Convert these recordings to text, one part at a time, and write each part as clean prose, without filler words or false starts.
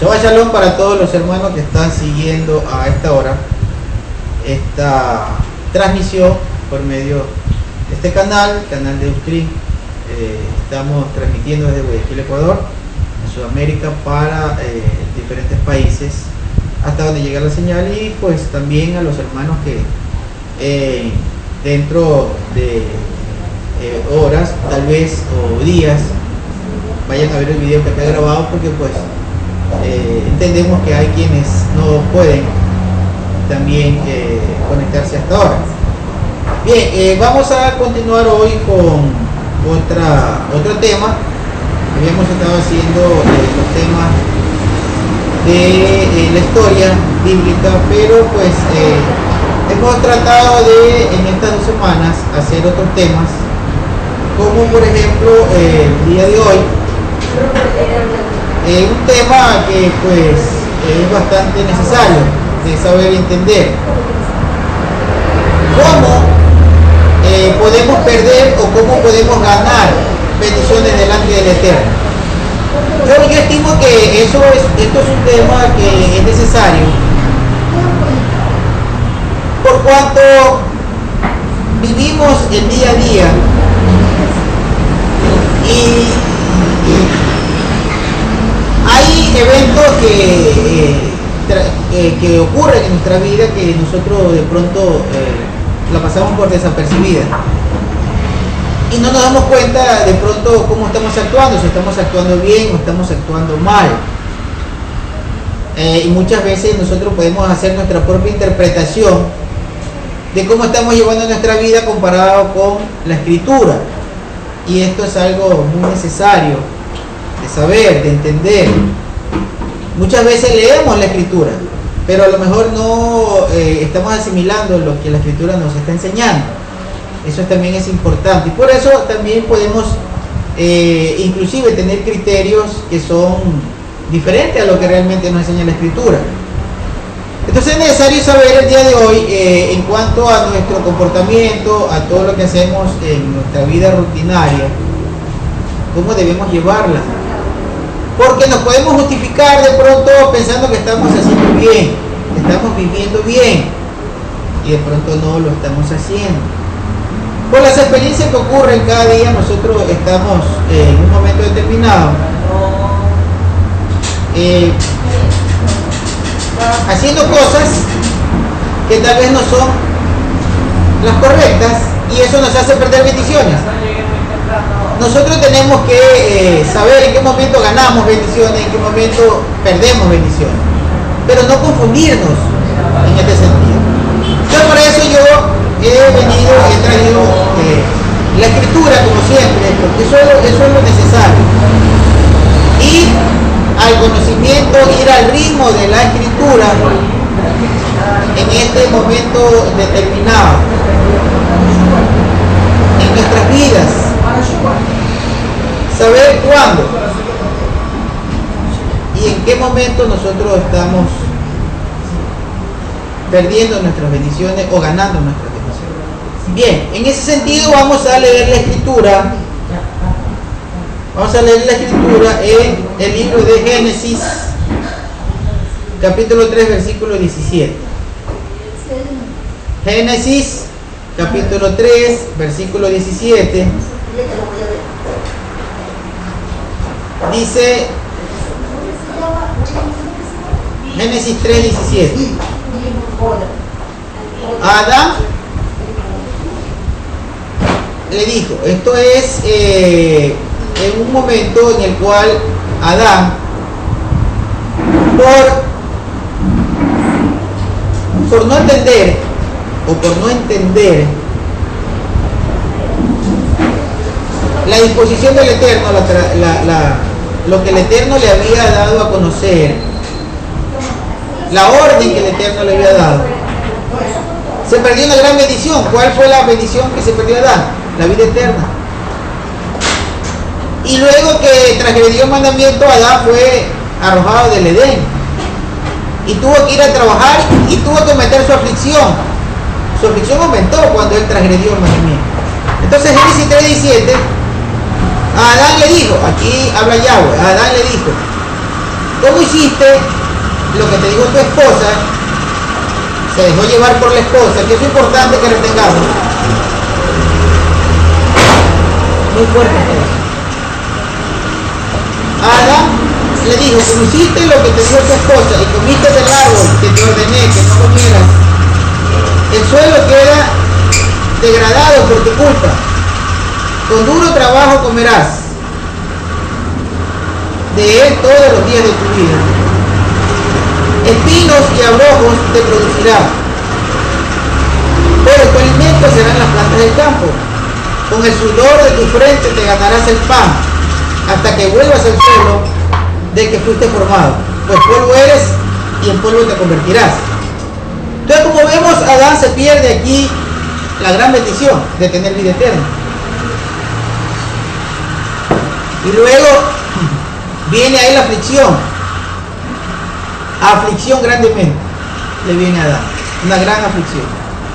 Shabbat Shalom para todos los hermanos que están siguiendo a esta hora esta transmisión por medio de este canal de Ustream. Estamos transmitiendo desde Guayaquil, Ecuador, en Sudamérica, para diferentes países hasta donde llega la señal, y pues también a los hermanos que dentro de horas, tal vez, o días, vayan a ver el video que está grabado, porque pues entendemos que hay quienes no pueden también conectarse hasta ahora. Bien, vamos a continuar hoy con otro tema. Habíamos estado haciendo los temas de la historia bíblica, pero pues hemos tratado de, en estas 2 semanas, hacer otros temas, como por ejemplo el día de hoy, un tema que pues es bastante necesario de saber y entender. ¿Cómo podemos perder o cómo podemos ganar bendiciones delante del Eterno? Yo estimo que esto es un tema que es necesario, por cuanto vivimos el día a día y hay eventos que ocurren en nuestra vida que nosotros de pronto la pasamos por desapercibida y no nos damos cuenta de pronto cómo estamos actuando, si estamos actuando bien o estamos actuando mal. Y muchas veces nosotros podemos hacer nuestra propia interpretación de cómo estamos llevando nuestra vida comparado con la Escritura, y esto es algo muy necesario de saber, de entender. Muchas veces leemos la Escritura, pero a lo mejor no estamos asimilando lo que la Escritura nos está enseñando. Eso también es importante, y por eso también podemos inclusive tener criterios que son diferentes a lo que realmente nos enseña la Escritura. Entonces es necesario saber el día de hoy, en cuanto a nuestro comportamiento, a todo lo que hacemos en nuestra vida rutinaria, cómo debemos llevarla. Porque nos podemos justificar de pronto pensando que estamos haciendo bien, que estamos viviendo bien, y de pronto no lo estamos haciendo. Por las experiencias que ocurren cada día, nosotros estamos en un momento determinado haciendo cosas que tal vez no son las correctas, y eso nos hace perder bendiciones. Nosotros tenemos que saber en qué momento ganamos bendiciones, en qué momento perdemos bendiciones, pero no confundirnos en este sentido. Entonces, por eso yo he traído la Escritura, como siempre, porque eso es lo necesario. Ir al conocimiento, ir al ritmo de la Escritura en este momento determinado en nuestras vidas. Saber cuándo y en qué momento nosotros estamos perdiendo nuestras bendiciones o ganando nuestras bendiciones. Bien, en ese sentido vamos a leer la Escritura. Vamos a leer la Escritura en el libro de Génesis, capítulo 3, versículo 17. Génesis, capítulo 3, versículo 17. Dice Génesis 3, 17. Adán le dijo, esto es en un momento en el cual Adán, por no entender o por no entender la disposición del Eterno, lo que el Eterno le había dado a conocer, la orden que el Eterno le había dado, se perdió una gran bendición. ¿Cuál fue la bendición que se perdió Adán? La vida eterna. Y luego que transgredió el mandamiento, Adán fue arrojado del Edén y tuvo que ir a trabajar y tuvo que meter su aflicción. Su aflicción aumentó cuando él transgredió el mandamiento. Entonces Génesis 3:17, a Adán le dijo, aquí habla Yahweh, a Adán le dijo, ¿cómo hiciste lo que te dijo tu esposa? Se dejó llevar por la esposa, que es importante que retengamos. Muy fuerte eso. Adán le dijo, como hiciste lo que te dijo tu esposa y comiste del árbol que te ordené que no comieras, el suelo queda degradado por tu culpa. Con duro trabajo comerás de él todos los días de tu vida. Espinos y abrojos te producirá, pero tu alimento serán las plantas del campo. Con el sudor de tu frente te ganarás el pan, hasta que vuelvas al suelo de que fuiste formado, pues polvo eres y en polvo te convertirás. Entonces, como vemos, Adán se pierde aquí la gran bendición de tener vida eterna. Y luego viene ahí la aflicción. Aflicción grandemente le viene a Adán, una gran aflicción.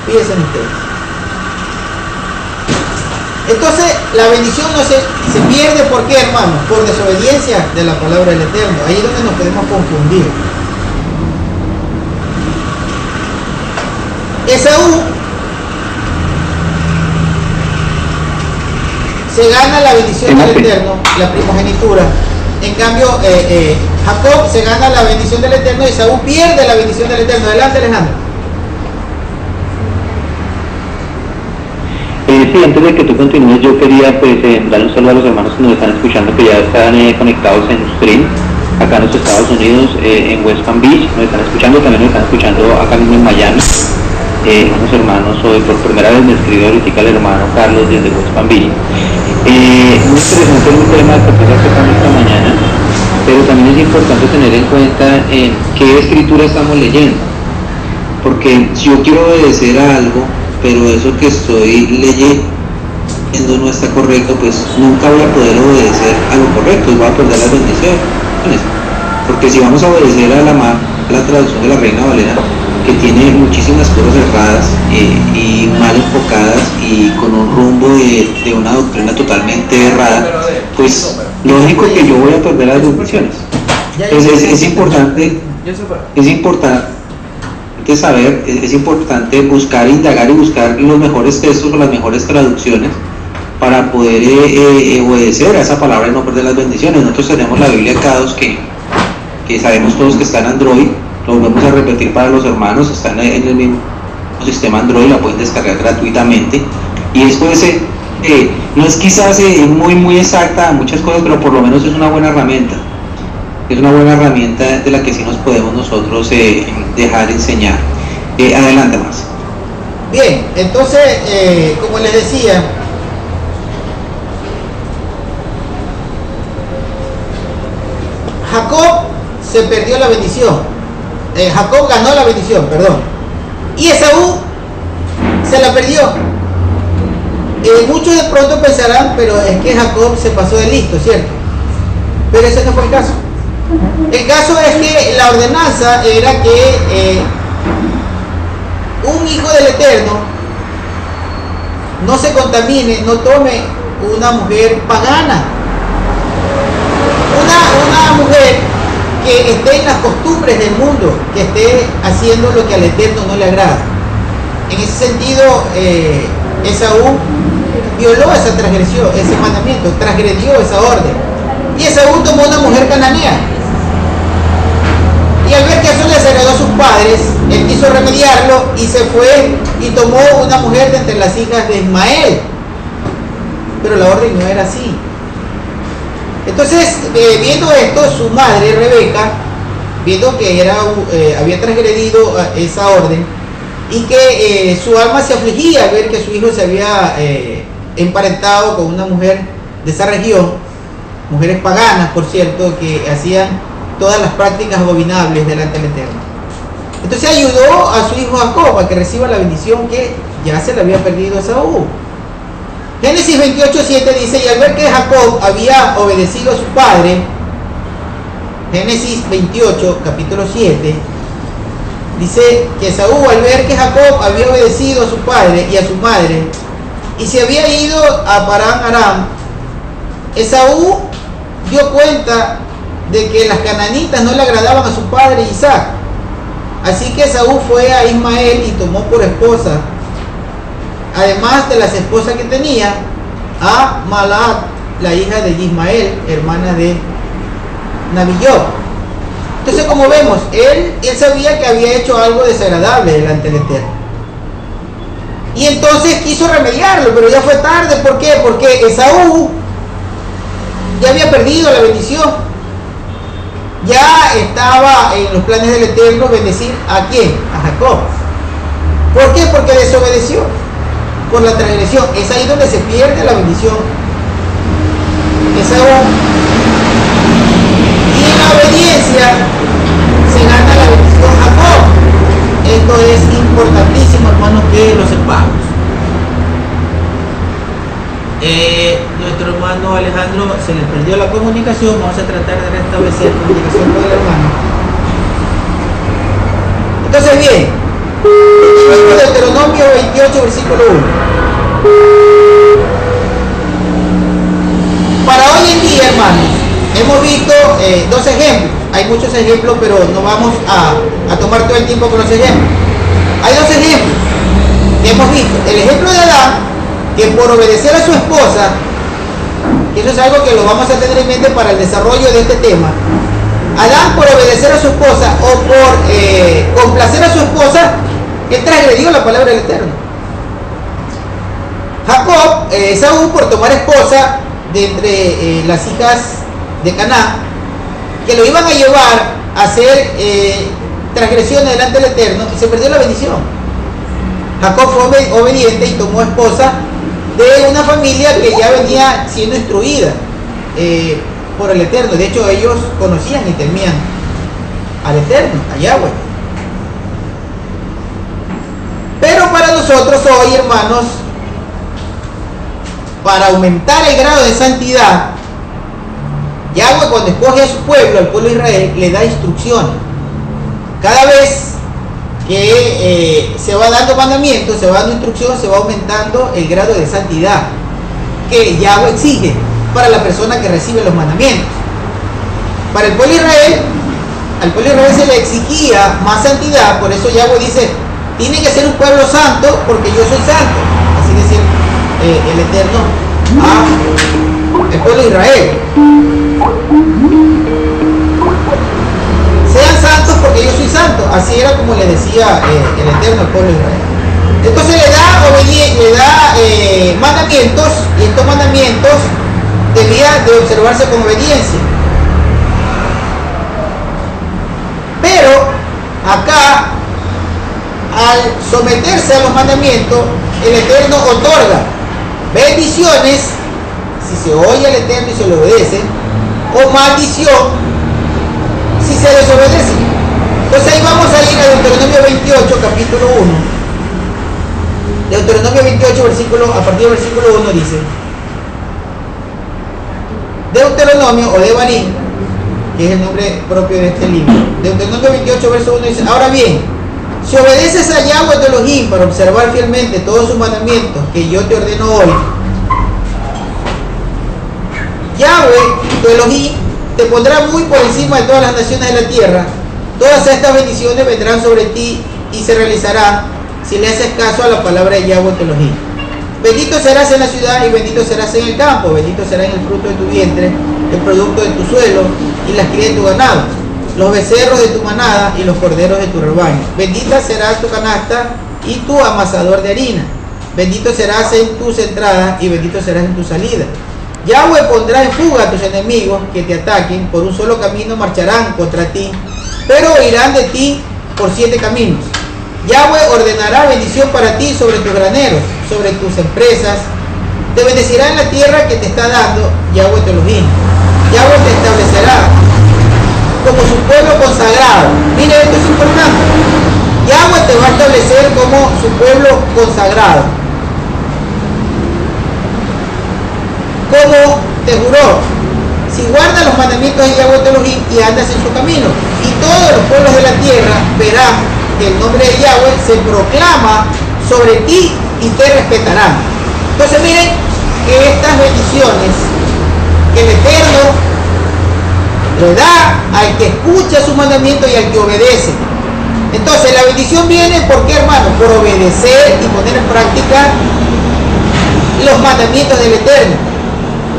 Fíjense ustedes. Entonces la bendición no se pierde. ¿Por qué, hermano? Por desobediencia de la palabra del Eterno. Ahí es donde nos podemos confundir. Esaú se gana la bendición del Eterno, la primogenitura. En cambio, Jacob se gana la bendición del Eterno y Esaú pierde la bendición del Eterno. Adelante, Alejandro. Sí, antes de que tú continúes, yo quería pues darle un saludo a los hermanos que nos están escuchando, que ya están conectados en stream acá en los Estados Unidos, en West Palm Beach. Nos están escuchando, también nos están escuchando acá mismo en Miami. Unos hermanos, hoy por primera vez me escribió ahorita el hermano Carlos desde West Palm Beach. Muy interesante el tema que estamos tocando esta mañana, pero también es importante tener en cuenta qué escritura estamos leyendo, porque si yo quiero obedecer a algo, pero eso que estoy leyendo no está correcto, pues nunca voy a poder obedecer a lo correcto y voy a perder las bendiciones. Porque si vamos a obedecer a la traducción de la Reina Valera, que tiene muchísimas cosas erradas y mal enfocadas y con un rumbo de una doctrina totalmente errada, pues lógico que yo voy a perder las bendiciones. Entonces es importante saber, es importante buscar, indagar y buscar los mejores textos o las mejores traducciones para poder obedecer a esa palabra y no perder las bendiciones. Nosotros tenemos la Biblia K2 que sabemos todos que está en Android, lo volvemos a repetir para los hermanos, está en el mismo sistema Android, la pueden descargar gratuitamente y después no es quizás muy exacta en muchas cosas, pero por lo menos es una buena herramienta. Es una buena herramienta de la que sí nos podemos nosotros dejar enseñar. Adelante más. Bien, entonces, como les decía, Jacob se perdió la bendición. Jacob ganó la bendición, perdón. Y Esaú se la perdió. Muchos de pronto pensarán, pero es que Jacob se pasó de listo, ¿cierto? Pero ese no fue el caso. El caso es que la ordenanza era que un hijo del Eterno no se contamine, no tome una mujer pagana, una mujer que esté en las costumbres del mundo, que esté haciendo lo que al Eterno no le agrada. En ese sentido, Esaú violó esa transgresión, ese mandamiento, transgredió esa orden. Y Esaú tomó una mujer cananea. Y al ver que eso le desagradó a sus padres, él quiso remediarlo y se fue y tomó una mujer de entre las hijas de Ismael. Pero la orden no era así. Entonces, viendo esto, su madre, Rebeca, viendo que había transgredido esa orden y que su alma se afligía al ver que su hijo se había emparentado con una mujer de esa región, mujeres paganas, por cierto, que hacían todas las prácticas abominables delante del Eterno. Entonces ayudó a su hijo Jacob a que reciba la bendición que ya se le había perdido a Esaú. Génesis 28:7 dice, y al ver que Jacob había obedecido a su padre, Génesis 28, capítulo 7, dice que Esaú, al ver que Jacob había obedecido a su padre y a su madre, y se había ido a Parán Aram, Esaú dio cuenta de que las cananitas no le agradaban a su padre Isaac. Así que Esaú fue a Ismael y tomó por esposa, además de las esposas que tenía, a Malaat, la hija de Ismael, hermana de Nabillot. Entonces, como vemos, él sabía que había hecho algo desagradable delante del Eterno. Y entonces quiso remediarlo, pero ya fue tarde. ¿Por qué? Porque Esaú ya había perdido la bendición. Ya estaba en los planes del Eterno bendecir ¿a quién? A Jacob. ¿Por qué? Porque desobedeció por la transgresión. Es ahí donde se pierde la bendición. Esaú. Y en la obediencia se gana la bendición Jacob. Esto es importantísimo, hermanos, que lo sepamos. Nuestro hermano Alejandro se le perdió la comunicación. Vamos a tratar de restablecer comunicación con el hermano. Entonces, bien, libro de Deuteronomio 28, versículo 1. Para hoy en día, hermanos, hemos visto dos ejemplos. Hay muchos ejemplos, pero no vamos a tomar todo el tiempo con los ejemplos. Hay dos ejemplos que hemos visto. El ejemplo de Adán, que por obedecer a su esposa, y eso es algo que lo vamos a tener en mente para el desarrollo de este tema. Adán, por obedecer a su esposa o por complacer a su esposa, él transgredió la palabra del Eterno. Jacob, Esaú, por tomar esposa de entre las hijas de Canaán, que lo iban a llevar a hacer transgresiones delante del Eterno, y se perdió la bendición. Jacob fue obediente y tomó esposa de una familia que ya venía siendo instruida por el Eterno. De hecho, ellos conocían y temían al Eterno, a Yahweh. Pero para nosotros hoy, hermanos, para aumentar el grado de santidad, Yahweh, cuando escoge a su pueblo, al pueblo de Israel, le da instrucciones. Cada vez que se va dando mandamientos, se va dando instrucciones, se va aumentando el grado de santidad que Yahweh exige para la persona que recibe los mandamientos. Para el pueblo de Israel, al pueblo de Israel se le exigía más santidad. Por eso Yahweh dice: tiene que ser un pueblo santo porque yo soy santo. Así decía el Eterno al pueblo de Israel: sean santos porque yo soy santo. Así era como le decía el Eterno al pueblo de Israel. Entonces le da mandamientos, y estos mandamientos debían de observarse con obediencia. Pero acá, al someterse a los mandamientos, el Eterno otorga bendiciones si se oye al Eterno y se le obedece, o maldición si se desobedece. Entonces ahí vamos a ir a Deuteronomio 28, capítulo 1. Deuteronomio 28, a partir del versículo 1 dice: Deuteronomio, o Devarim, que es el nombre propio de este libro. Deuteronomio 28, verso 1 dice: ahora bien, si obedeces a Yahweh tu Elohim para observar fielmente todos sus mandamientos que yo te ordeno hoy, Yahweh tu Elohim te pondrá muy por encima de todas las naciones de la tierra. Todas estas bendiciones vendrán sobre ti y se realizarán si le haces caso a la palabra de Yahweh tu Elohim. Bendito serás en la ciudad y bendito serás en el campo. Bendito será en el fruto de tu vientre, el producto de tu suelo y las crías de tu ganado, los becerros de tu manada y los corderos de tu rebaño. Bendita será tu canasta y tu amasador de harina. Bendito serás en tus entradas y bendito serás en tu salida. Yahweh pondrá en fuga a tus enemigos que te ataquen. Por un solo camino marcharán contra ti, pero huirán de ti por 7 caminos. Yahweh ordenará bendición para ti sobre tus graneros, sobre tus empresas. Te bendecirá en la tierra que te está dando Yahweh tu Elohim. Yahweh te establecerá como su pueblo consagrado. Mire, esto es importante. Yahweh te va a establecer como su pueblo consagrado, como te juró, si guardas los mandamientos de Yahweh tu Elohim y andas en su camino. Y todos los pueblos de la tierra verán que el nombre de Yahweh se proclama sobre ti y te respetarán. Entonces miren que estas bendiciones que el Eterno lo da al que escucha sus mandamientos y al que obedece. Entonces la bendición viene, ¿por qué, hermano? Por obedecer y poner en práctica los mandamientos del Eterno.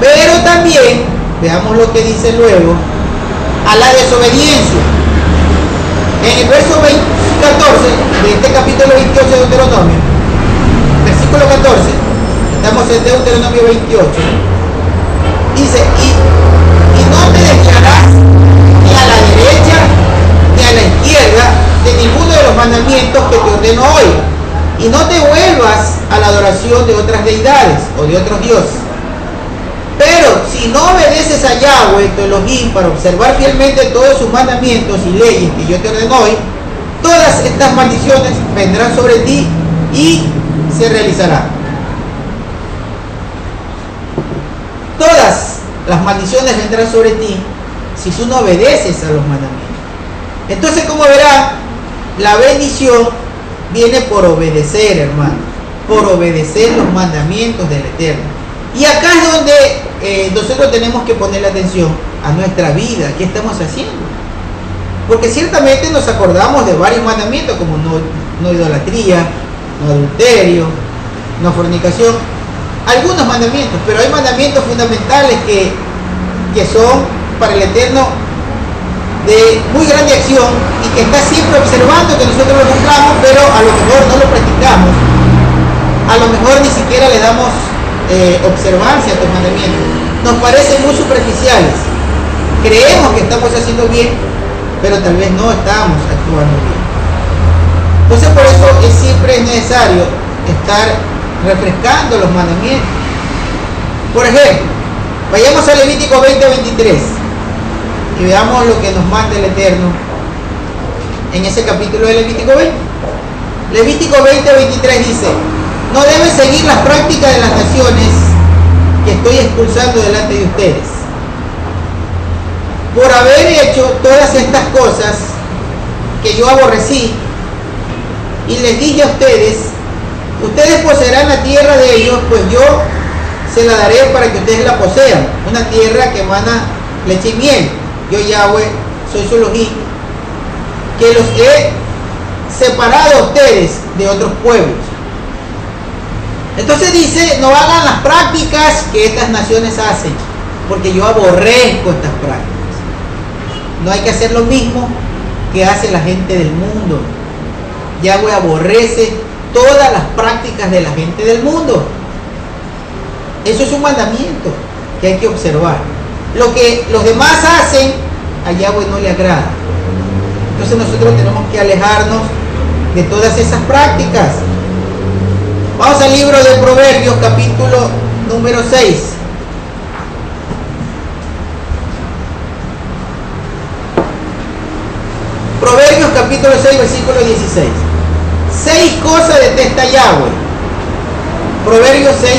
Pero también, veamos lo que dice luego, a la desobediencia. En el verso 14 de este capítulo 28 de Deuteronomio, versículo 14, estamos en Deuteronomio 28, dice, y no te desviarás ni a la derecha ni a la izquierda de ninguno de los mandamientos que te ordeno hoy, y no te vuelvas a la adoración de otras deidades o de otros dioses. Pero si no obedeces a Yahweh, tu Elohim, para observar fielmente todos sus mandamientos y leyes que yo te ordeno hoy, todas estas maldiciones vendrán sobre ti y se realizarán. Todas las maldiciones vendrán sobre ti si tú no obedeces a los mandamientos. Entonces, como verán, la bendición viene por obedecer, hermano, por obedecer los mandamientos del Eterno. Y acá es donde nosotros tenemos que poner la atención a nuestra vida. ¿Qué estamos haciendo? Porque ciertamente nos acordamos de varios mandamientos, como no idolatría, no adulterio, no fornicación, algunos mandamientos, pero hay mandamientos fundamentales que son para el Eterno de muy grande acción y que está siempre observando que nosotros lo cumplamos, pero a lo mejor no lo practicamos, a lo mejor ni siquiera le damos observancia a estos mandamientos. Nos parecen muy superficiales, creemos que estamos haciendo bien, pero tal vez no estamos actuando bien. Entonces por eso siempre es necesario estar refrescando los mandamientos. Por ejemplo, vayamos a Levítico 20:23 y veamos lo que nos manda el Eterno en ese capítulo de Levítico 20. Levítico 20:23 dice: no deben seguir las prácticas de las naciones que estoy expulsando delante de ustedes, por haber hecho todas estas cosas que yo aborrecí, y les dije a ustedes: ustedes poseerán la tierra de ellos, pues yo se la daré para que ustedes la posean, una tierra que emana leche y miel. Yo, Yahweh, soy su Elohim, que los he separado a ustedes de otros pueblos. Entonces dice: no hagan las prácticas que estas naciones hacen, porque yo aborrezco estas prácticas. No hay que hacer lo mismo que hace la gente del mundo. Yahweh aborrece todas las prácticas de la gente del mundo. Eso es un mandamiento que hay que observar. Lo que los demás hacen, a Yahweh no le agrada. Entonces nosotros tenemos que alejarnos de todas esas prácticas. Vamos al libro de Proverbios, capítulo número 6. Proverbios capítulo 6, versículo 16. 6 cosas detesta Yahweh. Proverbios 6,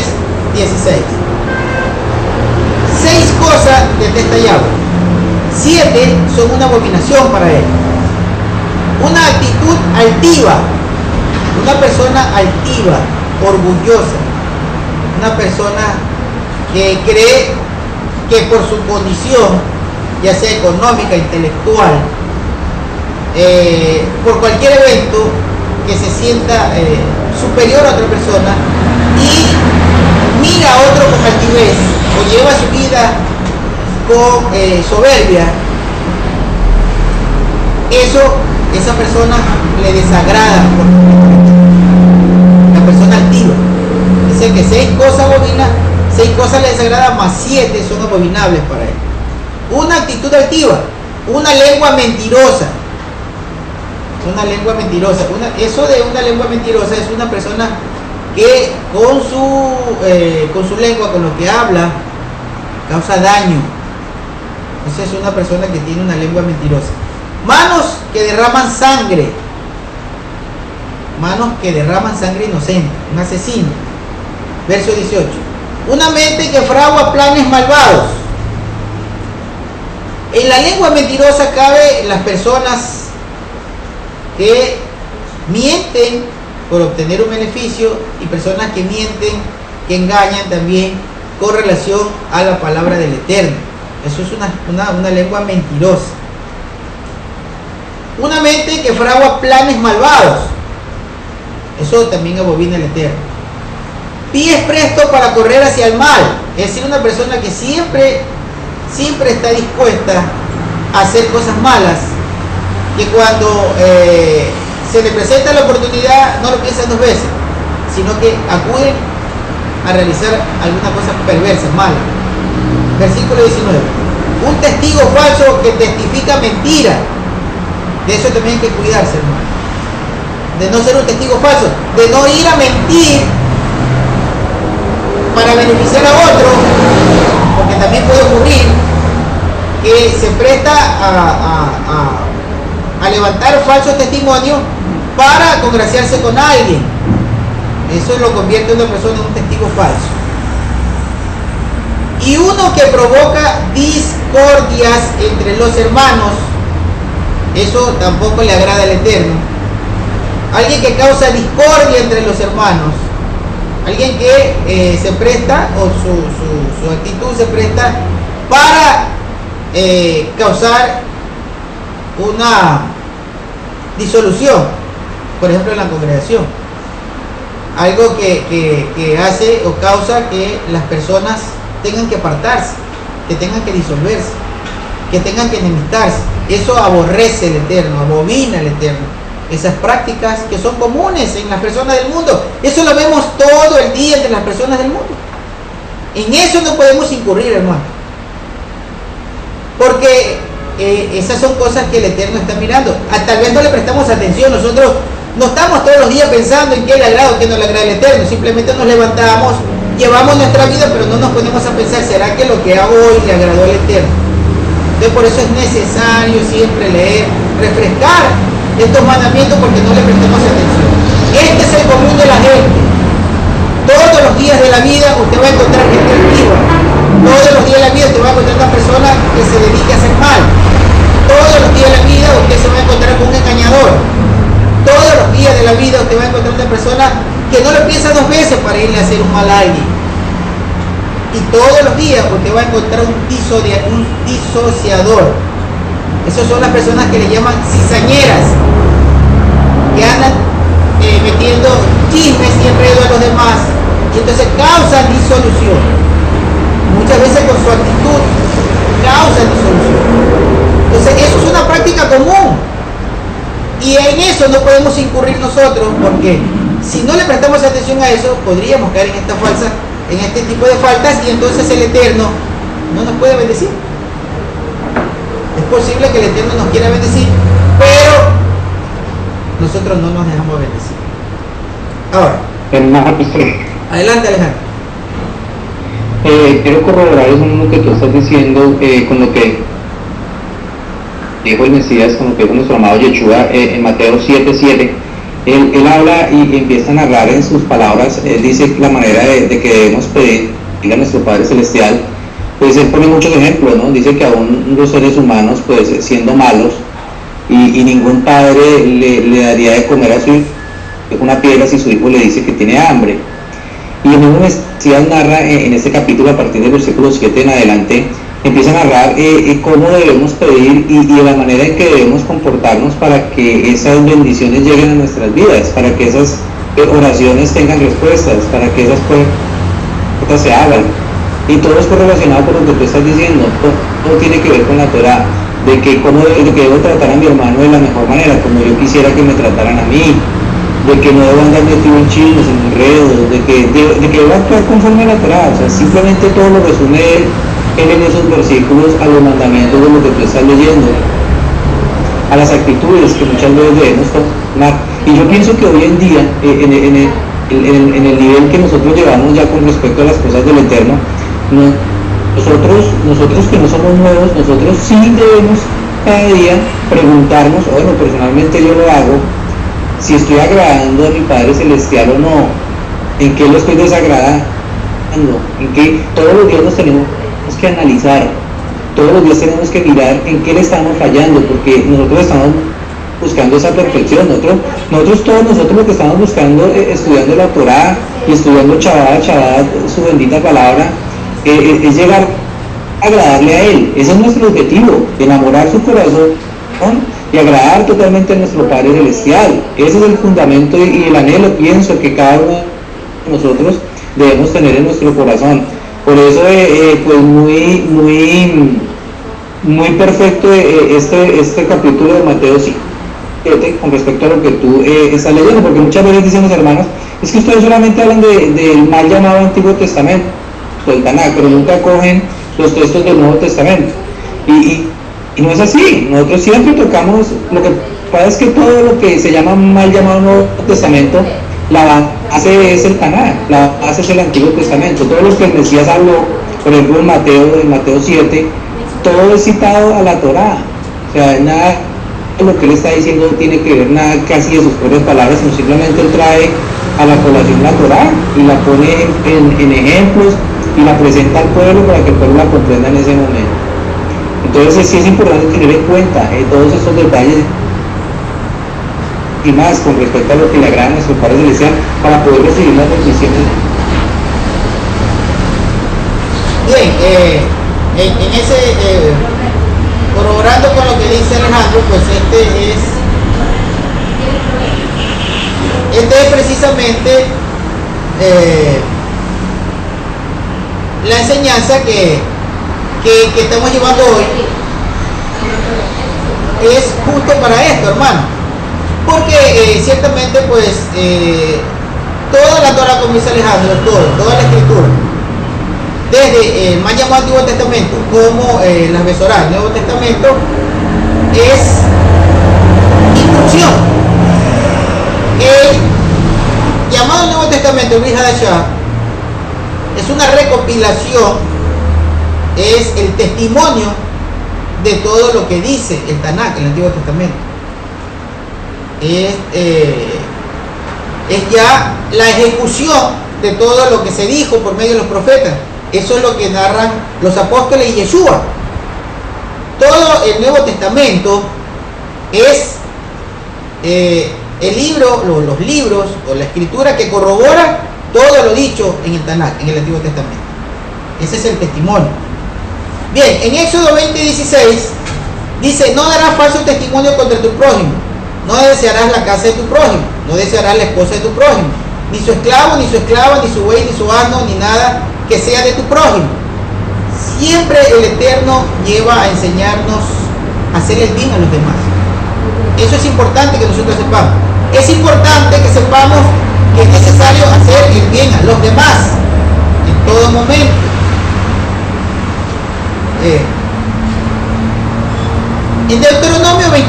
16. 6 cosas detesta Yahweh. 7 son una abominación para él. Una actitud altiva. Una persona altiva, orgullosa. Una persona que cree que por su condición, ya sea económica, intelectual, por cualquier evento, que se sienta superior a otra persona y mira a otro con altivez o lleva su vida con soberbia. Esa persona le desagrada, la persona altiva. Dice que 6 cosas le desagradan, más 7 son abominables para él. Una actitud altiva, una lengua mentirosa. Una lengua mentirosa. Eso de una lengua mentirosa es una persona que con su lengua, con lo que habla, causa daño. Esa es una persona que tiene una lengua mentirosa. Manos que derraman sangre. Manos que derraman sangre inocente. Un asesino. Verso 18. Una mente que fragua planes malvados. En la lengua mentirosa cabe las personas que mienten por obtener un beneficio y personas que mienten, que engañan también con relación a la palabra del Eterno. Eso es una lengua mentirosa. Una mente que fragua planes malvados. Eso también abomina el Eterno. Pies prestos para correr hacia el mal. Es decir, una persona que siempre está dispuesta a hacer cosas malas, que cuando se le presenta la oportunidad no lo piensan dos veces, sino que acuden a realizar alguna cosa perversa, mala. Versículo 19. Un testigo falso que testifica mentira. De eso también hay que cuidarse, hermano. De no ser un testigo falso, de no ir a mentir para beneficiar a otro, porque también puede ocurrir que se presta a levantar falsos testimonios para congraciarse con alguien. Eso lo convierte a una persona en un testigo falso. Y uno que provoca discordias entre los hermanos, eso tampoco le agrada al Eterno. Alguien que causa discordia entre los hermanos, alguien que se presta, o su actitud se presta para causar una disolución, por ejemplo en la congregación, algo que hace o causa que las personas tengan que apartarse, que tengan que disolverse, que tengan que enemistarse. Eso aborrece el Eterno, abomina el Eterno. Esas prácticas que son comunes en las personas del mundo, eso lo vemos todo el día entre las personas del mundo. En eso no podemos incurrir, hermano, porque esas son cosas que el Eterno está mirando. Tal vez no le prestamos atención. Nosotros no estamos todos los días pensando en qué le agrada o qué no le agrada al Eterno. Simplemente nos levantamos, llevamos nuestra vida, pero no nos ponemos a pensar, ¿será que lo que hago hoy le agradó al Eterno? Entonces por eso es necesario siempre leer, refrescar estos mandamientos, porque no le prestamos atención. Este es el común de la gente. Todos los días de la vida usted va a encontrar gente activa. Todos los días de la vida usted va a encontrar una persona que se dedique a hacer mal. Todos los días de la vida usted se va a encontrar con un engañador. Todos los días de la vida usted va a encontrar una persona que no lo piensa dos veces para irle a hacer un mal a alguien. Y todos los días usted va a encontrar un disociador. Esas son las personas que le llaman cizañeras, que andan metiendo chismes y enredo a los demás, y entonces causan disolución. Muchas veces con su actitud causan disolución. Entonces eso es una práctica común, y en eso no podemos incurrir nosotros, porque si no le prestamos atención a eso, podríamos caer en este tipo de faltas, y entonces el Eterno no nos puede bendecir. Es posible que el Eterno nos quiera bendecir, pero nosotros no nos dejamos bendecir. Ahora, adelante, Alejandro. Quiero corroborar eso mismo que tú estás diciendo con lo que dijo el Mesías, con lo que dijo nuestro amado Yeshua en Mateo 7:7. Él habla y empieza a narrar en sus palabras. Él dice la manera de que debemos pedir a nuestro Padre Celestial. Pues él pone muchos ejemplos, ¿no? Dice que aún los seres humanos, pues siendo malos, y ningún padre le daría de comer a su hijo una piedra si su hijo le dice que tiene hambre. Y el mismo Mesías narra en este capítulo, a partir del versículo 7 en adelante, empieza a narrar cómo debemos pedir y la manera en que debemos comportarnos para que esas bendiciones lleguen a nuestras vidas, para que esas oraciones tengan respuestas, para que esas cosas se hagan. Y todo es correlacionado con lo que tú estás diciendo. Todo tiene que ver con la Torah, de que debo tratar a mi hermano de la mejor manera, como yo quisiera que me trataran a mí, de que no debo andar metido en chismes, en enredos, de que debo actuar conforme a la Torah. O sea, simplemente todo lo resume él en esos versículos a los mandamientos de lo que tú estás leyendo, a las actitudes que muchas veces debemos tomar. Y yo pienso que hoy en día, en el nivel que nosotros llevamos ya con respecto a las cosas del Eterno, nosotros que no somos nuevos, nosotros sí debemos cada día preguntarnos, bueno, personalmente yo lo hago, si estoy agradando a mi Padre Celestial o no, en qué lo estoy desagradando, en qué todos los días nos tenemos que analizar, todos los días tenemos que mirar en qué le estamos fallando, porque nosotros estamos buscando esa perfección. Todos nosotros lo que estamos buscando, estudiando la Torah y estudiando Shabbat, su bendita palabra, es llegar agradarle a Él. Ese es nuestro objetivo, enamorar su corazón y agradar totalmente a nuestro Padre Celestial. Ese es el fundamento y el anhelo, pienso, que cada uno de nosotros debemos tener en nuestro corazón. Por eso, pues muy perfecto este capítulo de Mateo 7 con respecto a lo que tú estás leyendo, porque muchas veces dicen los hermanos, es que ustedes solamente hablan del mal llamado Antiguo Testamento, del Tanakh, pero nunca cogen los textos del Nuevo Testamento. Y no es así. Nosotros siempre tocamos, lo que pasa es que todo lo que se llama mal llamado Nuevo Testamento, la base es el Tanakh, la base es el Antiguo Testamento. Todo lo que el Mesías habló, por ejemplo en Mateo 7, todo es citado a la Torá. O sea, nada de lo que él está diciendo tiene que ver nada casi de sus propias palabras, sino simplemente él trae a la población la Torá y la pone en ejemplos y la presenta al pueblo para que el pueblo la comprenda en ese momento. Entonces sí es importante tener en cuenta todos estos detalles y más con respecto a lo que le agrada a nuestro Padre Celestial para poder recibir las bendiciones. Bien, en ese corroborando con lo que dice Alejandro, pues este es precisamente la enseñanza que estamos llevando hoy. Es justo para esto, hermano, porque ciertamente pues toda la Torah, como dice Alejandro, toda la escritura, desde el más llamado Antiguo Testamento como las Besorá, el Nuevo Testamento, es instrucción. El llamado Nuevo Testamento, el Brit Hadashah, es una recopilación, es el testimonio de todo lo que dice el Tanakh, el Antiguo Testamento. Es ya la ejecución de todo lo que se dijo por medio de los profetas. Eso es lo que narran los apóstoles y Yeshua. Todo el Nuevo Testamento es el libro, los libros o la escritura que corrobora todo lo dicho en el Tanakh, en el Antiguo Testamento. Ese es el testimonio. Bien, en Éxodo 20:16 dice: no darás falso testimonio contra tu prójimo, no desearás la casa de tu prójimo, no desearás la esposa de tu prójimo, ni su esclavo, ni su esclava, ni su buey, ni su asno, ni nada que sea de tu prójimo. Siempre el Eterno lleva a enseñarnos a hacer el bien a los demás. Eso es importante que nosotros sepamos. Es importante que sepamos que es necesario hacer el bien a los demás en todo momento. En Deuteronomio 24:6,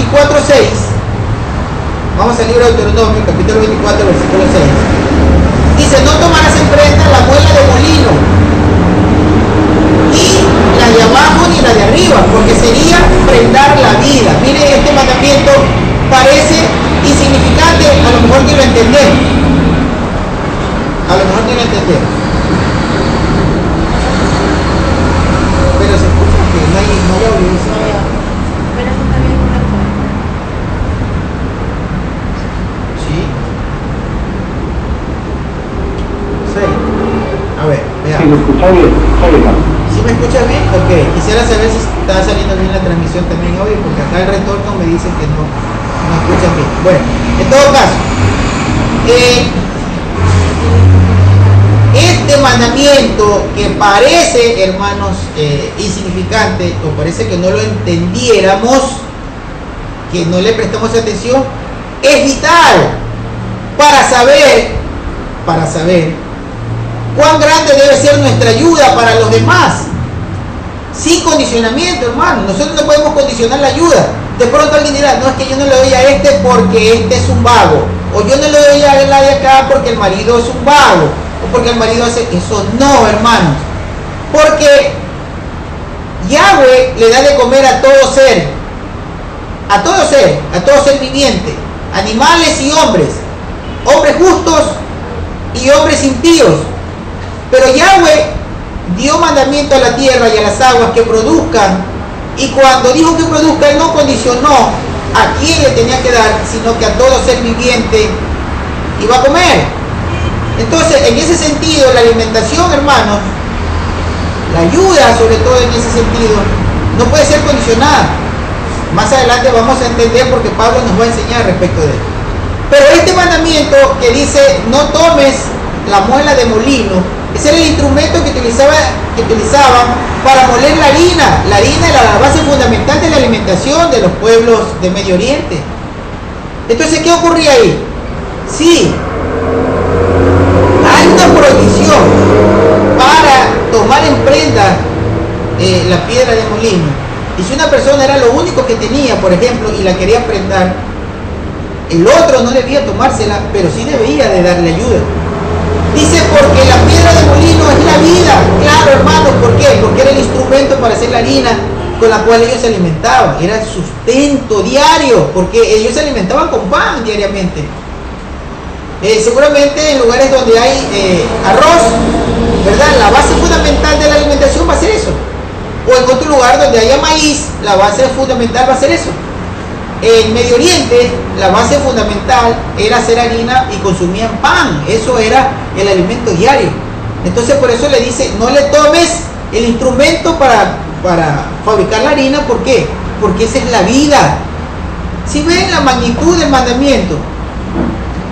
vamos al libro de Deuteronomio, capítulo 24, versículo 6. Dice: no tomarás en prenda la muela de molino, ni la de abajo ni la de arriba, porque sería prendar la vida. Mire, este mandamiento parece insignificante, a lo mejor ni lo entendemos. A lo mejor ni lo entendemos. Pero se escucha que no hay audio. A ver, veamos. Si me escucha bien, ¿Sí me escuchas bien? Ok. Quisiera saber si está saliendo bien la transmisión también hoy, porque acá el retorno me dice que no escuchan bien. Bueno, en todo caso, este mandamiento que parece, hermanos, insignificante, o parece que no lo entendiéramos, que no le prestamos atención, es vital para saber cuán grande debe ser nuestra ayuda para los demás, sin condicionamiento, hermano. Nosotros no podemos condicionar la ayuda. De pronto alguien dirá: no, es que yo no le doy a este porque este es un vago, o yo no le doy a la de acá porque el marido es un vago, o porque el marido hace eso. No, hermanos, porque Yahweh le da de comer a todo ser viviente, animales y hombres justos y hombres impíos. Pero Yahweh dio mandamiento a la tierra y a las aguas que produzcan, y cuando dijo que produzcan, no condicionó a quién le tenía que dar, sino que a todo ser viviente iba a comer. Entonces, en ese sentido, la alimentación, hermanos, La ayuda, sobre todo en ese sentido, no puede ser condicionada. Más adelante vamos a entender porque Pablo nos va a enseñar respecto de él. Pero este mandamiento que dice no tomes la muela de molino, ese era el instrumento que utilizaban para moler la harina. La harina era la base fundamental de la alimentación de los pueblos de Medio Oriente. Entonces, ¿qué ocurría ahí? Sí, hay una prohibición para tomar en prenda la piedra de molino. Y si una persona era lo único que tenía, por ejemplo, y la quería prendar, el otro no debía tomársela, pero sí debía de darle ayuda. Dice, porque la piedra de molino es la vida. Claro, hermanos, ¿por qué? Porque era el instrumento para hacer la harina con la cual ellos se alimentaban. Era el sustento diario, porque ellos se alimentaban con pan diariamente. Seguramente en lugares donde hay arroz, ¿verdad? La base fundamental de la alimentación va a ser eso. O en otro lugar donde haya maíz, la base fundamental va a ser eso. En Medio Oriente, la base fundamental era hacer harina y consumían pan. Eso era el alimento diario. Entonces por eso le dice, no le tomes el instrumento para fabricar la harina. ¿Por qué? Porque esa es la vida. Si ven la magnitud del mandamiento,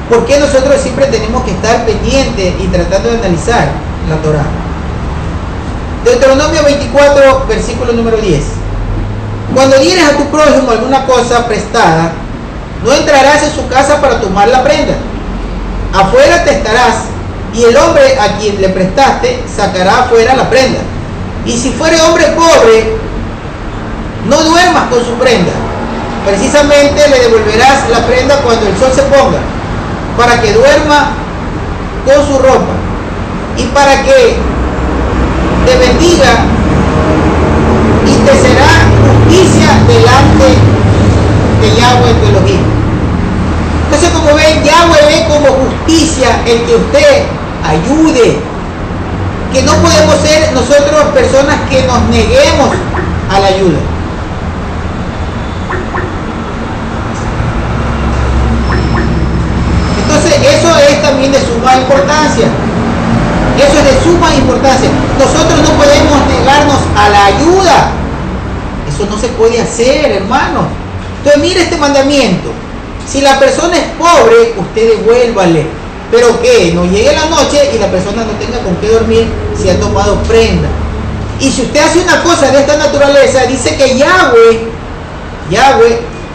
¿por qué nosotros siempre tenemos que estar pendientes y tratando de analizar la Torá? Deuteronomio 24, versículo número 10. Cuando dieres a tu prójimo alguna cosa prestada, no entrarás en su casa para tomar la prenda. Afuera te estarás, y el hombre a quien le prestaste sacará afuera la prenda. Y si fuere hombre pobre, no duermas con su prenda. Precisamente le devolverás la prenda cuando el sol se ponga, para que duerma con su ropa, y para que te bendiga y te será justicia delante de Yahweh tu Elohim. Entonces, como ven, Yahweh ve como justicia el que usted ayude, que no podemos ser nosotros personas que nos neguemos a la ayuda. Entonces, eso es también de suma importancia. Eso es de suma importancia. Nosotros no podemos negarnos a la ayuda. Eso no se puede hacer, hermanos. Entonces, mire este mandamiento. Si la persona es pobre, usted devuélvale. Pero que no llegue la noche y la persona no tenga con qué dormir si ha tomado prenda. Y si usted hace una cosa de esta naturaleza, dice que Yahweh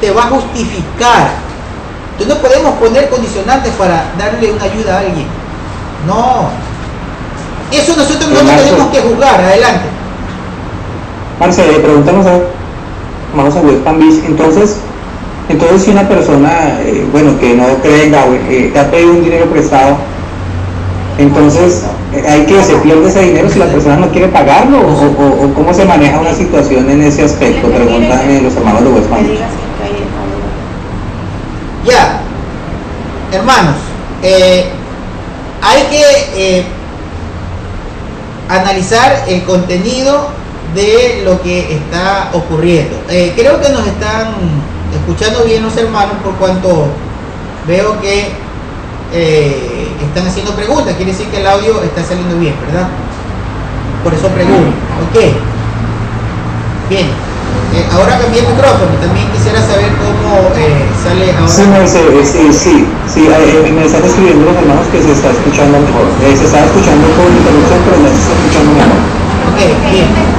te va a justificar. Entonces no podemos poner condicionantes para darle una ayuda a alguien. No. Eso nosotros no lo tenemos que juzgar. Adelante. Marce, preguntamos vamos a West Palm Beach. Entonces si una persona, que no cree en Yahweh, te ha pedido un dinero prestado, entonces hay que se pierde ese dinero si la persona no quiere pagarlo, o cómo se maneja una situación en ese aspecto, preguntan los hermanos de West Palm Beach. Ya, hermanos, hay que analizar el contenido de lo que está ocurriendo. Creo que nos están escuchando bien los hermanos, por cuanto veo que están haciendo preguntas. Quiere decir que el audio está saliendo bien, ¿verdad? Por eso pregunto. Ok, bien. Ahora cambié el micrófono. También quisiera saber cómo sale ahora. Sí, me están escribiendo los hermanos que se está escuchando mejor. Se está escuchando con interrupción, pero no se está escuchando mejor. Ok, bien.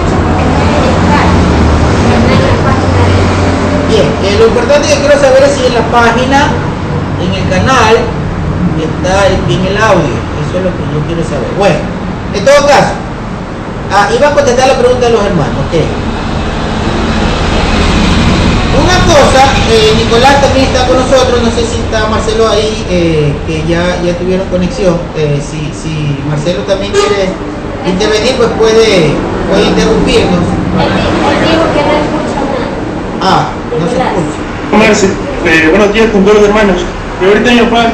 Bien, lo importante que quiero saber es si en la página, en el canal, está bien el audio. Eso es lo que yo quiero saber. Bueno, en todo caso, iba a contestar la pregunta de los hermanos. Ok. Una cosa, Nicolás también está con nosotros, no sé si está Marcelo ahí, que ya tuvieron conexión. Si Marcelo también quiere intervenir, pues puede interrumpirnos. Él dijo que no escucha nada. No se escucha. Marce, buenos días con todos los hermanos. Pero ahorita mi papá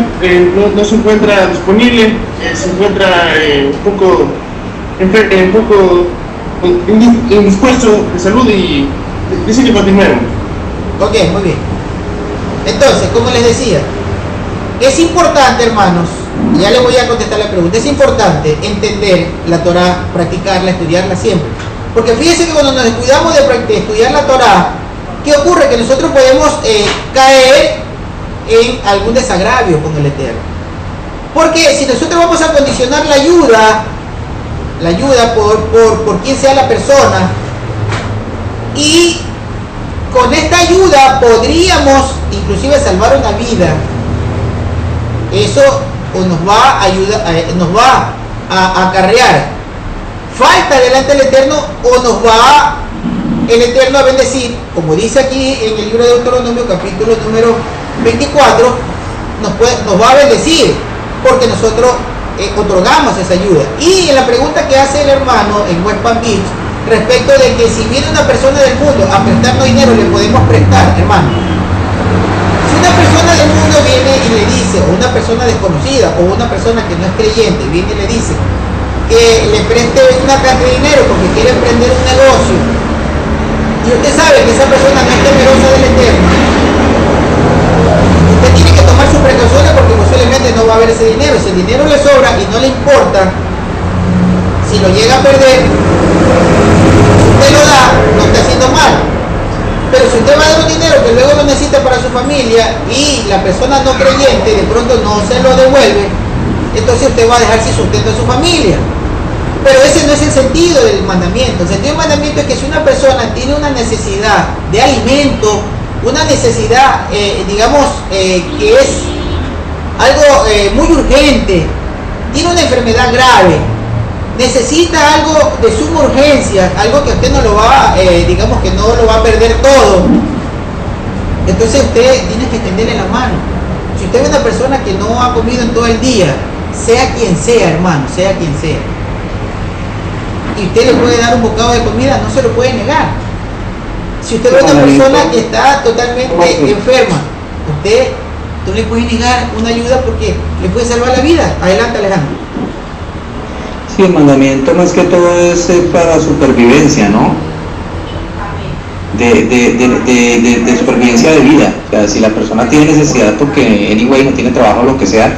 no se encuentra disponible, se encuentra un poco indispuesto de salud y dice que continuemos. Ok, muy bien. Entonces, como les decía, es importante, hermanos, Ya le voy a contestar la pregunta. Es importante entender la Torá, practicarla, estudiarla siempre. Porque fíjense que cuando nos descuidamos de estudiar la Torá, ¿qué ocurre? Que nosotros podemos caer en algún desagravio con el Eterno. Porque si nosotros vamos a condicionar la ayuda por quien sea la persona, y con esta ayuda podríamos inclusive salvar una vida, eso nos va a ayudar, nos va a acarrear falta delante del Eterno, o nos va el Eterno a bendecir, como dice aquí en el libro de Deuteronomio capítulo número 24, nos va a bendecir porque nosotros otorgamos esa ayuda. Y en la pregunta que hace el hermano en West Palm Beach respecto de que si viene una persona del mundo a prestarnos dinero, le podemos prestar, hermano. Si una persona del mundo viene y le dice, o una persona desconocida, o una persona que no es creyente, viene y le dice que le preste una cantidad de dinero porque quiere emprender un negocio, y usted sabe que esa persona no es temerosa del Eterno, usted tiene que tomar sus precauciones, porque posiblemente no va a haber ese dinero. Si el dinero le sobra y no le importa, si lo llega a perder, si usted lo da, no está haciendo mal. Pero si usted va a dar un dinero que luego lo necesita para su familia y la persona no creyente de pronto no se lo devuelve, entonces usted va a dejar sin sustento a su familia. Pero ese no es el sentido del mandamiento. El sentido del mandamiento es que si una persona tiene una necesidad de alimento, una necesidad, que es algo muy urgente, tiene una enfermedad grave, necesita algo de suma urgencia, algo que usted no lo va, que no lo va a perder todo, entonces usted tiene que extenderle la mano. Si usted ve una persona que no ha comido en todo el día, sea quien sea, hermano, sea quien sea, y usted le puede dar un bocado de comida, no se lo puede negar. Si usted ve una persona que está totalmente enferma, tú le puedes negar una ayuda porque le puede salvar la vida. Adelante, Alejandro. Sí, el mandamiento más que todo es para supervivencia, ¿no? De supervivencia de vida. O sea, si la persona tiene necesidad porque anyway no tiene trabajo o lo que sea,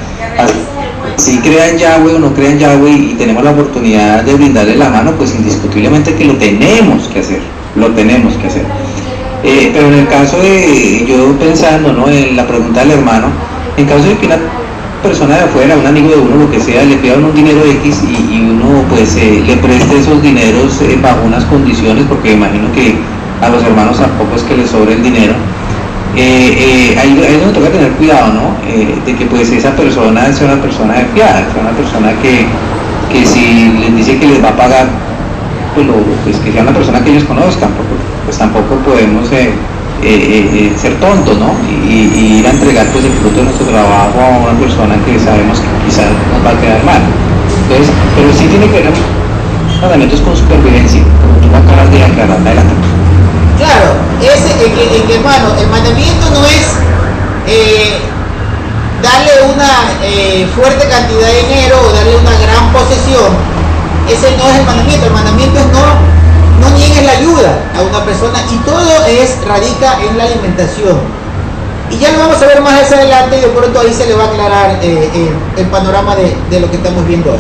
si crea en Yahweh o no crea en Yahweh y tenemos la oportunidad de brindarle la mano, pues indiscutiblemente que lo tenemos que hacer. Pero en el caso de, yo pensando, ¿no?, en la pregunta del hermano, en caso de que una persona de afuera, un amigo de uno, lo que sea, le pida un dinero X y uno pues le preste esos dineros bajo unas condiciones, porque imagino que a los hermanos tampoco es que les sobre el dinero, ahí nos toca tener cuidado, ¿no? De que pues esa persona sea una persona de fiar, sea una persona que si les dice que les va a pagar, pues que sea una persona que ellos conozcan, porque pues tampoco podemos ser tontos, ¿no? Y ir a entregar pues el fruto de nuestro trabajo a una persona que sabemos que quizás nos va a quedar mal. Entonces, pero sí tiene que ver mandamientos con supervivencia, como tú acabas de aclarar. Adelante. Claro, hermano, el mandamiento no es darle una fuerte cantidad de dinero o darle una gran posesión. Ese no es el mandamiento. El mandamiento es no niegues la ayuda a una persona, y todo radica en la alimentación. Y ya lo vamos a ver más adelante, y de pronto ahí se le va a aclarar el panorama de lo que estamos viendo hoy.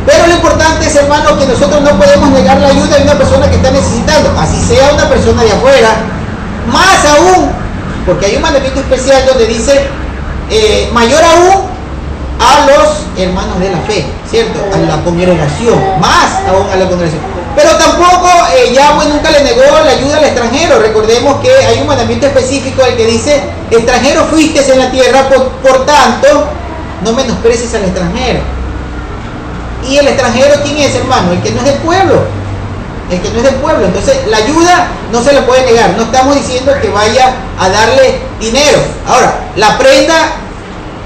Pero lo importante es, hermano, que nosotros no podemos negar la ayuda de una persona que está necesitando, así sea una persona de afuera, más aún, porque hay un mandamiento especial donde dice mayor aún a los hermanos de la fe, ¿cierto? A la congregación, más aún a la congregación. Pero tampoco Yahweh nunca le negó la ayuda al extranjero. Recordemos que hay un mandamiento específico el que dice: extranjero fuiste en la tierra, por tanto no menosprecies al extranjero. Y el extranjero, ¿quién es, hermano? El que no es del pueblo. El que no es del pueblo. Entonces la ayuda no se le puede negar. No estamos diciendo que vaya a darle dinero. Ahora, la prenda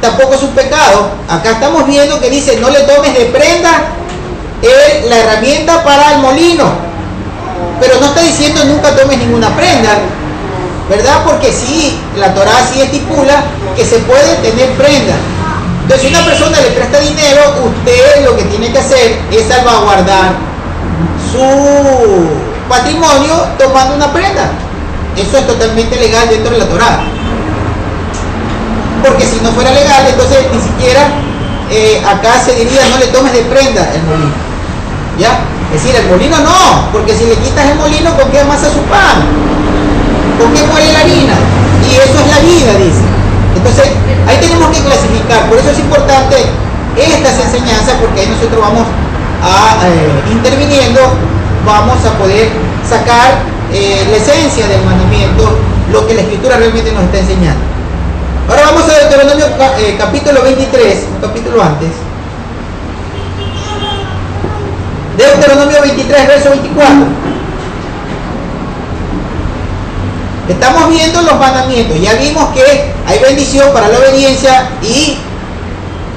tampoco es un pecado. Acá estamos viendo que dice: no le tomes de prenda la herramienta para el molino. Pero no está diciendo nunca tomes ninguna prenda, ¿verdad? Porque sí, la Torá sí estipula que se puede tener prenda. Entonces, si una persona le presta dinero, usted lo que tiene que hacer es salvaguardar su patrimonio tomando una prenda. Eso es totalmente legal dentro de la Torá. Porque si no fuera legal, entonces ni siquiera acá se diría no le tomes de prenda el molino, ¿ya? Es decir, el molino no, porque si le quitas el molino, ¿con qué amasa su pan? ¿Con qué muele la harina? Y eso es la vida, dice. Entonces, ahí tenemos que clasificar. Por eso es importante estas enseñanzas, porque ahí nosotros vamos a, interviniendo, vamos a poder sacar la esencia del mandamiento, lo que la Escritura realmente nos está enseñando. Ahora vamos a Deuteronomio capítulo 23, un capítulo antes. Deuteronomio 23, verso 24. Estamos viendo los mandamientos. Ya vimos que hay bendición para la obediencia y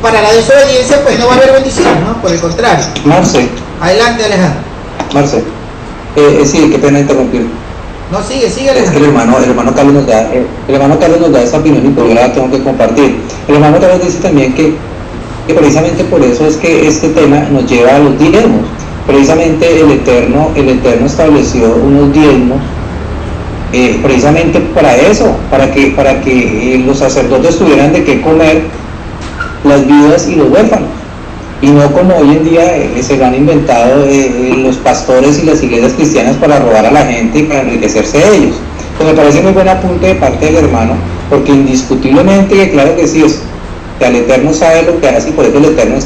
para la desobediencia pues no va a haber bendición, ¿no? Por el contrario. Marce. Adelante, Alejandro. Marce. Sí, qué pena interrumpir. No, sigue, Es que el hermano Carlos nos da esa opinión y por ahora la tengo que compartir. El hermano Carlos dice también que precisamente por eso es que este tema nos lleva a los diezmos. Precisamente el Eterno estableció unos diezmos precisamente para eso, para que los sacerdotes tuvieran de qué comer las viudas y los huérfanos, y no como hoy en día se lo han inventado los pastores y las iglesias cristianas para robar a la gente y para enriquecerse de ellos. Pues me parece muy buen apunte de parte del hermano, porque indiscutiblemente, que claro que sí, que el Eterno sabe lo que hace, y por eso el Eterno es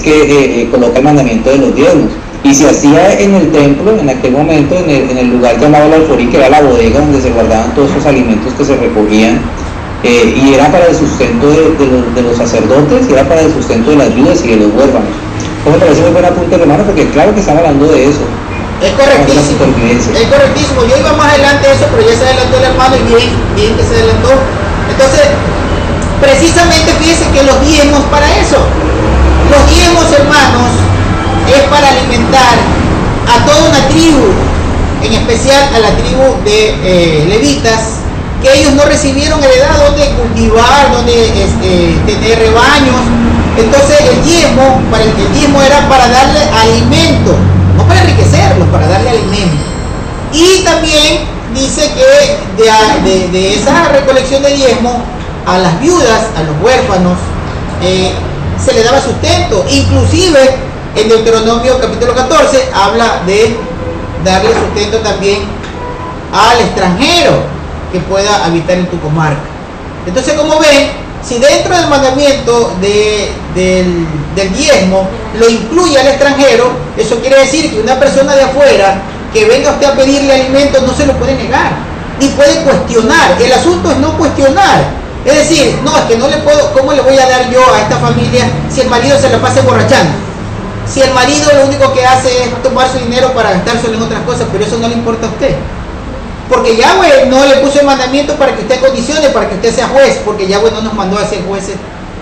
que coloca el mandamiento de los diezmos. Y se hacía en el templo, en aquel momento, en el lugar llamado el alforí, que era la bodega donde se guardaban todos esos alimentos que se recogían, y era para el sustento de los sacerdotes, y era para el sustento de las viudas y de los huérfanos. Pues me parece muy buen apunte, hermano, porque claro que estamos hablando de eso. Es correctísimo, es correctísimo. Yo iba más adelante de eso, pero ya se adelantó el hermano, y bien que se adelantó. Entonces, precisamente fíjense que los diezmos para eso. Los diezmos, hermanos, es para alimentar a toda una tribu, en especial a la tribu de levitas, que ellos no recibieron heredad donde cultivar, donde tener rebaños. Entonces el diezmo era para darle alimento, no para enriquecerlos, para darle alimento. Y también dice que de esa recolección de diezmo a las viudas, a los huérfanos, se le daba sustento. Inclusive en Deuteronomio capítulo 14 habla de darle sustento también al extranjero que pueda habitar en tu comarca. Entonces, como ven, si dentro del mandamiento del diezmo lo incluye al extranjero, eso quiere decir que una persona de afuera que venga usted a pedirle alimento no se lo puede negar, ni puede cuestionar. El asunto es no cuestionar. Es decir, no, es que no le puedo, ¿cómo le voy a dar yo a esta familia si el marido se la pasa emborrachando? Si el marido lo único que hace es tomar su dinero para gastárselo en otras cosas, pero eso no le importa a usted. Porque Yahweh no le puso el mandamiento para que usted condicione, para que usted sea juez, porque Yahweh no nos mandó a ser jueces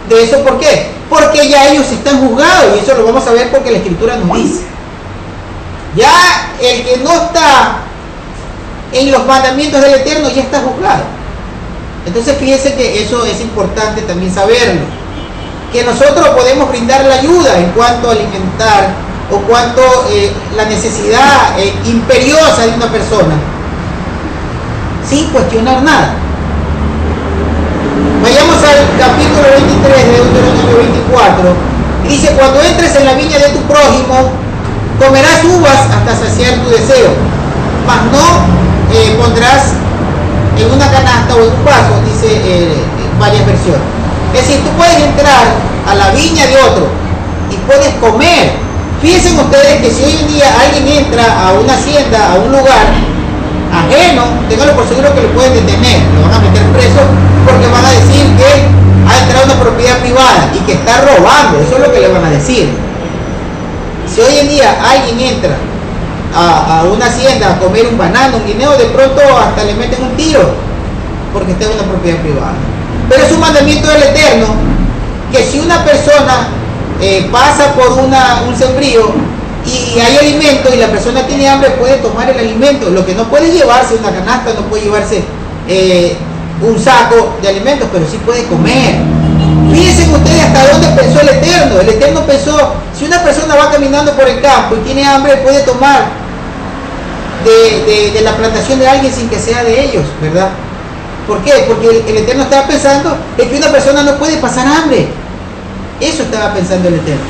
de eso. ¿Por qué? Porque ya ellos están juzgados, y eso lo vamos a ver porque la Escritura nos dice. Ya el que no está en los mandamientos del Eterno ya está juzgado. Entonces fíjense que eso es importante también saberlo, que nosotros podemos brindar la ayuda en cuanto a alimentar o cuanto la necesidad imperiosa de una persona, sin cuestionar nada. Vayamos al capítulo 23 de Deuteronomio 24. Dice: cuando entres en la viña de tu prójimo, comerás uvas hasta saciar tu deseo, mas no pondrás en una canasta o en un vaso, dice varias versiones. Es decir, tú puedes entrar a la viña de otro y puedes comer. Fíjense ustedes que si hoy en día alguien entra a una hacienda, a un lugar ajeno, ténganlo por seguro que lo pueden detener, lo van a meter preso, porque van a decir que ha entrado a una propiedad privada y que está robando. Eso es lo que le van a decir. Si hoy en día alguien entra a una hacienda a comer un banano, un guineo, de pronto hasta le meten un tiro porque está en una propiedad privada. Pero es un mandamiento del Eterno que si una persona pasa por un sembrío y hay alimento y la persona tiene hambre, puede tomar el alimento. Lo que no puede llevarse una canasta, no puede llevarse un saco de alimentos, pero sí puede comer. Fíjense ustedes hasta dónde pensó el Eterno. El Eterno pensó, si una persona va caminando por el campo y tiene hambre, puede tomar de la plantación de alguien sin que sea de ellos, ¿verdad? ¿Por qué? Porque el Eterno estaba pensando en que una persona no puede pasar hambre. Eso estaba pensando el Eterno.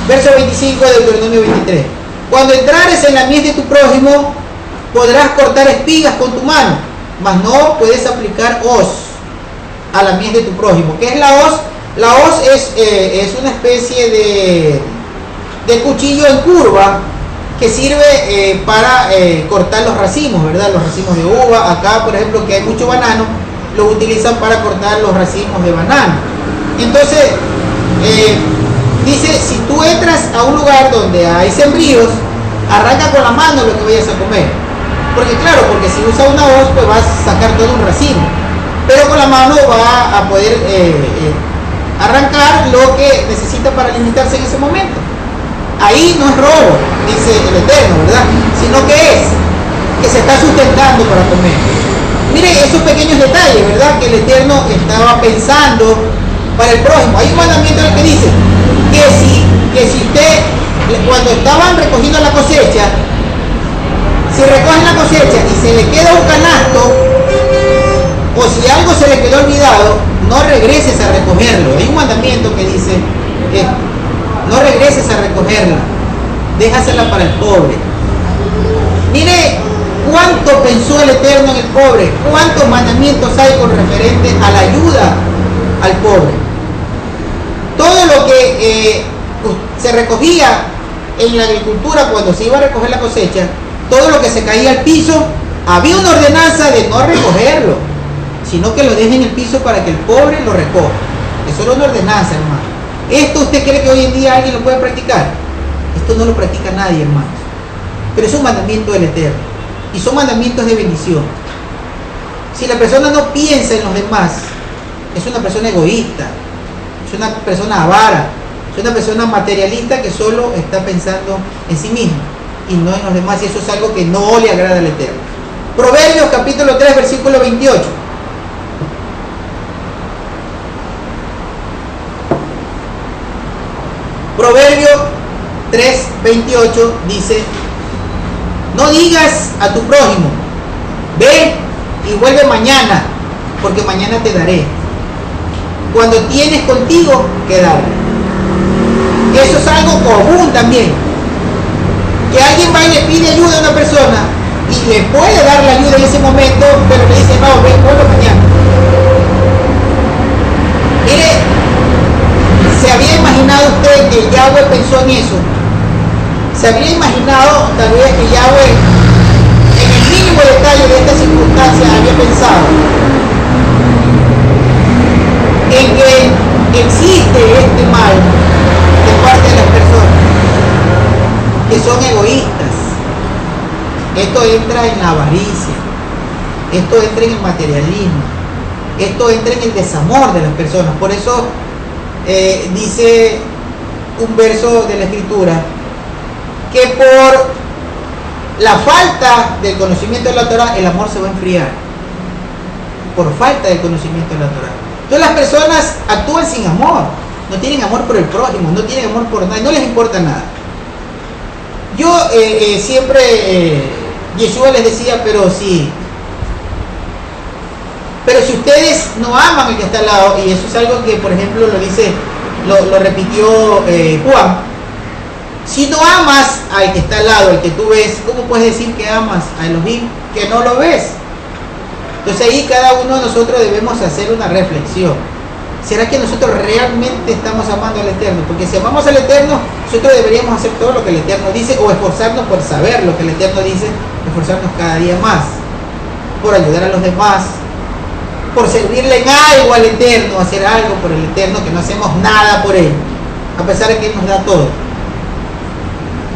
Verso 25 de Deuteronomio 23. Cuando entrares en la mies de tu prójimo, podrás cortar espigas con tu mano, mas no puedes aplicar hoz a la mies de tu prójimo. ¿Qué es la hoz? La hoz es una especie de cuchillo en curva que sirve para cortar los racimos, ¿verdad? Los racimos de uva. Acá, por ejemplo, que hay mucho banano, lo utilizan para cortar los racimos de banano. Entonces, dice, si tú entras a un lugar donde hay sembríos, arranca con la mano lo que vayas a comer. Porque claro, porque si usa una hoz, pues vas a sacar todo un racimo. Pero con la mano va a poder arrancar lo que necesita para alimentarse en ese momento. Ahí no es robo, dice el Eterno, ¿verdad? Sino que se está sustentando para comer. Mire esos pequeños detalles, ¿verdad? Que el Eterno estaba pensando para el prójimo. Hay un mandamiento en el que dice que si usted, cuando estaban recogiendo la cosecha, si recogen la cosecha y se le queda un canasto, o si algo se le quedó olvidado, no regreses a recogerlo. Hay un mandamiento que dice no regreses a recogerla, déjasela para el pobre. Mire cuánto pensó el Eterno en el pobre, cuántos mandamientos hay con referente a la ayuda al pobre. Todo lo que se recogía en la agricultura cuando se iba a recoger la cosecha, todo lo que se caía al piso, había una ordenanza de no recogerlo, sino que lo dejen en el piso para que el pobre lo recoja. Eso era una ordenanza, hermano. ¿Esto usted cree que hoy en día alguien lo puede practicar? Esto no lo practica nadie, hermanos. Pero es un mandamiento del Eterno. Y son mandamientos de bendición. Si la persona no piensa en los demás, es una persona egoísta, es una persona avara, es una persona materialista que solo está pensando en sí mismo y no en los demás. Y eso es algo que no le agrada al Eterno. Proverbios capítulo 3, versículo 28. Proverbio 3:28 dice: no digas a tu prójimo, ve y vuelve mañana, porque mañana te daré. Cuando tienes contigo que darle. Eso es algo común también. Que alguien va y le pide ayuda a una persona y le puede dar la ayuda en ese momento, pero le dice, no, ve, vuelve mañana. Mire, ¿se había imaginado usted que Yahweh pensó en eso? ¿Se habría imaginado tal vez que Yahweh en el mínimo detalle de esta circunstancia había pensado en que existe este mal de parte de las personas que son egoístas? Esto entra en la avaricia, esto entra en el materialismo, esto entra en el desamor de las personas. Por eso dice un verso de la Escritura que por la falta del conocimiento de la Torah el amor se va a enfriar, por falta del conocimiento de la Torah. Entonces las personas actúan sin amor, no tienen amor por el prójimo, no tienen amor por nadie, no les importa nada. Yo siempre Yeshua les decía, pero si ustedes no aman al que está al lado, y eso es algo que por ejemplo lo repitió Juan, si no amas al que está al lado, al que tú ves, ¿cómo puedes decir que amas a Elohim que no lo ves? Entonces ahí cada uno de nosotros debemos hacer una reflexión. ¿Será que nosotros realmente estamos amando al Eterno? Porque si amamos al Eterno, nosotros deberíamos hacer todo lo que el Eterno dice, o esforzarnos por saber lo que el Eterno dice, esforzarnos cada día más, por ayudar a los demás, por servirle en algo al Eterno, hacer algo por el Eterno, que no hacemos nada por Él, a pesar de que Él nos da todo.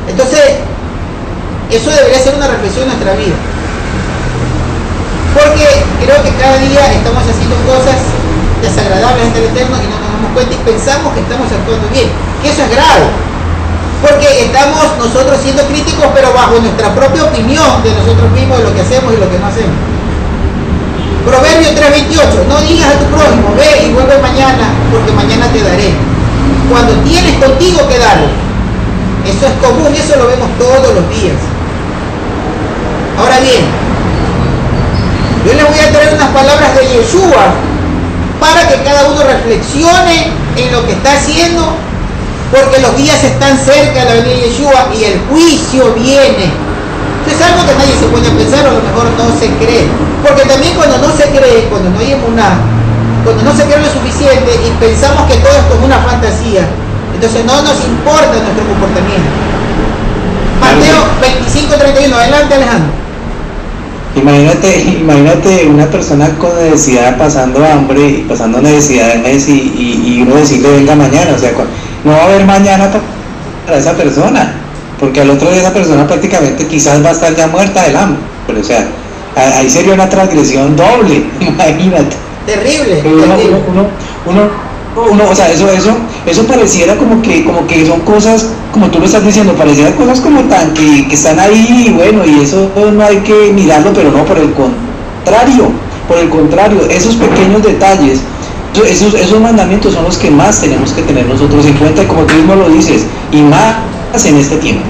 Entonces, eso debería ser una reflexión en nuestra vida. Porque creo que cada día estamos haciendo cosas desagradables ante el Eterno y no nos damos cuenta y pensamos que estamos actuando bien, que eso es grave, porque estamos nosotros siendo críticos, pero bajo nuestra propia opinión de nosotros mismos, de lo que hacemos y lo que no hacemos. Proverbio 3:28: no digas a tu prójimo, ve y vuelve mañana, porque mañana te daré. Cuando tienes contigo que darle. Eso es común, eso lo vemos todos los días. Ahora bien, yo les voy a traer unas palabras de Yeshua para que cada uno reflexione en lo que está haciendo, porque los días están cerca de la venida de Yeshua y el juicio viene. Esto es algo que nadie se pone a pensar, o a lo mejor no se cree, porque también cuando no se cree, cuando no hay emuná, cuando no se cree lo suficiente y pensamos que todo esto es una fantasía, entonces no nos importa nuestro comportamiento. Mateo 25:31, adelante Alejandro. Imagínate una persona con necesidad pasando hambre y pasando necesidades y uno decirle venga mañana, o sea, no va a haber mañana para esa persona, porque al otro día esa persona prácticamente quizás va a estar ya muerta del hambre, pero o sea, ahí sería una transgresión doble, imagínate. Terrible. O sea, eso pareciera como que son cosas, como tú lo estás diciendo, pareciera cosas como tan que están ahí y bueno, y eso no hay que mirarlo, pero no, por el contrario, esos pequeños detalles, esos mandamientos son los que más tenemos que tener nosotros en cuenta, y como tú mismo lo dices, y más en este tiempo,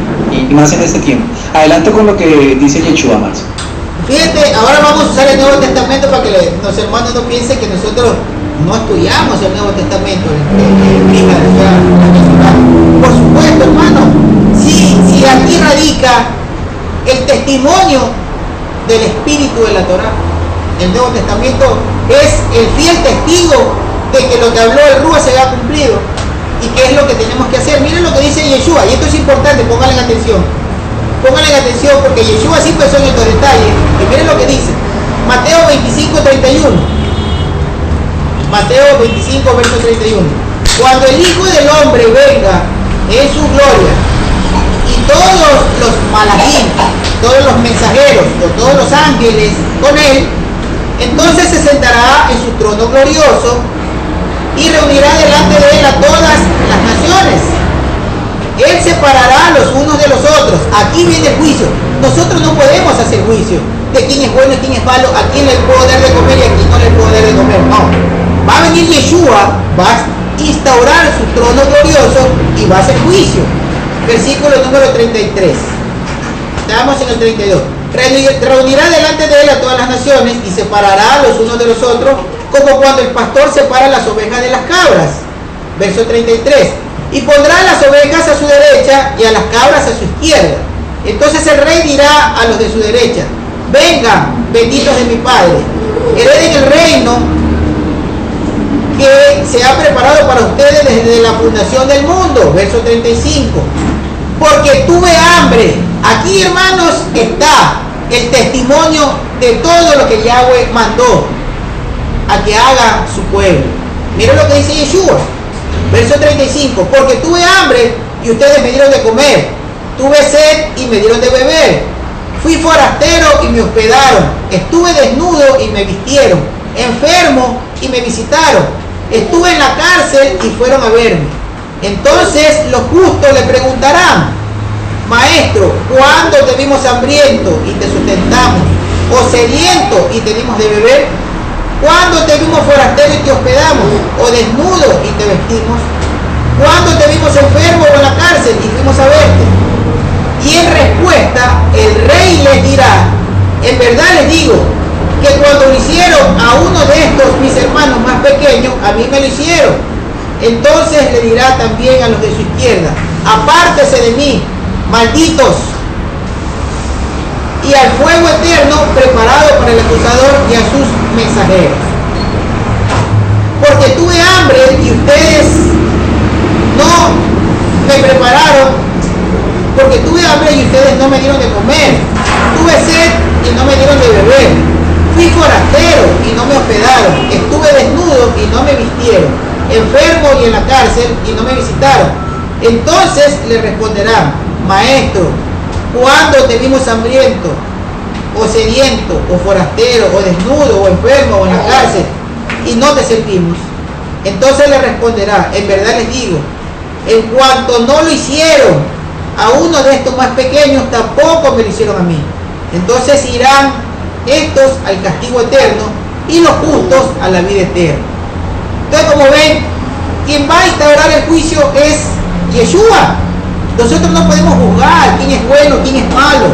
Adelante con lo que dice Yeshua más. Fíjate, ahora vamos a usar el Nuevo Testamento para que los hermanos no piensen que nosotros no estudiamos el Nuevo Testamento, por supuesto, hermano, si aquí radica el testimonio del espíritu de la Torá. El Nuevo Testamento es el fiel testigo de que lo que habló el Rúa se ha cumplido y qué es lo que tenemos que hacer. Miren lo que dice Yeshua, y esto es importante, pónganle atención porque Yeshua sí pensó en estos detalles, y miren lo que dice Mateo 25:31. Mateo 25, verso 31. Cuando el Hijo del Hombre venga en su gloria y todos los malachim, todos los mensajeros o todos los ángeles con él, entonces se sentará en su trono glorioso y reunirá delante de él a todas las naciones. Él separará los unos de los otros. Aquí viene el juicio. Nosotros no podemos hacer juicio de quién es bueno y quién es malo, a quién le puedo dar de comer y a quién no le puedo dar de comer. No. Va a venir Yeshua, va a instaurar su trono glorioso y va a hacer juicio. Versículo número 33. Estamos en el 32. Reunirá delante de él a todas las naciones y separará los unos de los otros, como cuando el pastor separa las ovejas de las cabras. Verso 33. Y pondrá las ovejas a su derecha y a las cabras a su izquierda. Entonces el rey dirá a los de su derecha: vengan, benditos de mi Padre, hereden el reino que se ha preparado para ustedes desde la fundación del mundo. Verso 35. Porque tuve hambre. Aquí, hermanos, está el testimonio de todo lo que Yahweh mandó a que haga su pueblo. Miren lo que dice Yeshua. Verso 35. Porque tuve hambre y ustedes me dieron de comer. Tuve sed y me dieron de beber. Fui forastero y me hospedaron. Estuve desnudo y me vistieron. Enfermo y me visitaron. Estuve en la cárcel y fueron a verme. Entonces los justos le preguntarán: Maestro, ¿cuándo te vimos hambriento y te sustentamos? ¿O sediento y te dimos de beber? ¿Cuándo te vimos forastero y te hospedamos? ¿O desnudo y te vestimos? ¿Cuándo te vimos enfermo o en la cárcel y fuimos a verte? Y en respuesta el rey les dirá: en verdad les digo que cuando lo hicieron a uno de estos mis hermanos más pequeños, a mí me lo hicieron. Entonces le dirá también a los de su izquierda: apártese de mí, malditos, y al fuego eterno preparado para el acusador y a sus mensajeros. Porque tuve hambre y ustedes no me prepararon, porque tuve hambre y ustedes no me dieron de comer. Tuve sed y no me dieron de beber. Fui forastero y no me hospedaron. Estuve desnudo y no me vistieron. Enfermo y en la cárcel y no me visitaron. Entonces le responderán: Maestro, ¿cuándo te vimos hambriento, o sediento, o forastero, o desnudo, o enfermo, o en la cárcel, y no te servimos? Entonces le responderá: en verdad les digo, en cuanto no lo hicieron a uno de estos más pequeños, tampoco me lo hicieron a mí. Entonces irán estos al castigo eterno y los justos a la vida eterna. Entonces, como ven, quien va a instaurar el juicio es Yeshua. Nosotros no podemos juzgar quién es bueno, quién es malo,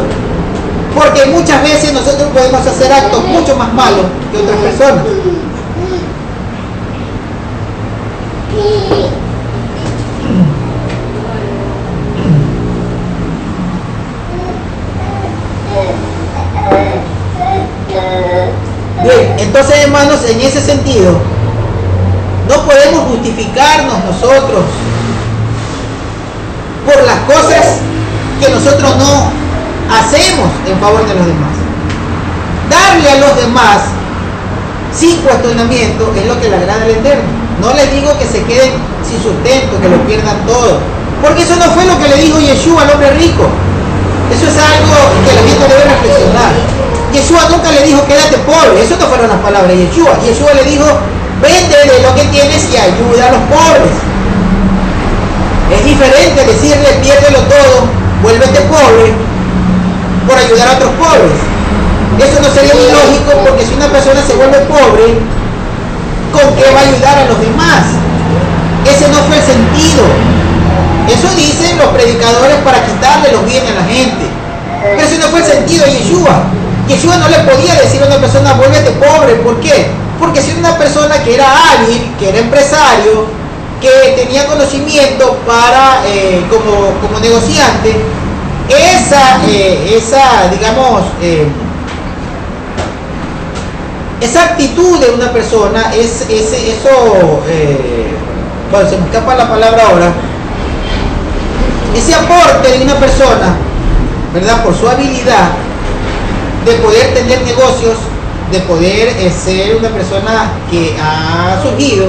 porque muchas veces nosotros podemos hacer actos mucho más malos que otras personas. Bien, entonces hermanos, en ese sentido, no podemos justificarnos nosotros por las cosas que nosotros no hacemos en favor de los demás. Darle a los demás sin cuestionamiento es lo que le agrada al Eterno. No les digo que se queden sin sustento, que lo pierdan todo, porque eso no fue lo que le dijo Yeshua al hombre rico. Eso es algo que la gente debe reflexionar. Yeshua nunca le dijo quédate pobre, eso no fueron las palabras de Yeshua. Yeshua le dijo vende de lo que tienes y ayuda a los pobres. Es diferente decirle piérdelo todo, vuélvete pobre por ayudar a otros pobres. Eso no sería muy lógico, porque si una persona se vuelve pobre, ¿con qué va a ayudar a los demás? Ese no fue el sentido. Eso dicen los predicadores para quitarle los bienes a la gente, pero ese no fue el sentido de Yeshua. Yeshua no le podía decir a una persona vuélvete pobre. ¿Por qué? Porque si una persona que era hábil, que era empresario, que tenía conocimiento para como negociante, esa actitud de una persona, bueno, se me escapa la palabra ahora, ese aporte de una persona, ¿verdad? Por su habilidad de poder tener negocios, de poder ser una persona que ha surgido,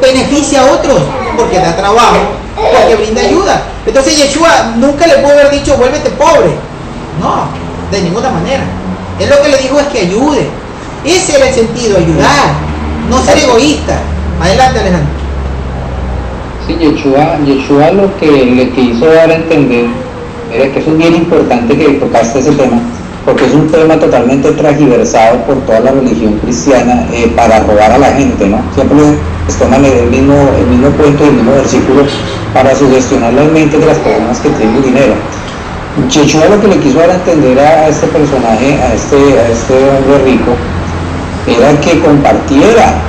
beneficia a otros, porque da trabajo, porque brinda ayuda. Entonces Yeshua nunca le pudo haber dicho vuélvete pobre. No, de ninguna manera. Él lo que le dijo es que ayude. Ese era el sentido, ayudar, no ser egoísta. Adelante, Alejandro. Sí, Yeshua lo que le quiso dar a entender era que eso es bien importante que tocaste ese tema, porque es un tema totalmente transversado por toda la religión cristiana para robar a la gente, ¿no? Siempre les toman el mismo cuento y el mismo versículo para sugestionar las mentes de las personas que tienen dinero. Yeshua lo que le quiso dar a entender a este personaje, a este hombre rico, era que compartiera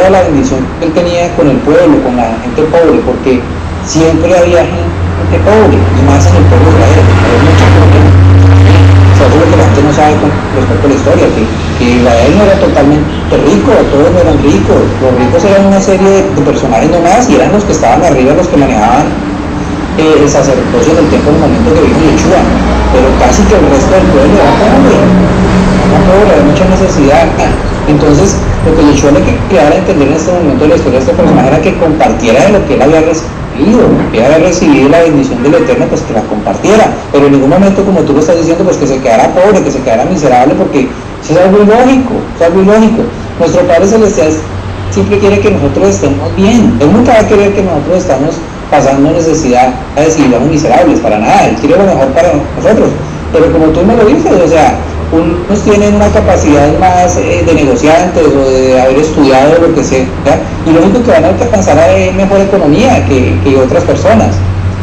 la bendición que él tenía con el pueblo, con la gente pobre, porque siempre había gente pobre, y más en el pueblo de Israel, hay muchos problemas. Eso es lo que la gente no sabe con respecto a la historia, que Israel no era totalmente rico, todos no eran ricos, los ricos eran una serie de personajes nomás, y eran los que estaban arriba, los que manejaban el sacerdocio en el tiempo, en el momento que vino Yeshua, pero casi que el resto del pueblo era pobre, había mucha necesidad. Entonces, lo que Yeshua le quería dar a entender en este momento de la historia de este personaje era que compartiera de lo que él había recibido, que había recibido la bendición del Eterno, pues que la compartiera, pero en ningún momento, como tú lo estás diciendo, pues que se quedara pobre, que se quedara miserable, porque eso es algo ilógico, Nuestro Padre Celestial siempre quiere que nosotros estemos bien. Él nunca va a querer que nosotros estamos pasando necesidad a decir vamos miserables, para nada. Él quiere lo mejor para nosotros, pero como tú me lo dices, o sea, unos tienen una capacidad más de negociantes o de haber estudiado lo que sea, y lo único que van a alcanzar es mejor economía que otras personas.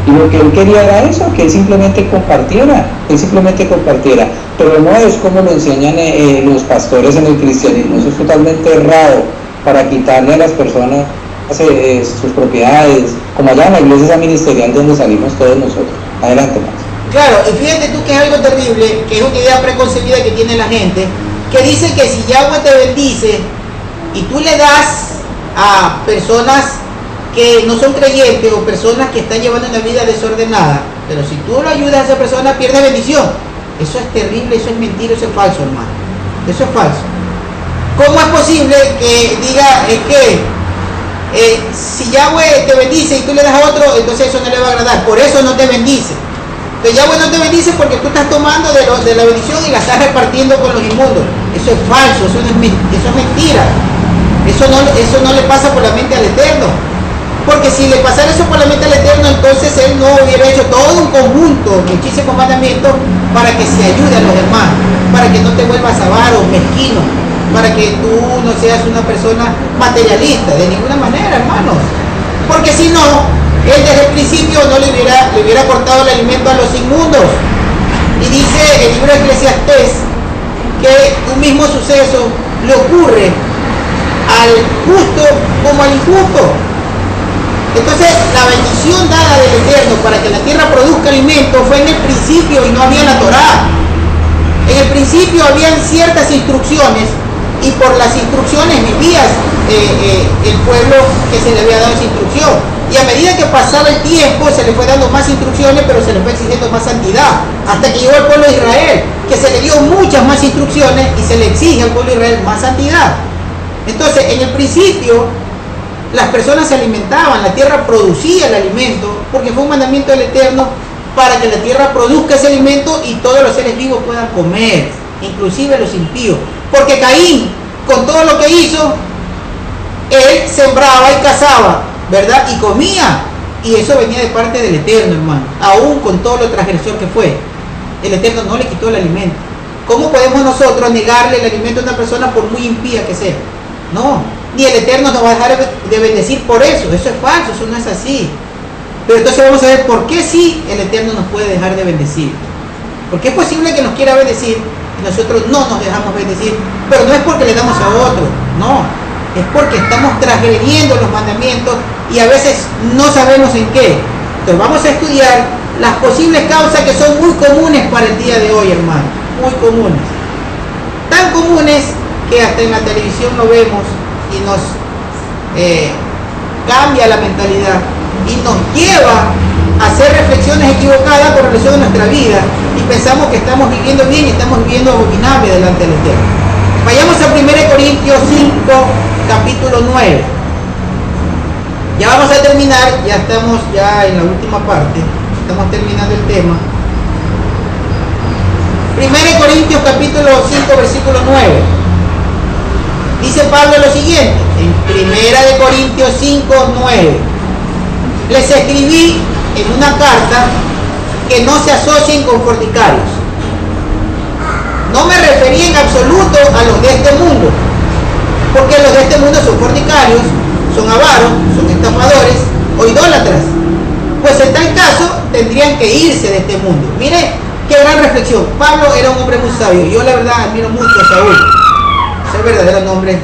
Y lo que él quería era eso, que él simplemente compartiera, pero no es como lo enseñan los pastores en el cristianismo. Eso es totalmente errado, para quitarle a las personas sus propiedades, como allá en la iglesia ministerial donde salimos todos nosotros. Adelante, más. Claro, y fíjate tú que es algo terrible, que es una idea preconcebida que tiene la gente, que dice que si Yahweh te bendice y tú le das a personas que no son creyentes o personas que están llevando una vida desordenada, pero si tú lo ayudas a esa persona, pierde bendición. Eso es terrible, eso es mentira, eso es falso, hermano. Eso es falso. ¿Cómo es posible que diga si Yahweh te bendice y tú le das a otro, entonces eso no le va a agradar? Por eso no te bendice. Pero Yahweh no te bendice porque tú estás tomando de la bendición y la estás repartiendo con los inmundos. Eso es falso, eso es mentira. Eso no le pasa por la mente al Eterno. Porque si le pasara eso por la mente al Eterno, entonces Él no hubiera hecho todo un conjunto de 15 mandamientos para que se ayude a los demás, para que no te vuelvas avaro, mezquino, para que tú no seas una persona materialista, de ninguna manera, hermanos. Porque si no, Él desde el principio no le hubiera cortado el alimento a los inmundos. Y dice el libro de Eclesiastés que un mismo suceso le ocurre a al justo como al injusto. Entonces, la bendición dada del Eterno para que la tierra produzca alimento fue en el principio y no había la Torá. En el principio habían ciertas instrucciones y por las instrucciones vivía el pueblo que se le había dado esa instrucción. Y a medida que pasaba el tiempo se le fue dando más instrucciones, pero se le fue exigiendo más santidad. Hasta que llegó el pueblo de Israel, que se le dio muchas más instrucciones y se le exige al pueblo de Israel más santidad. Entonces, en el principio, las personas se alimentaban, la tierra producía el alimento, porque fue un mandamiento del Eterno para que la tierra produzca ese alimento y todos los seres vivos puedan comer, inclusive los impíos. Porque Caín, con todo lo que hizo, él sembraba y cazaba, ¿verdad? Y comía. Y eso venía de parte del Eterno, hermano. Aún con todo lo transgresor que fue, el Eterno no le quitó el alimento. ¿Cómo podemos nosotros negarle el alimento a una persona por muy impía que sea? No, ni el Eterno nos va a dejar de bendecir por eso. Eso es falso, eso no es así. Pero entonces vamos a ver por qué sí el Eterno nos puede dejar de bendecir. Porque es posible que nos quiera bendecir y nosotros no nos dejamos bendecir, pero no es porque le damos a otro, no, es porque estamos transgrediendo los mandamientos y a veces no sabemos en qué. Entonces vamos a estudiar las posibles causas que son muy comunes para el día de hoy, hermano, muy comunes. Tan comunes que hasta en la televisión lo vemos y nos cambia la mentalidad y nos lleva a hacer reflexiones equivocadas con relación a nuestra vida y pensamos que estamos viviendo bien y estamos viviendo abominable delante del Eterno. Vayamos a 1 Corintios 5, capítulo 9. Ya vamos a terminar, ya estamos ya en la última parte, estamos terminando el tema. 1 Corintios capítulo 5, versículo 9. Dice Pablo lo siguiente, en 1 Corintios 5, 9. Les escribí en una carta que no se asocien con fornicarios. No me referí en absoluto a los de este mundo, porque los de este mundo son fornicarios, son avaros, son estafadores o idólatras. Pues en tal caso tendrían que irse de este mundo. Mire qué gran reflexión. Pablo era un hombre muy sabio. Yo la verdad admiro mucho a Saúl. Es el verdadero nombre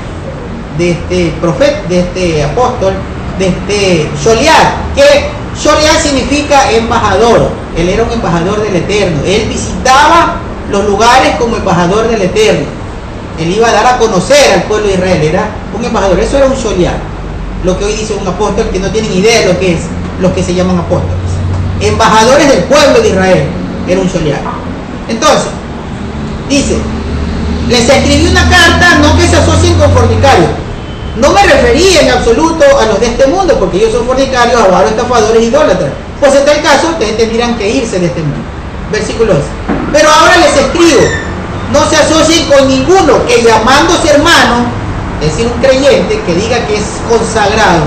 de este profeta, de este apóstol, de este Sholiach, que Sholiach significa embajador. Él era un embajador del Eterno. Él visitaba los lugares como embajador del Eterno. Él iba a dar a conocer al pueblo de Israel. Era un embajador. Eso era un Sholiach. Lo que hoy dice un apóstol que no tienen idea de lo que es, los que se llaman apóstoles. Embajadores del pueblo de Israel. Era un Sholiach. Entonces, dice, les escribí una carta, no que se asocien con fornicarios. No me refería en absoluto a los de este mundo, porque ellos son fornicarios, avaros, estafadores, idólatras. Pues en tal caso, ustedes tendrían que irse de este mundo. Versículo 11. Pero ahora les escribo, no se asocien con ninguno que llamándose hermano, es decir, un creyente que diga que es consagrado,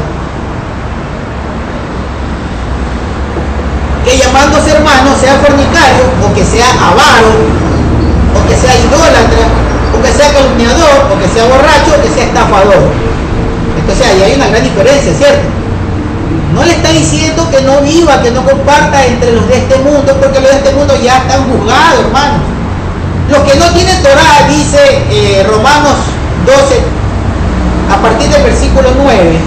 que llamándose hermano sea fornicario, o que sea avaro, o que sea idólatra, o que sea calumniador, o que sea borracho, o que sea estafador. Entonces ahí hay una gran diferencia, ¿cierto? No le está diciendo que no viva, que no comparta entre los de este mundo, porque los de este mundo ya están juzgados, hermanos. Los que no tienen Torah, dice Romanos 12, a partir del versículo 9,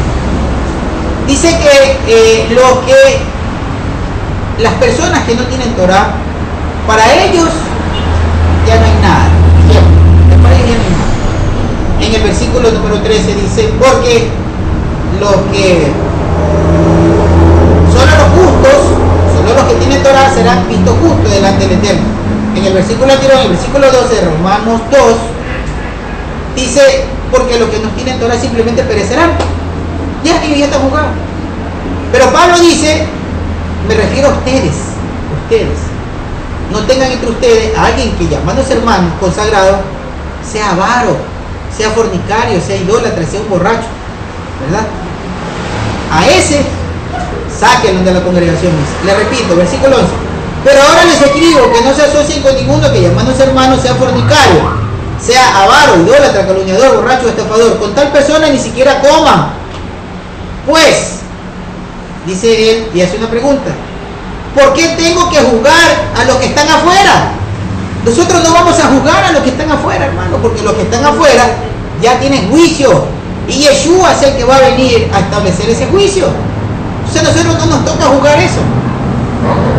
dice que las personas que no tienen Torah, para ellos ya no hay nada, ¿cierto? Para ellos ya no hay nada. En el versículo número 13 dice, porque los que solo los justos, solo los que tienen Torah serán vistos justos delante del Eterno. En el versículo anterior, en el versículo 12 de Romanos 2, dice, porque los que no tienen Torah simplemente perecerán. Ya, ellos ya están juzgados. Pero Pablo dice, me refiero a ustedes, no tengan entre ustedes a alguien que llamándose hermano consagrado sea avaro, sea fornicario, sea idólatra, sea un borracho, ¿verdad? A ese sáquenlo de la congregación. Le repito, versículo 11. Pero ahora les escribo que no se asocien con ninguno que llamándose hermano sea fornicario, sea avaro, idólatra, calumniador, borracho, estafador. Con tal persona ni siquiera coman. Pues, dice él y hace una pregunta, ¿por qué tengo que juzgar a los que están afuera? Nosotros no vamos a juzgar a los que están afuera, hermano, porque los que están afuera ya tienen juicio, Y Yeshua es el que va a venir a establecer ese juicio. Entonces a nosotros no nos toca juzgar eso.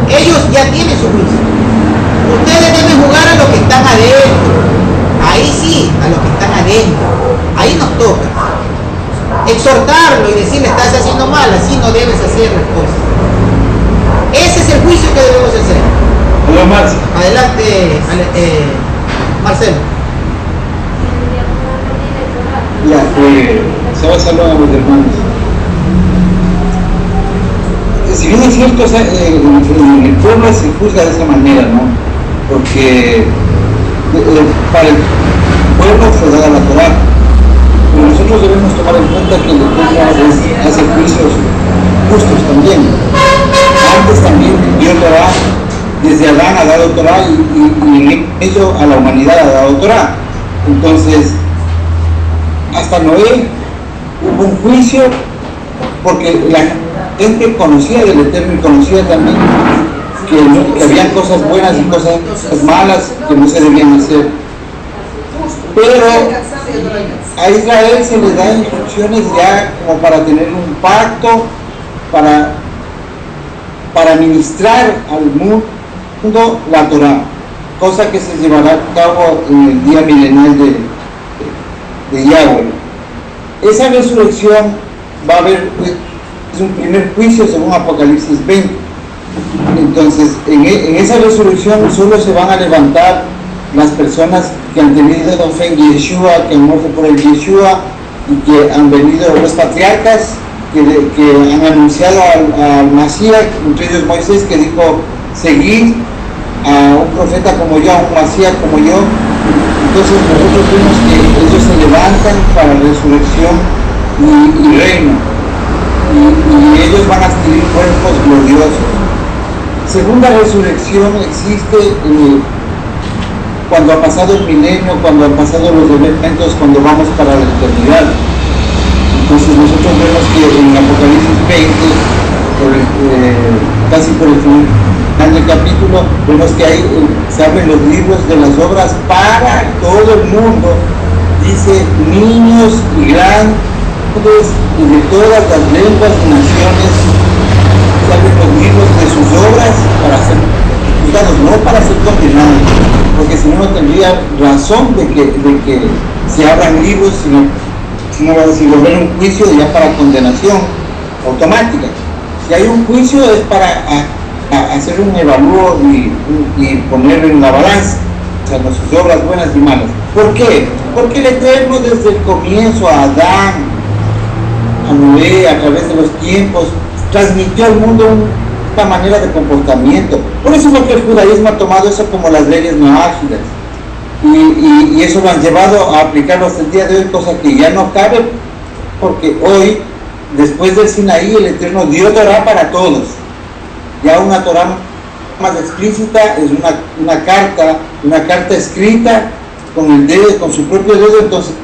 Ellos ya tienen su juicio. Ustedes deben jugar a los que están adentro. Ahí sí, a los que están adentro. Ahí nos toca exhortarlo y decirle: estás haciendo mal, así no debes hacer las cosas. Ese es el juicio que debemos hacer. Hola, Marcelo. Adelante, Marcelo. Ya, se va a saludar a los hermanos. Si bien es cierto, o sea, en el pueblo se juzga de esa manera, ¿no? Porque para el pueblo fue dada la Torá, pero nosotros debemos tomar en cuenta que el Eterno hace juicios justos también. Antes también dio Torá, desde Adán ha dado Torá y en ello a la humanidad ha dado Torá. Entonces, hasta Noé hubo un juicio porque la gente conocía del Eterno y conocía también que habían cosas buenas y cosas malas que no se debían hacer. Pero a Israel se les da instrucciones ya como para tener un pacto, para ministrar al mundo la Torá, cosa que se llevará a cabo en el día milenial de Yahweh. Esa resurrección va a haber, es un primer juicio según Apocalipsis 20. Entonces, en esa resurrección solo se van a levantar las personas que han tenido fe en Yeshua, que han muerto por el Yeshua, y que han venido los patriarcas que han anunciado al Masías, entre ellos Moisés, que dijo: seguid a un profeta como yo, a un Masías como yo. Entonces nosotros vemos que ellos se levantan para resurrección y reino, y ellos van a adquirir cuerpos gloriosos. Segunda resurrección existe cuando ha pasado el milenio, cuando han pasado los eventos, cuando vamos para la eternidad. Entonces nosotros vemos que en Apocalipsis 20, casi por el final del capítulo, vemos que ahí se abren los libros de las obras para todo el mundo. Dice: niños y grandes y de todas las lenguas y naciones, se abren los libros de sus obras para ser juzgados, no para ser condenados, porque si no, no tendría razón de que se abran libros, sino si va a haber un juicio ya para condenación automática. Si hay un juicio es para hacer un evalúo y ponerlo en la balanza, o sea, sus obras buenas y malas. ¿Por qué? Porque el Eterno desde el comienzo a Adán, a Noé, a través de los tiempos, transmitió al mundo una manera de comportamiento. Por eso es lo que el judaísmo ha tomado eso como las leyes noágidas. Y eso lo han llevado a aplicarlo hasta el día de hoy, cosa que ya no cabe, porque hoy, después del Sinaí, el Eterno dio Torah para todos. Ya una Torah más explícita es una carta escrita con el dedo, con su propio dedo. Entonces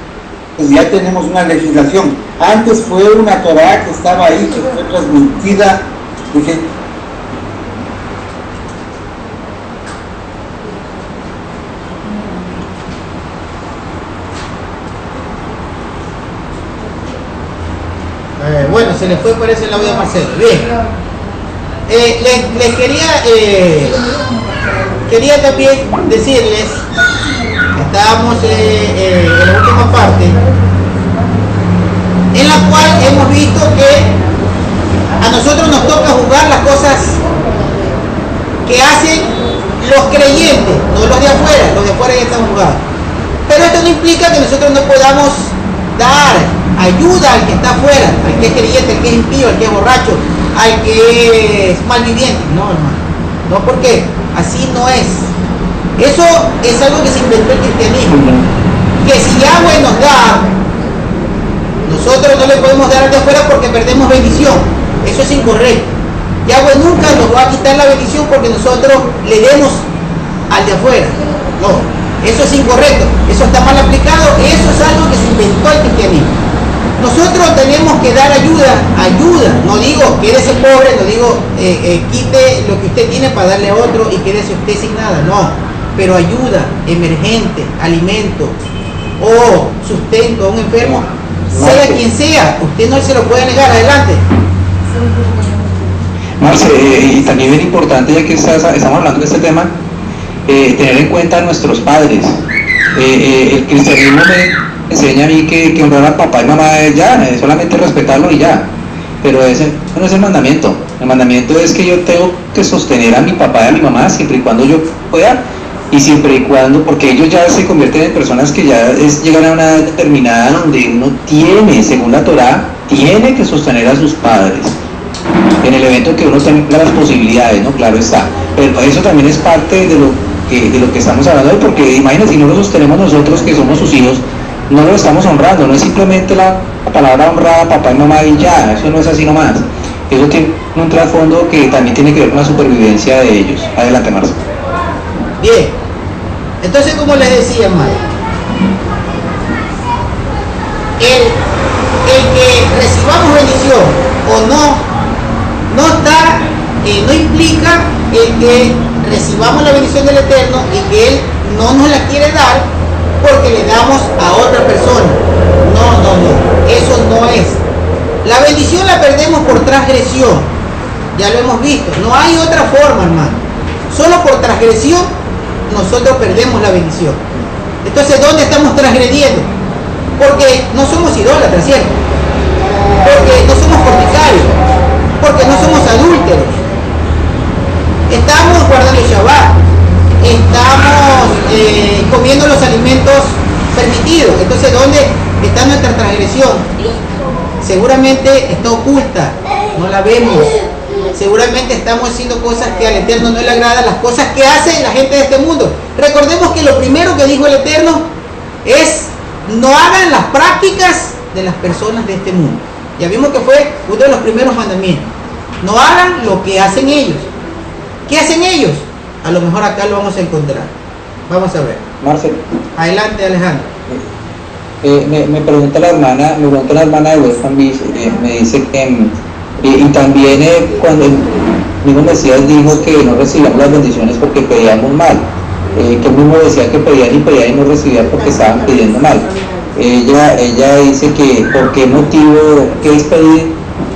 pues ya tenemos una legislación. Antes fue una Torah que estaba ahí, que fue transmitida, bueno, se les fue, parece, el audio a Marcelo. Bien. Les quería también decirles, estábamos en la última parte, en la cual hemos visto que a nosotros nos toca juzgar las cosas que hacen los creyentes, no los de afuera ya están juzgados. Pero esto no implica que nosotros no podamos dar ayuda al que está afuera, al que es creyente, al que es impío, al que es borracho, al que es malviviente. No, hermano, no, porque así no es. Eso es algo que se inventó el cristianismo, que si Yahweh nos da, nosotros no le podemos dar al de afuera porque perdemos bendición. Eso es incorrecto. Yahweh nunca nos va a quitar la bendición porque nosotros le demos al de afuera. No, eso es incorrecto, eso está mal aplicado, eso es algo que se inventó el cristianismo. Nosotros tenemos que dar ayuda, no digo quédese pobre, no digo quite lo que usted tiene para darle a otro y quédese usted sin nada, no, pero ayuda emergente, alimento o sustento a un enfermo, sea quien sea, usted no se lo puede negar. Adelante. Marce, y también es importante, ya que estamos hablando de este tema, tener en cuenta a nuestros padres. El cristianismo me enseña a mí que honrar a papá y mamá es ya, es solamente respetarlo y ya, pero ese no es el mandamiento. El mandamiento es que yo tengo que sostener a mi papá y a mi mamá siempre y cuando yo pueda, y siempre y cuando, porque ellos ya se convierten en personas que ya llegan a una edad determinada donde uno tiene, según la Torá, tiene que sostener a sus padres en el evento que uno tenga las posibilidades, ¿no? Claro está, pero eso también es parte de lo que estamos hablando hoy, porque imagínense, si no lo sostenemos nosotros que somos sus hijos, no lo estamos honrando, no es simplemente la palabra honrada papá y mamá y ya, eso no es así nomás, eso tiene un trasfondo que también tiene que ver con la supervivencia de ellos. Adelante, Marcia. Bien, entonces como les decía, hermano, el que recibamos bendición o no implica el que recibamos la bendición del Eterno y que Él no nos la quiere dar porque le damos a otra persona. No, eso no es. La bendición la perdemos por transgresión, ya lo hemos visto, no hay otra forma, hermano. Solo por transgresión nosotros perdemos la bendición. Entonces, ¿dónde estamos transgrediendo? Porque no somos idólatras, ¿cierto? Porque no somos fornicarios, porque no somos adúlteros, estamos guardando el Shabbat, estamos comiendo los alimentos permitidos. Entonces, ¿dónde está nuestra transgresión? Seguramente está oculta, no la vemos. Seguramente estamos haciendo cosas que al Eterno no le agradan, las cosas que hace la gente de este mundo. Recordemos que lo primero que dijo el Eterno es: no hagan las prácticas de las personas de este mundo. Ya vimos que fue uno de los primeros mandamientos. No hagan lo que hacen ellos. ¿Qué hacen ellos? A lo mejor acá lo vamos a encontrar. Vamos a ver. Marcel. Adelante, Alejandro. Me pregunta la hermana de West Palm Beach, me dice que y también cuando el mismo Mesías dijo que no recibíamos las bendiciones porque pedíamos mal, que él mismo decía que pedían y no recibían porque estaban pidiendo mal. Ella dice que por qué motivo, qué es pedir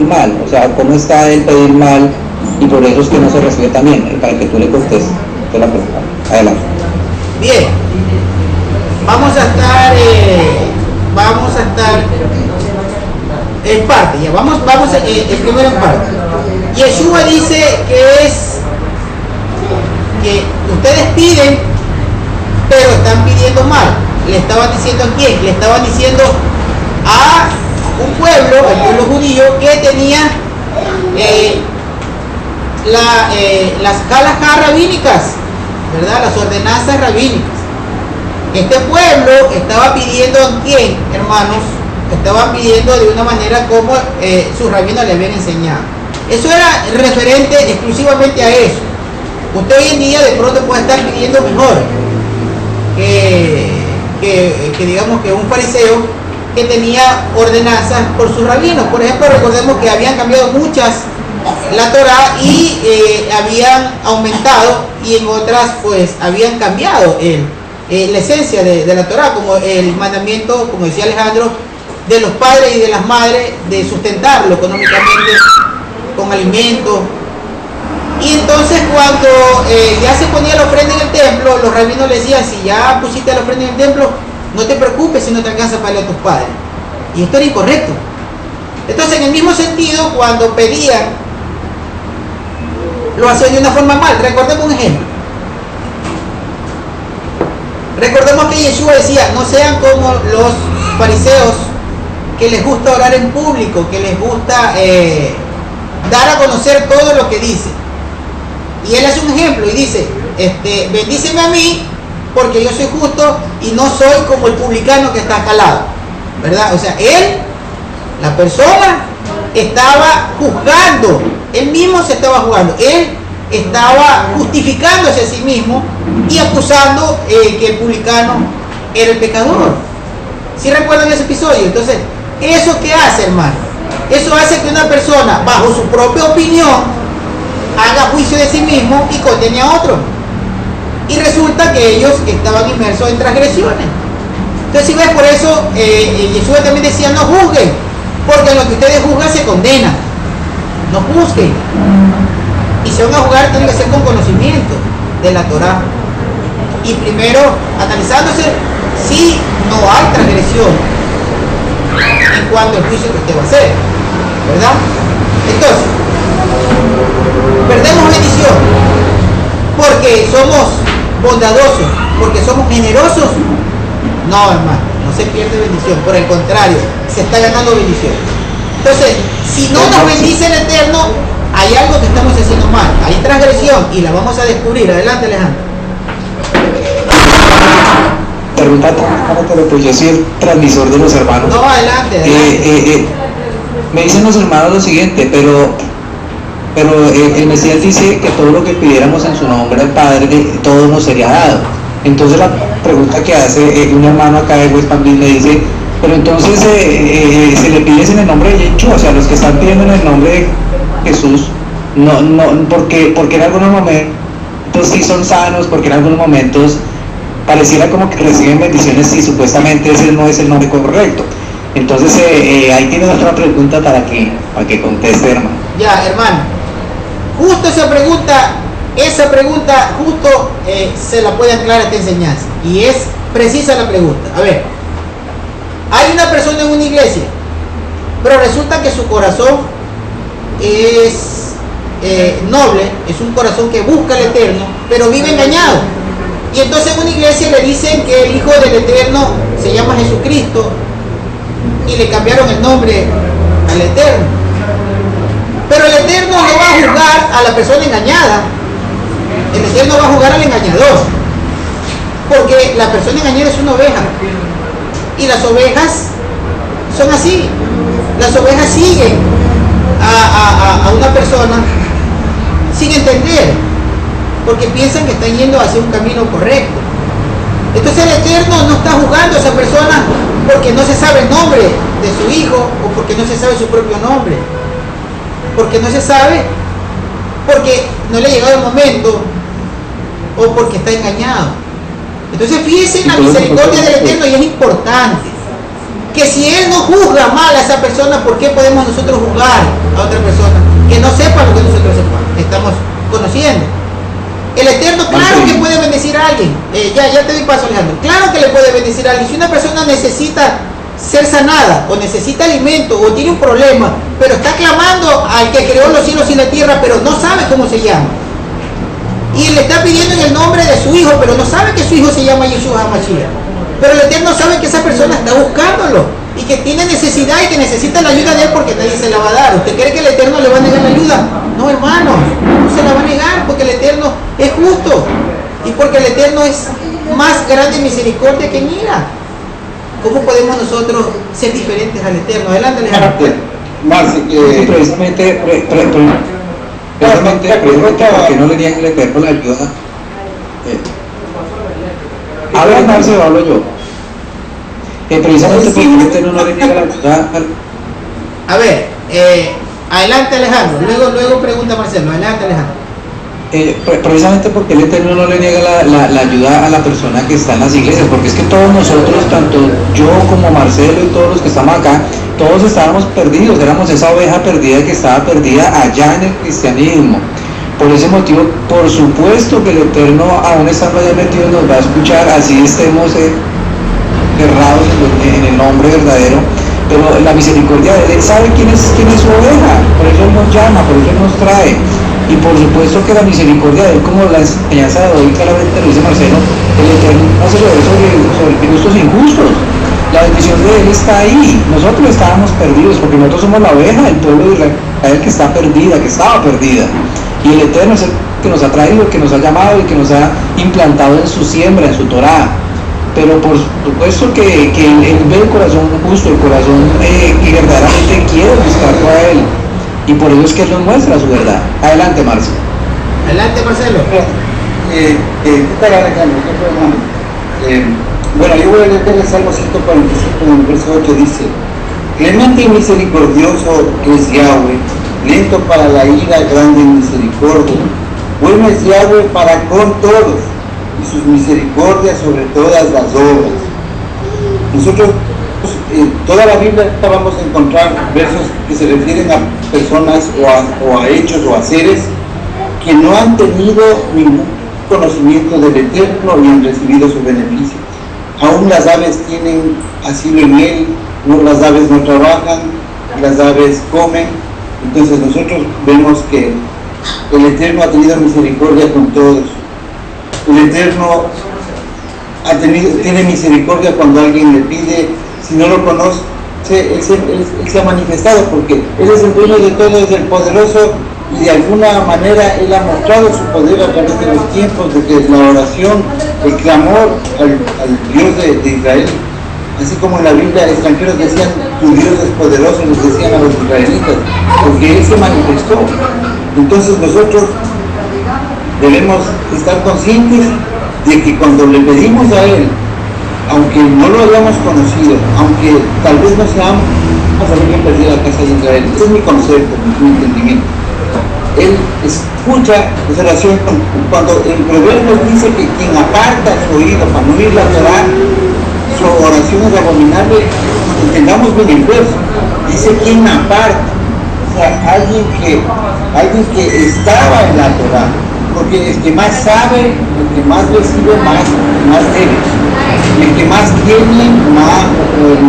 mal, o sea, cómo está el pedir mal y por eso es que no se recibe también, para que tú le contestes la pregunta. Adelante. Bien, vamos a estar en parte, ya vamos primero en parte. Yeshua dice que ustedes piden, pero están pidiendo mal. Le estaban diciendo a quién, le estaban diciendo a un pueblo, el pueblo judío, que tenía las halajá rabínicas, ¿verdad? Las ordenanzas rabínicas. Este pueblo estaba pidiendo a quién, hermanos, estaban pidiendo de una manera como sus rabinos le habían enseñado. Eso era referente exclusivamente a eso. Usted hoy en día de pronto puede estar pidiendo mejor que digamos que un fariseo que tenía ordenanzas por sus rabinos. Por ejemplo, recordemos que habían cambiado muchas la Torá y habían aumentado, y en otras pues habían cambiado la esencia de la Torá, como el mandamiento, como decía Alejandro, de los padres y de las madres de sustentarlo económicamente con alimentos. Y entonces cuando ya se ponía la ofrenda en el templo, los rabinos le decían: si ya pusiste la ofrenda en el templo, no te preocupes si no te alcanza para ir a tus padres. Y esto era incorrecto. Entonces, en el mismo sentido, cuando pedían, lo hacían de una forma mal. Recordemos un ejemplo. Recordemos que Yeshua decía: no sean como los fariseos, que les gusta orar en público, que les gusta dar a conocer todo lo que dicen. Y él hace un ejemplo y dice: bendíceme a mí porque yo soy justo y no soy como el publicano que está acá al lado, ¿verdad? O sea, él, la persona, estaba juzgando, él mismo se estaba juzgando, él estaba justificándose a sí mismo y acusando que el publicano era el pecador. ¿Sí recuerdan ese episodio? Entonces, ¿eso qué hace, hermano? Eso hace que una persona, bajo su propia opinión, haga juicio de sí mismo y condene a otro. Y resulta que ellos estaban inmersos en transgresiones. Entonces, si ves, por eso Yeshua también decía, no juzguen, porque en lo que ustedes juzgan se condena. No juzguen. Y si van a juzgar, tiene que ser con conocimiento de la Torá. Y primero, analizándose si no hay transgresión en cuanto al juicio que usted va a hacer, ¿verdad? Entonces, perdemos bendición porque somos bondadosos, porque somos generosos. No, hermano, no se pierde bendición, por el contrario, se está ganando bendición. Entonces, si no nos bendice el Eterno, hay algo que estamos haciendo mal, hay transgresión y la vamos a descubrir. Adelante, Alejandro. Pues yo soy el transmisor de los hermanos. No, adelante. Me dicen los hermanos lo siguiente, pero el Mesías dice que todo lo que pidiéramos en su nombre al Padre, todo nos sería dado. Entonces la pregunta que hace un hermano acá de West Palm Beach le dice, pero entonces se le pides en el nombre de Yeshua, o sea, los que están pidiendo en el nombre de Jesús, porque en algunos momentos sí son sanos, porque en algunos momentos pareciera como que reciben bendiciones y supuestamente ese no es el nombre correcto. Entonces ahí tienes otra pregunta para que conteste, hermano. Ya, hermano, justo esa pregunta justo se la puede aclarar esta enseñanza, y es precisa la pregunta. A ver, hay una persona en una iglesia, pero resulta que su corazón es noble, es un corazón que busca al Eterno, pero vive engañado. Y entonces en una iglesia le dicen que el Hijo del Eterno se llama Jesucristo y le cambiaron el nombre al Eterno. Pero el Eterno no va a juzgar a la persona engañada, el Eterno va a juzgar al engañador, porque la persona engañada es una oveja y las ovejas son así. Las ovejas siguen a una persona sin entender, porque piensan que están yendo hacia un camino correcto. Entonces el Eterno no está juzgando a esa persona porque no se sabe el nombre de su hijo, o porque no se sabe su propio nombre, porque no se sabe, porque no le ha llegado el momento, o porque está engañado. Entonces fíjense en la misericordia del Eterno, y es importante que si Él no juzga mal a esa persona, ¿por qué podemos nosotros juzgar a otra persona que no sepa lo que nosotros estamos conociendo? El Eterno, claro que puede bendecir a alguien. Ya te doy paso, Alejandro. Claro que le puede bendecir a alguien. Si una persona necesita ser sanada, o necesita alimento, o tiene un problema, pero está clamando al que creó los cielos y la tierra, pero no sabe cómo se llama, y le está pidiendo en el nombre de su hijo, pero no sabe que su hijo se llama Yeshua HaMashiach, pero el Eterno sabe que esa persona está buscándolo y que tiene necesidad y que necesita la ayuda de Él, porque nadie se la va a dar. ¿Usted cree que el Eterno le va a negar la ayuda? No, hermano, no se la va a negar, porque el Eterno es justo y porque el Eterno es más grande en misericordia que en ira. ¿Cómo podemos nosotros ser diferentes al Eterno? Adelante, Alejandro. Precisamente porque no le niegan el Eterno la ayuda. ¿Habla Marce o hablo yo? Precisamente porque el Eterno no le niega la ayuda. A ver, adelante, Alejandro. Luego pregunta Marcelo. Adelante, Alejandro. Precisamente porque el Eterno no le niega la ayuda a la persona que está en las iglesias, porque es que todos nosotros, tanto yo como Marcelo y todos los que estamos acá, todos estábamos perdidos, éramos esa oveja perdida que estaba perdida allá en el cristianismo. Por ese motivo, por supuesto que el Eterno, aún estando allá metido, nos va a escuchar, así estemos errados en el nombre verdadero, pero la misericordia de Él sabe quién es su oveja, por eso Él nos llama, por eso Él nos trae. Y por supuesto que la misericordia de Él, como la enseñanza de hoy claramente lo dice Marcelo, el Eterno no se lo ve sobre justos e injustos. La bendición de Él está ahí. Nosotros estábamos perdidos, porque nosotros somos la oveja del pueblo de Israel que está perdida, que estaba perdida. Y el Eterno es el que nos ha traído, que nos ha llamado y que nos ha implantado en su siembra, en su Torá. Pero por supuesto que Él ve el corazón justo, el corazón que verdaderamente quiere buscarlo a Él. Y por eso es que Él nos muestra su verdad. Adelante, Marcelo. Adelante, Marcelo. ¿Qué tal, Alejandro? Bueno, yo voy a leer el Salmo 145 en el verso 8, dice: clemente y misericordioso es Yahweh, lento para la ira, grande en misericordia. Bueno es Yahweh para con todos, y sus misericordias sobre todas las obras. Nosotros, toda la Biblia vamos a encontrar versos que se refieren a personas o a hechos o a seres que no han tenido ningún conocimiento del Eterno y han recibido su beneficio. Aún las aves tienen asilo en él, las aves no trabajan, las aves comen. Entonces nosotros vemos que el Eterno ha tenido misericordia con todos. El Eterno tiene misericordia cuando alguien le pide. Si no lo conoce, él se ha manifestado, porque Él es el dueño de todo, es el poderoso, y de alguna manera Él ha mostrado su poder a través de los tiempos, desde la oración, el clamor al Dios de Israel. Así como en la Biblia extranjeros decían, tu Dios es poderoso, les decían a los israelitas, porque Él se manifestó. Entonces nosotros debemos estar conscientes de que cuando le pedimos a Él, aunque no lo hayamos conocido, aunque tal vez no seamos alguien perdido la casa de Israel, ese es mi concepto, mi entendimiento. Él escucha esa oración cuando en Proverbios dice que quien aparta su oído para no oír la Torá, su oración es abominable. Entendamos bien el verso, dice quien aparta, o sea, alguien que estaba en la Torá, porque el que más sabe, el que más recibe, más debe. Y el que más tiene,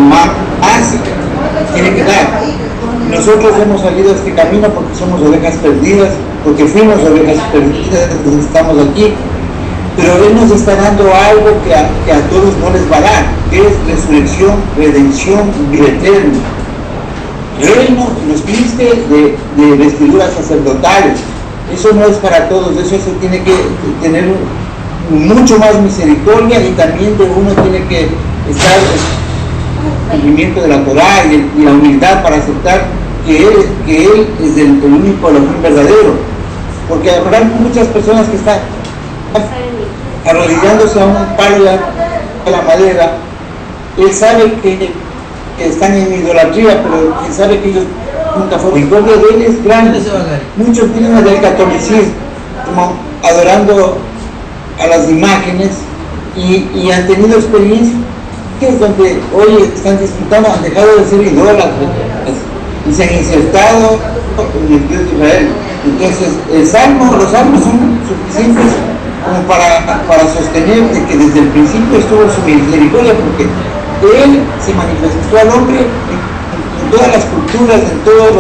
más hace, tiene que dar. Nosotros hemos salido a este camino porque somos ovejas perdidas, porque fuimos ovejas perdidas, entonces estamos aquí. Pero Él nos está dando algo que a todos no les va a dar, que es resurrección, redención, vida eterna. Reino nos viste de vestiduras sacerdotales. Eso no es para todos, eso se tiene que tener mucho más misericordia, y también de uno tiene que estar en el cumplimiento de la Torá y la humildad para aceptar que Él es el único Elohim verdadero. Porque habrá muchas personas que están arrodillándose a un palo de la madera. Él sabe que están en idolatría, pero él sabe que ellos nunca fueron. El gloria de Él es grande. Muchos vienen del catolicismo como adorando a las imágenes y han tenido experiencias donde hoy están disfrutando, han dejado de ser idólatras y se han insertado en el Dios de Israel. Entonces los salmos son suficientes como para sostener de que desde el principio estuvo su misericordia, porque Él se manifestó al hombre en todas las culturas, en todas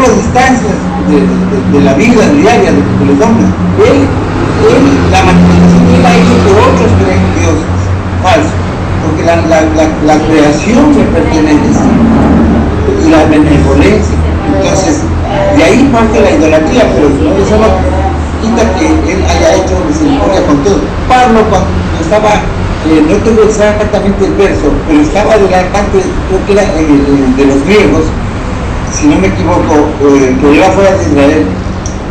las instancias de la vida diaria de los hombres. La manifestación que Él ha hecho que otros creen en Dios falso, porque la creación le pertenece y la benevolencia. Entonces, de ahí parte la idolatría, pero eso no quita que Él haya hecho misericordia con todo. Pablo, cuando estaba, no tengo exactamente el verso, pero estaba delante, creo que era de los griegos, si no me equivoco, que era fuera de Israel.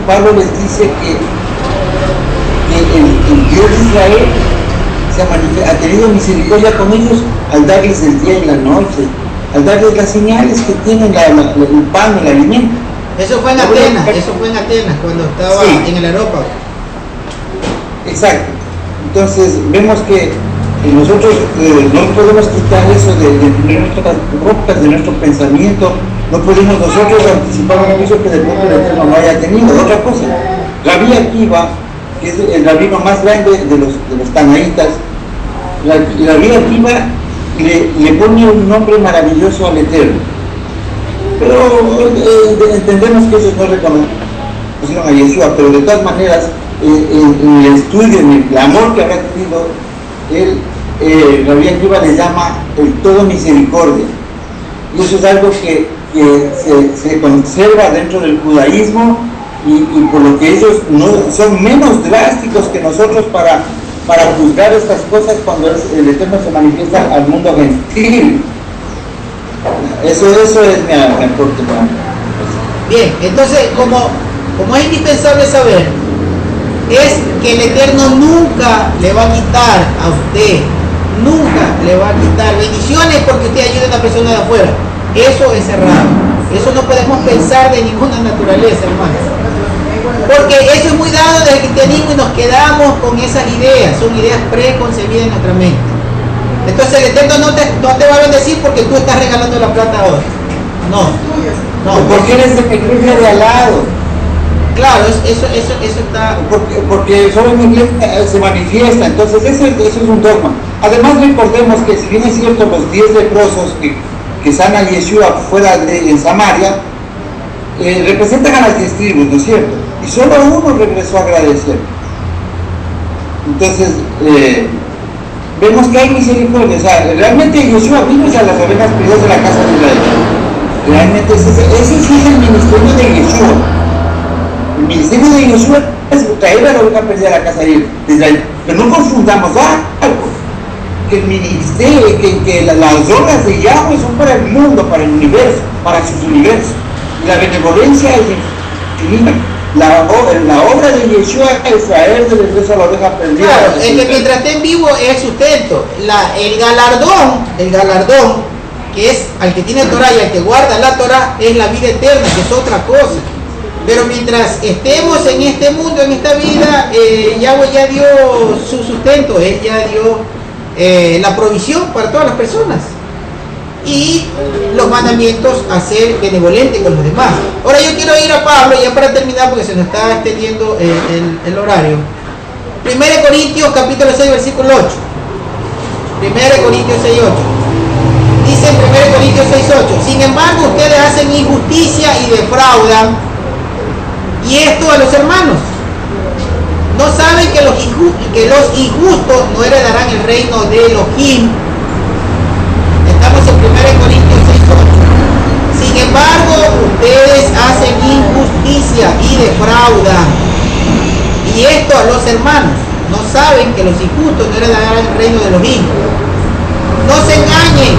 Pablo les dice que el Dios de Israel ha tenido misericordia con ellos al darles el día y la noche, al darles las señales que tienen el pan, el alimento. Eso fue en Atenas, cuando estaba en el Areópago. Exacto. Entonces vemos que nosotros no podemos quitar eso de nuestras rocas, de nuestro pensamiento. No podemos nosotros anticipar un juicio que de pronto el Eterno no haya tenido. Otra cosa, Rabí Akiva, que es el rabino más grande de los tanaítas, Rabí Akiva le pone un nombre maravilloso al Eterno. Pero entendemos que ellos no reconocieron a Yeshua, pero de todas maneras, en el estudio, en el clamor que habrá tenido, Rabí Akiva le llama el todo misericordia. Y eso es algo que se conserva dentro del judaísmo, y por lo que ellos no son menos drásticos que nosotros para juzgar estas cosas cuando el Eterno se manifiesta al mundo gentil. Eso es mi aporte. Bien, entonces como es indispensable saber, es que el Eterno nunca le va a quitar a usted, nunca le va a quitar bendiciones porque usted ayude a una persona de afuera. Eso es errado. Eso no podemos pensar de ninguna naturaleza, hermanos. Porque eso es muy dado del cristianismo y nos quedamos con esas ideas. Son ideas preconcebidas en nuestra mente. Entonces el Eterno no te va a bendecir porque tú estás regalando la plata a otro. No. Porque eres de la iglesia de al lado. Claro, eso está... Porque solo en la iglesia se manifiesta, entonces eso es un dogma. Además recordemos que si bien es cierto los 10 leprosos que sana Yeshua fuera en Samaria, representan a las 10 tribus, ¿no es cierto? Y solo uno regresó a agradecer. Entonces, vemos que hay misericordia. O sea, realmente Yeshua vino a las ovejas perdidas de la casa de Israel. Realmente ese sí es el ministerio de Yeshua. El ministerio de Yeshua es traer a la oveja perdida de la casa de Israel. Pero no confundamos algo. Que el ministerio, que las obras de Yahweh son para el mundo, para el universo, para sus universos. La benevolencia es divina. La obra de Yeshua es traer de regreso a la oveja perdida. Claro, el que mientras esté en vivo es sustento. El galardón, que es al que tiene Torah y al que guarda la Torah, es la vida eterna, que es otra cosa. Pero mientras estemos en este mundo, en esta vida, Yahweh ya dio su sustento, Él ya dio la provisión para todas las personas. Y los mandamientos a ser benevolente con los demás. Ahora yo quiero ir a Pablo, ya para terminar, porque se nos está extendiendo el horario. 1 Corintios capítulo 6, versículo 8. 1 Corintios 6, 8. Dice en 1 Corintios 6, 8. Sin embargo, ustedes hacen injusticia y defraudan. Y esto a los hermanos. ¿No saben que los injustos no heredarán el reino de Elohim? Estamos en 1 Corintios 6:8. Sin embargo, ustedes hacen injusticia y defraudan. Y esto a los hermanos. ¿No saben que los injustos no heredarán el reino de Elohim? No se engañen,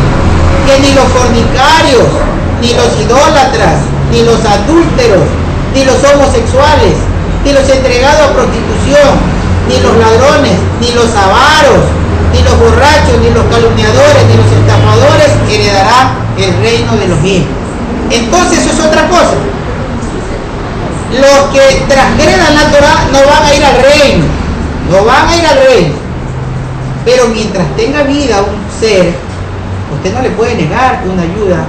que ni los fornicarios, ni los idólatras, ni los adúlteros, ni los homosexuales, ni los entregados a prostitución, ni los ladrones, ni los avaros, ni los borrachos, ni los calumniadores, ni los estafadores heredarán el reino de los mismos. Entonces eso es otra cosa. Los que transgredan la Torah no van a ir al reino, no van a ir al reino. Pero mientras tenga vida un ser, usted no le puede negar una ayuda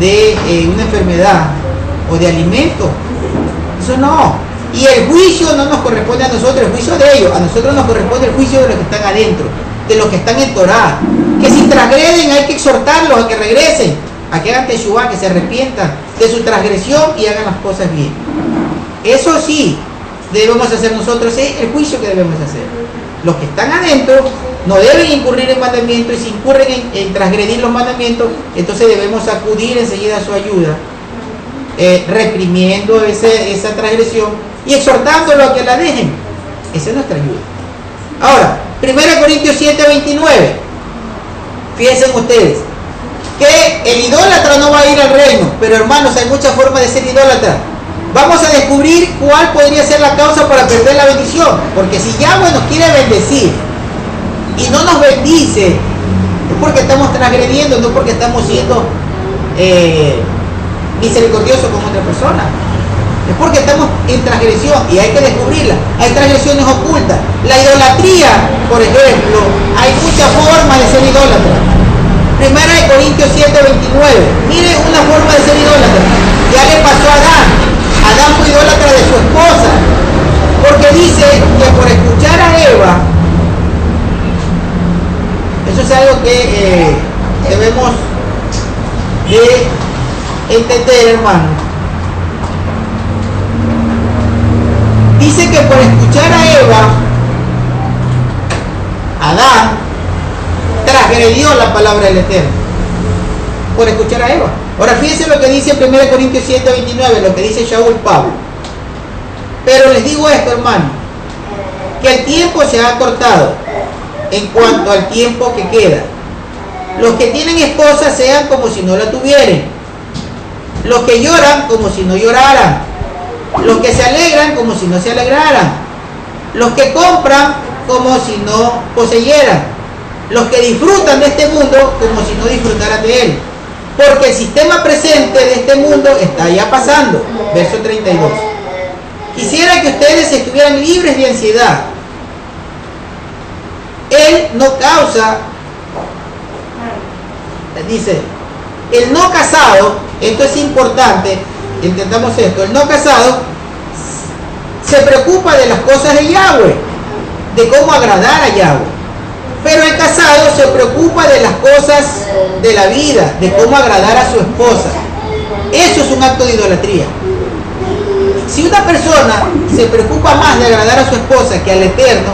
de una enfermedad o de alimento. Eso no. Y el juicio no nos corresponde a nosotros, el juicio de ellos. A nosotros nos corresponde el juicio de los que están adentro, de los que están en Torah. Que si transgreden hay que exhortarlos a que regresen, a que hagan teshuvá, que se arrepientan de su transgresión y hagan las cosas bien. Eso sí debemos hacer nosotros, es el juicio que debemos hacer. Los que están adentro no deben incurrir en mandamientos, y si incurren en transgredir los mandamientos, entonces debemos acudir enseguida a su ayuda, reprimiendo esa transgresión y exhortándolo a que la dejen. Esa es nuestra ayuda. Ahora, 1 Corintios 7:29. Fíjense ustedes que el idólatra no va a ir al reino, pero hermanos, hay muchas formas de ser idólatra. Vamos a descubrir cuál podría ser la causa para perder la bendición, porque si Yahweh nos quiere bendecir y no nos bendice, es porque estamos transgrediendo, no porque estamos siendo misericordiosos con otra persona. Es porque estamos en transgresión y hay que descubrirla. Hay transgresiones ocultas. La idolatría, por ejemplo, hay muchas formas de ser idólatra. 1 Corintios 7:29. Mire una forma de ser idólatra. Ya le pasó a Adán. Adán fue idólatra de su esposa, porque dice que por escuchar a Eva, eso es algo que debemos de entender, hermano. Dice que por escuchar a Eva, Adán transgredió la palabra del Eterno, por escuchar a Eva. Ahora fíjense lo que dice 1 Corintios 7:29, lo que dice Shaul Pablo. Pero les digo esto, hermano, que el tiempo se ha acortado en cuanto al tiempo que queda. Los que tienen esposa sean como si no la tuvieran. Los que lloran como si no lloraran. Los que se alegran como si no se alegraran. Los que compran como si no poseyeran. Los que disfrutan de este mundo como si no disfrutaran de él. Porque el sistema presente de este mundo está ya pasando. Verso 32. Quisiera que ustedes estuvieran libres de ansiedad. Él no causa Dice, el no casado, esto es importante, intentamos esto, el no casado se preocupa de las cosas de Yahweh, de cómo agradar a Yahweh. Pero el casado se preocupa de las cosas de la vida, de cómo agradar a su esposa. Eso es un acto de idolatría. Si una persona se preocupa más de agradar a su esposa que al Eterno,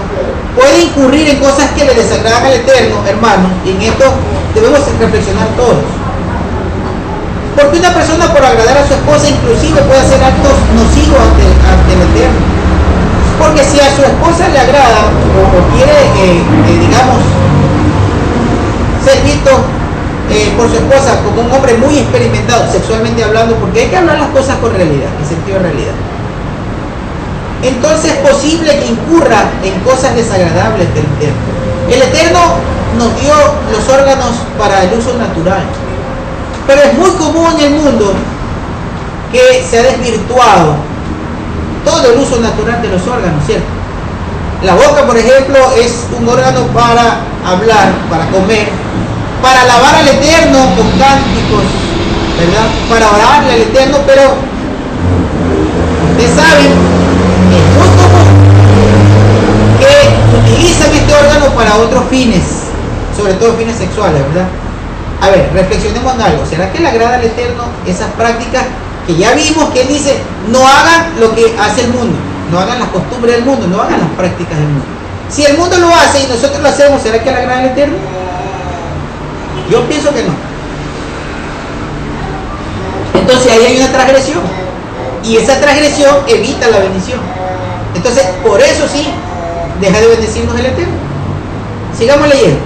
puede incurrir en cosas que le desagradan al Eterno, hermano, y en esto debemos reflexionar todos. Porque una persona, por agradar a su esposa, inclusive puede hacer actos nocivos ante el Eterno. Porque si a su esposa le agrada o quiere, digamos, ser visto por su esposa como un hombre muy experimentado sexualmente hablando, porque hay que hablar las cosas con realidad, en sentido de realidad, entonces es posible que incurra en cosas desagradables del Eterno. El Eterno nos dio los órganos para el uso natural, pero es muy común en el mundo que se ha desvirtuado todo el uso natural de los órganos, ¿cierto? La boca, por ejemplo, es un órgano para hablar, para comer, para alabar al Eterno con cánticos, ¿verdad? Para orarle al Eterno, pero ustedes saben, es muy común que utilizan este órgano para otros fines, sobre todo fines sexuales, ¿verdad? A ver, reflexionemos en algo. ¿Será que le agrada al Eterno esas prácticas que ya vimos que él dice, no hagan lo que hace el mundo, no hagan las costumbres del mundo, no hagan las prácticas del mundo? Si el mundo lo hace y nosotros lo hacemos, ¿será que le agrada al Eterno? Yo pienso que no. Entonces ahí hay una transgresión, y esa transgresión evita la bendición. Entonces, por eso sí, deja de bendecirnos el Eterno. Sigamos leyendo.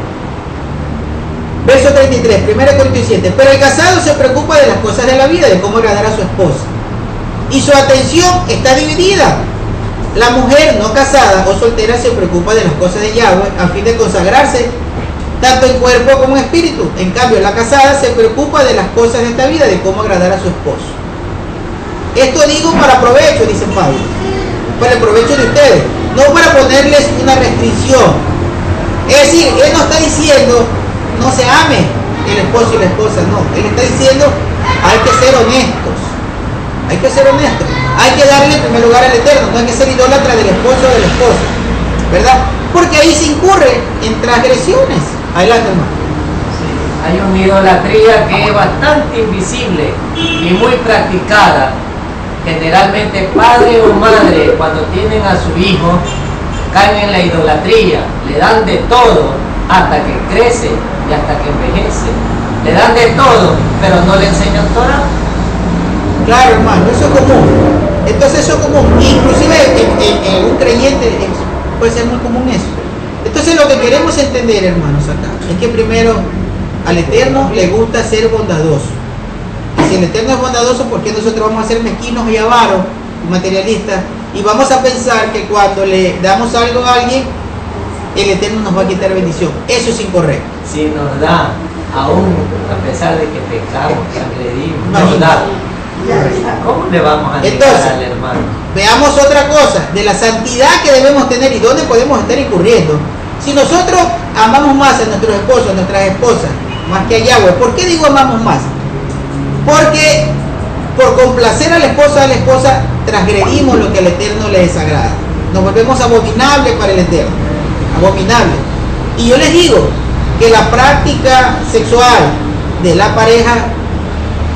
Verso 33, 1 Corintios 7. Pero el casado se preocupa de las cosas de la vida, de cómo agradar a su esposa, y su atención está dividida. La mujer no casada o soltera se preocupa de las cosas de Yahweh a fin de consagrarse tanto en cuerpo como en espíritu. En cambio, la casada se preocupa de las cosas de esta vida, de cómo agradar a su esposo. Esto digo para provecho, dice Pablo, para el provecho de ustedes, no para ponerles una restricción. Es decir, él no está diciendo no se ame el esposo y la esposa, no. Él está diciendo hay que ser honestos, hay que ser honestos, hay que darle en primer lugar al Eterno, no hay que ser idólatra del esposo o de la esposa, ¿verdad? Porque ahí se incurre en transgresiones. Adelante, hermano. Sí, hay una idolatría que es bastante invisible y muy practicada. Generalmente padre o madre, cuando tienen a su hijo, caen en la idolatría, le dan de todo hasta que crece y hasta que envejece. Le dan de todo, pero no le enseñan Torah. Claro, hermano, eso es común. Entonces eso es común. Inclusive en un creyente puede ser muy común eso. Entonces lo que queremos entender, hermanos, acá, es que primero al Eterno le gusta ser bondadoso. Y si el Eterno es bondadoso, ¿por qué nosotros vamos a ser mezquinos y avaros, materialistas? Y vamos a pensar que cuando le damos algo a alguien, el Eterno nos va a quitar bendición. Eso es incorrecto. Si nos da, aún a pesar de que pecamos, que agredimos, nos da. ¿Cómo le vamos a negar al hermano? Veamos otra cosa, de la santidad que debemos tener y dónde podemos estar incurriendo. Si nosotros amamos más a nuestros esposos, a nuestras esposas, más que a Yahweh, ¿por qué digo amamos más? Porque por complacer a la esposa, transgredimos lo que al Eterno le desagrada. Nos volvemos abominables para el Eterno. Abominable. Y yo les digo que la práctica sexual de la pareja,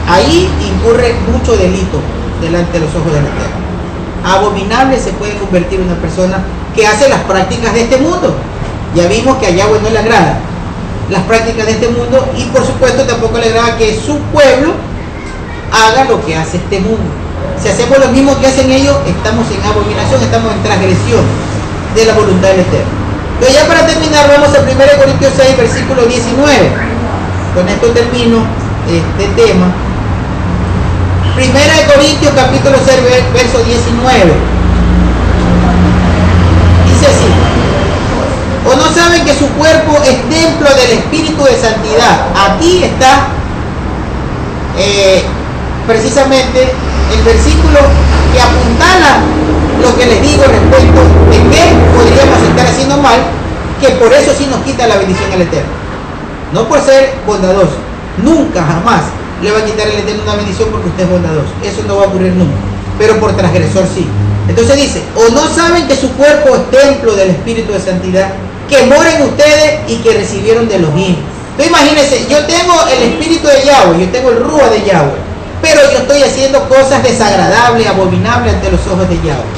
ahí incurre mucho delito delante de los ojos del Eterno. Abominable se puede convertir en una persona que hace las prácticas de este mundo. Ya vimos que a Yahweh no le agrada las prácticas de este mundo, y por supuesto tampoco le agrada que su pueblo haga lo que hace este mundo. Si hacemos lo mismo que hacen ellos, estamos en abominación, estamos en transgresión de la voluntad del Eterno. Pero ya para terminar, vamos a 1 Corintios 6, versículo 19. Con esto termino este tema. 1 Corintios capítulo 6, verso 19. Dice así: ¿o no saben que su cuerpo es templo del Espíritu de Santidad? Aquí está precisamente el versículo que apuntala lo que les digo respecto de qué podríamos estar haciendo mal, que por eso sí nos quita la bendición al Eterno. No por ser bondadosos, Nunca, jamás le va a quitar el Eterno una bendición porque usted es bondadoso. Eso no va a ocurrir nunca, pero por transgresor sí. Entonces dice, o no saben que su cuerpo es templo del Espíritu de Santidad, que mora en ustedes y que recibieron de Elohim. Entonces imagínense, yo tengo el Espíritu de Yahweh, yo tengo el Ruach de Yahweh, pero yo estoy haciendo cosas desagradables, abominables ante los ojos de Yahweh.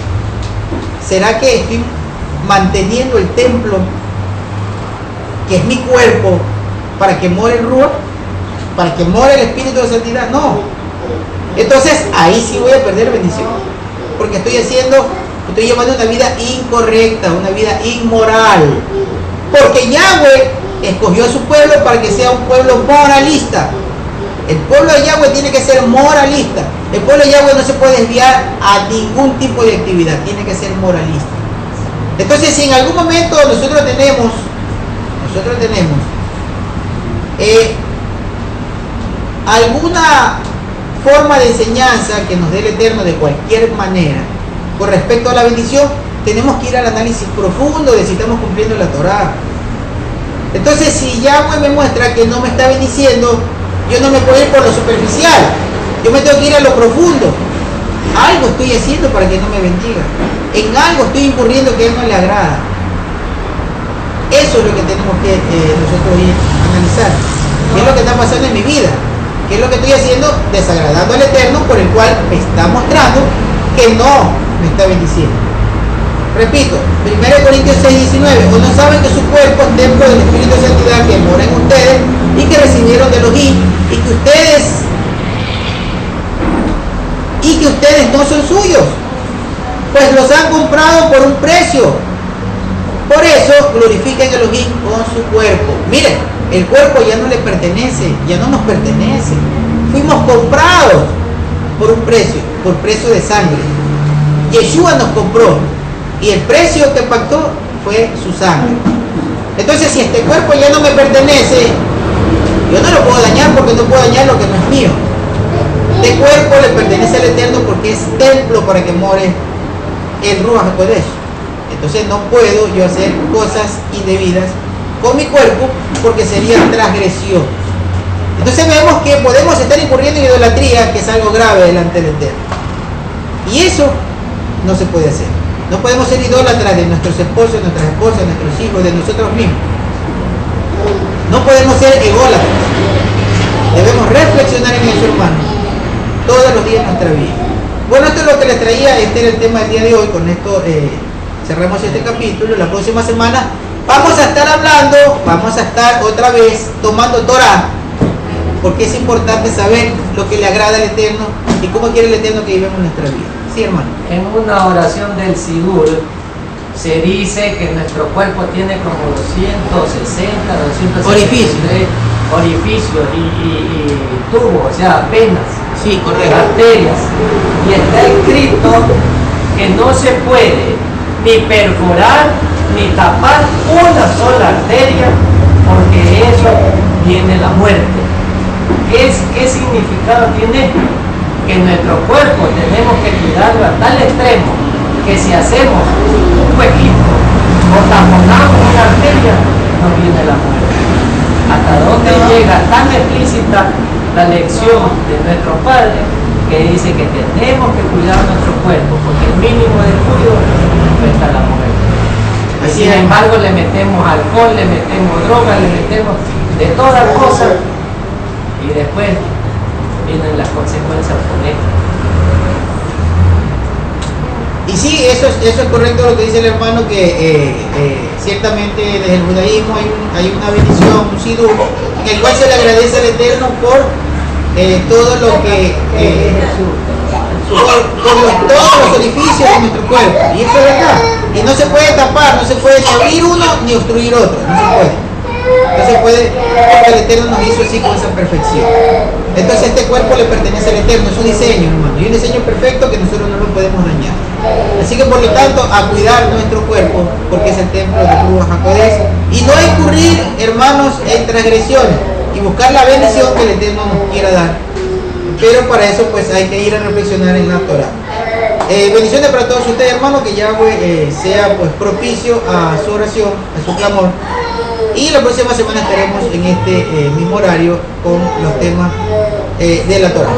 ¿Será que estoy manteniendo el templo, que es mi cuerpo, para que more el Ruach? ¿Para que more el Espíritu de Santidad? No. Entonces ahí sí voy a perder bendición, porque estoy llevando una vida incorrecta, una vida inmoral, porque Yahweh escogió a su pueblo para que sea un pueblo moralista. El pueblo de Yahweh tiene que ser moralista. El pueblo de Yahweh no se puede desviar a ningún tipo de actividad, tiene que ser moralista. Entonces, si en algún momento nosotros tenemos alguna forma de enseñanza que nos dé el Eterno de cualquier manera con respecto a la bendición, tenemos que ir al análisis profundo de si estamos cumpliendo la Torá. Entonces, si Yahweh me muestra que no me está bendiciendo, yo no me puedo ir por lo superficial, yo me tengo que ir a lo profundo. Algo estoy haciendo para que no me bendiga, en algo estoy incurriendo que a él no le agrada. Eso es lo que tenemos que nosotros ir a analizar. ¿Qué es lo que está pasando en mi vida? ¿Qué es lo que estoy haciendo desagradando al Eterno, por el cual me está mostrando que no me está bendiciendo? Repito, 1 Corintios 6:19, o no saben que su cuerpo es templo del Espíritu de Santidad que mora en ustedes y que recibieron de Elohim, y que ustedes no son suyos, pues los han comprado por un precio. Por eso glorifiquen a Elohim con su cuerpo. Miren, el cuerpo ya no le pertenece, ya no nos pertenece. Fuimos comprados por un precio, por precio de sangre. Yeshua nos compró y el precio que pactó fue su sangre. Entonces, si este cuerpo ya no me pertenece, yo no lo puedo dañar, porque no puedo dañar lo que no es mío. Este cuerpo le pertenece al Eterno porque es templo para que more el Ruach HaKodesh. Entonces no puedo yo hacer cosas indebidas con mi cuerpo, porque sería transgresión. Entonces vemos que podemos estar incurriendo en idolatría, que es algo grave delante del Eterno. Y eso no se puede hacer. No podemos ser idólatras de nuestros esposos, nuestras esposas, nuestros hijos, de nosotros mismos. No podemos ser ególatras. Debemos reflexionar en eso, hermanos, todos los días de nuestra vida. Bueno, esto es lo que les traía. Este era el tema del día de hoy. Con esto cerramos este capítulo. La próxima semana vamos a estar otra vez tomando Torah, porque es importante saber lo que le agrada al Eterno y cómo quiere el Eterno que vivamos nuestra vida. Sí, hermano. En una oración del Sidur se dice que nuestro cuerpo tiene como 260, 263 orificios y tubos, o sea, venas, sí, correcto, arterias. Y está escrito que no se puede ni perforar ni tapar una sola arteria, porque eso tiene la muerte. ¿Qué significado tiene? Que nuestro cuerpo tenemos que cuidarlo a tal extremo que si hacemos un huequito o taponamos una arteria, nos viene la muerte. Hasta dónde llega tan explícita la lección de nuestro Padre, que dice que tenemos que cuidar nuestro cuerpo, porque el mínimo descuido cuesta la muerte. Y sin embargo le metemos alcohol, le metemos droga, le metemos de todas cosas, y después vienen las consecuencias con esto. Y sí, eso es correcto lo que dice el hermano, que ciertamente desde el judaísmo hay una bendición, un sidur, en el cual se le agradece al Eterno por todo lo que todos los orificios de nuestro cuerpo, y eso es verdad. Y no se puede tapar, no se puede ni abrir uno ni obstruir otro, no se puede. No se puede, porque el Eterno nos hizo así, con esa perfección. Entonces este cuerpo le pertenece al Eterno, es un diseño, hermano, y un diseño perfecto que nosotros no lo podemos dañar. Así que por lo tanto, a cuidar nuestro cuerpo, porque es el templo de Ruach HaKodesh, y no incurrir, hermanos, en transgresiones, y buscar la bendición que el Eterno nos quiera dar. Pero para eso pues hay que ir a reflexionar en la Torah. Bendiciones para todos ustedes, hermanos, que Yahweh sea pues propicio a su oración, a su clamor, Y la próxima semana estaremos en este mismo horario con los temas de la Torah.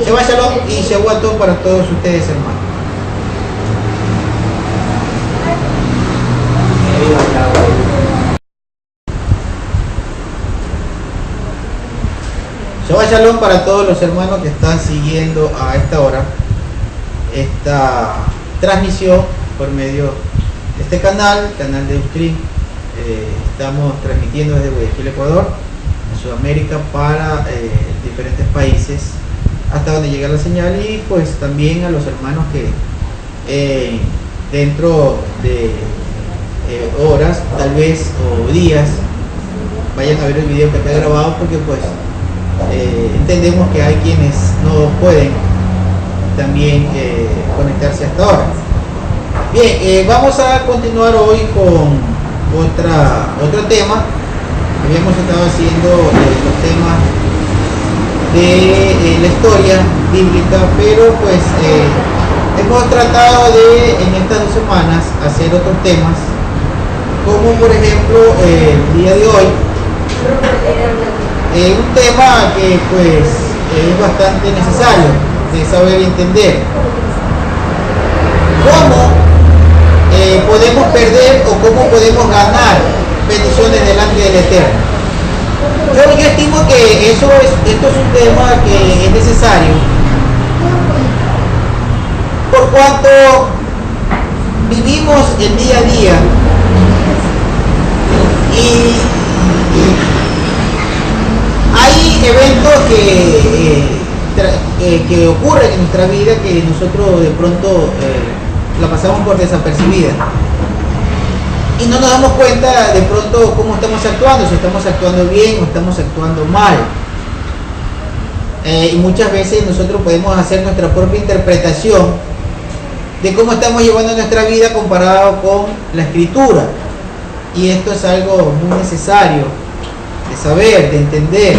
Shabbat Shalom y Shabbat Tov para todos ustedes, hermanos. Shabbat Shalom para todos los hermanos que están siguiendo a esta hora esta transmisión por medio de este canal de Ustream. Estamos transmitiendo desde Guayaquil, Ecuador, en Sudamérica, para diferentes países hasta donde llega la señal, y pues también a los hermanos que dentro de horas tal vez o días vayan a ver el video que está grabado, porque pues entendemos que hay quienes no pueden también conectarse hasta ahora. Bien, vamos a continuar hoy con otro tema. Habíamos estado haciendo los temas de la historia bíblica, pero pues hemos tratado de en estas 2 semanas hacer otros temas, como por ejemplo el día de hoy un tema que pues es bastante necesario de saber y entender: cómo podemos perder o cómo podemos ganar bendiciones delante del Eterno. Yo estimo que esto es un tema que es necesario, por cuanto vivimos el día a día y hay eventos que ocurren en nuestra vida que nosotros de pronto la pasamos por desapercibida y no nos damos cuenta de pronto cómo estamos actuando, si estamos actuando bien o estamos actuando mal. Y muchas veces nosotros podemos hacer nuestra propia interpretación de cómo estamos llevando nuestra vida comparado con la Escritura, y esto es algo muy necesario de saber, de entender.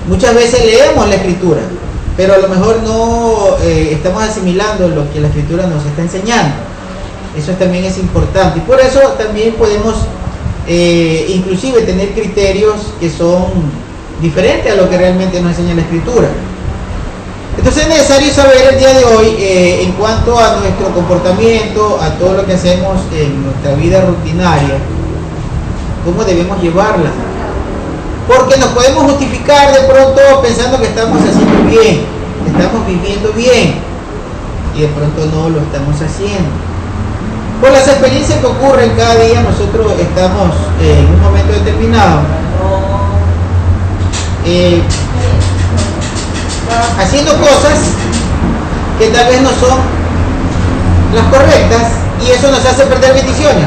Muchas veces leemos la Escritura, pero a lo mejor no estamos asimilando lo que la Escritura nos está enseñando. Eso también es importante, y por eso también podemos inclusive tener criterios que son diferentes a lo que realmente nos enseña la Escritura. Entonces es necesario saber el día de hoy en cuanto a nuestro comportamiento, a todo lo que hacemos en nuestra vida rutinaria, cómo debemos llevarla. Porque nos podemos justificar de pronto pensando que estamos haciendo bien, que estamos viviendo bien, y de pronto no lo estamos haciendo. Por las experiencias que ocurren cada día, nosotros estamos en un momento determinado haciendo cosas que tal vez no son las correctas, y eso nos hace perder bendiciones.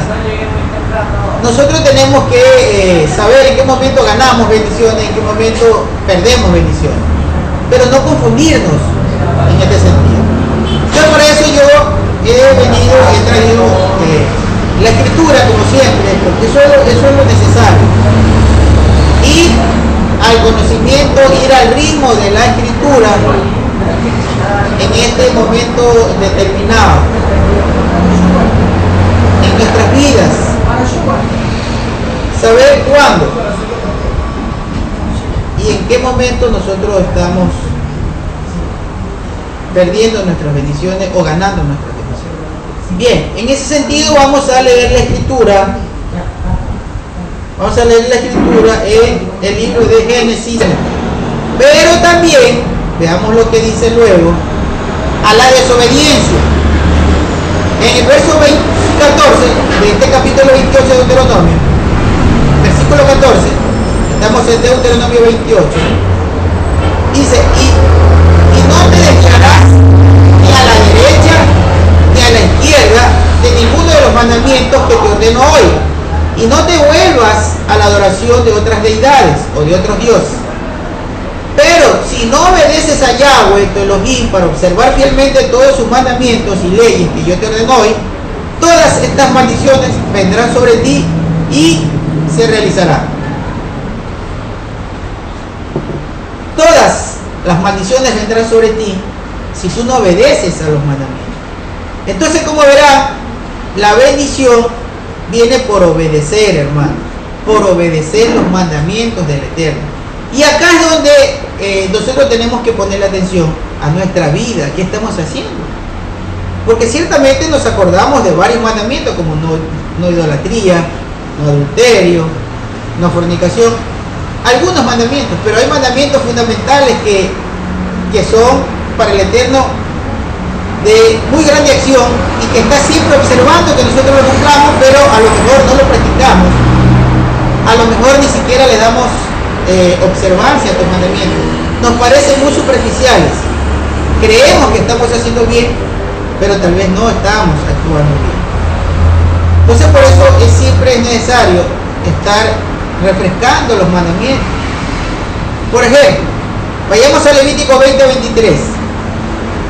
Nosotros tenemos que saber en qué momento ganamos bendiciones, en qué momento perdemos bendiciones, pero no confundirnos en este sentido. Entonces, por eso yo he traído la Escritura como siempre, porque eso es lo necesario. Y al conocimiento, ir al ritmo de la Escritura en este momento determinado en nuestras vidas. Saber cuándo y en qué momento nosotros estamos perdiendo nuestras bendiciones o ganando nuestras bendiciones. Bien, en ese sentido vamos a leer la Escritura. Vamos a leer la Escritura en el libro de Génesis. Pero también, veamos lo que dice luego, a la desobediencia. En el verso 14 de este capítulo 28 de Deuteronomio, versículo 14, estamos en Deuteronomio 28, dice, y no te desviarás ni a la derecha ni a la izquierda de ninguno de los mandamientos que te ordeno hoy, y no te vuelvas a la adoración de otras deidades o de otros dioses. Pero si no obedeces a Yahweh, tu Elohim, para observar fielmente todos sus mandamientos y leyes que yo te ordeno hoy, todas estas maldiciones vendrán sobre ti y se realizarán. Todas las maldiciones vendrán sobre ti si tú no obedeces a los mandamientos. Entonces, como verán, la bendición viene por obedecer, hermano, por obedecer los mandamientos del Eterno. Y acá es donde nosotros tenemos que poner la atención a nuestra vida. ¿Qué estamos haciendo? Porque ciertamente nos acordamos de varios mandamientos, como no idolatría, no adulterio, no fornicación, algunos mandamientos, pero hay mandamientos fundamentales que son para el Eterno de muy grande acción y que está siempre observando que nosotros lo cumplamos, pero a lo mejor no lo practicamos, a lo mejor ni siquiera le damos observancia a estos mandamientos. Nos parecen muy superficiales, creemos que estamos haciendo bien, pero tal vez no estamos actuando bien. Entonces por eso siempre es necesario estar refrescando los mandamientos. Por ejemplo, vayamos a Levítico 20:23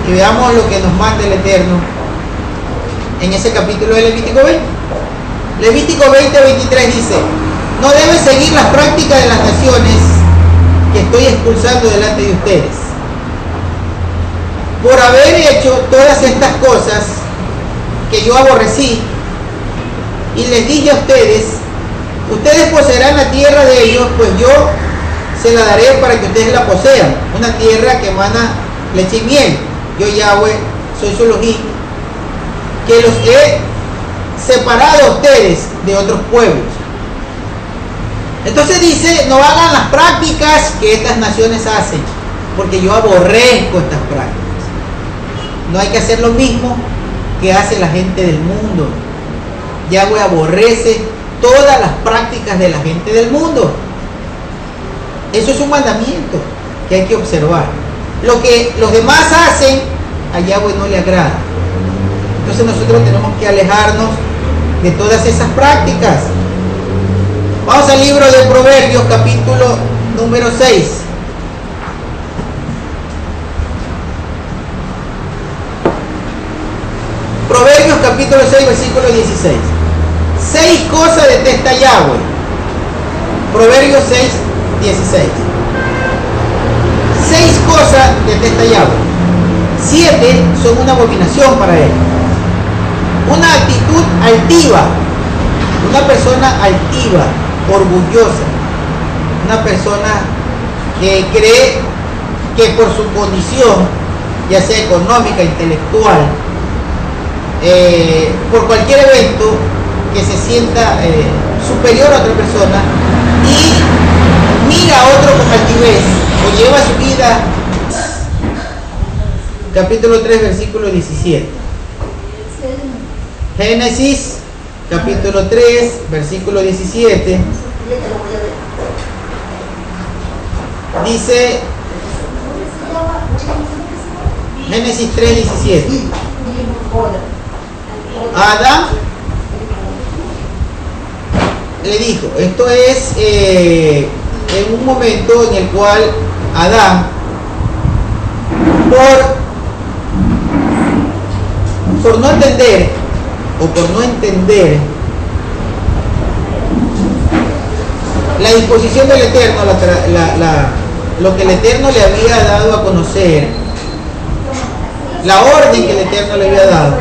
y veamos lo que nos manda el Eterno en ese capítulo de Levítico 20. Levítico 20:23 dice: no deben seguir las prácticas de las naciones que estoy expulsando delante de ustedes, por haber hecho todas estas cosas que yo aborrecí, y les dije a ustedes: ustedes poseerán la tierra de ellos, pues yo se la daré para que ustedes la posean, una tierra que emana leche y miel. Yo, Yahweh, soy su Elohim, que los he separado a ustedes de otros pueblos. Entonces dice: no hagan las prácticas que estas naciones hacen, porque yo aborrezco estas prácticas. No hay que hacer lo mismo que hace la gente del mundo. Yahweh aborrece todas las prácticas de la gente del mundo. Eso es un mandamiento que hay que observar. Lo que los demás hacen, a Yahweh no le agrada. Entonces nosotros tenemos que alejarnos de todas esas prácticas. Vamos al libro de Proverbios, capítulo número 6. Proverbios capítulo 6, versículo 16. 6 cosas detesta Yahweh. Proverbios 6, 16. 6 cosas detesta Yahweh. 7 son una abominación para él. Una actitud altiva. Una persona altiva, orgullosa. Una persona que cree que por su condición, ya sea económica, intelectual, por cualquier evento, que se sienta superior a otra persona y mira a otro con altivez o lleva su vida. Capítulo 3, versículo 17. Génesis capítulo 3, versículo 17. Dice, Génesis 3, 17. Adán le dijo, esto es en un momento en el cual Adán, por no entender o por no entender la disposición del Eterno, lo que el Eterno le había dado a conocer, la orden que el Eterno le había dado,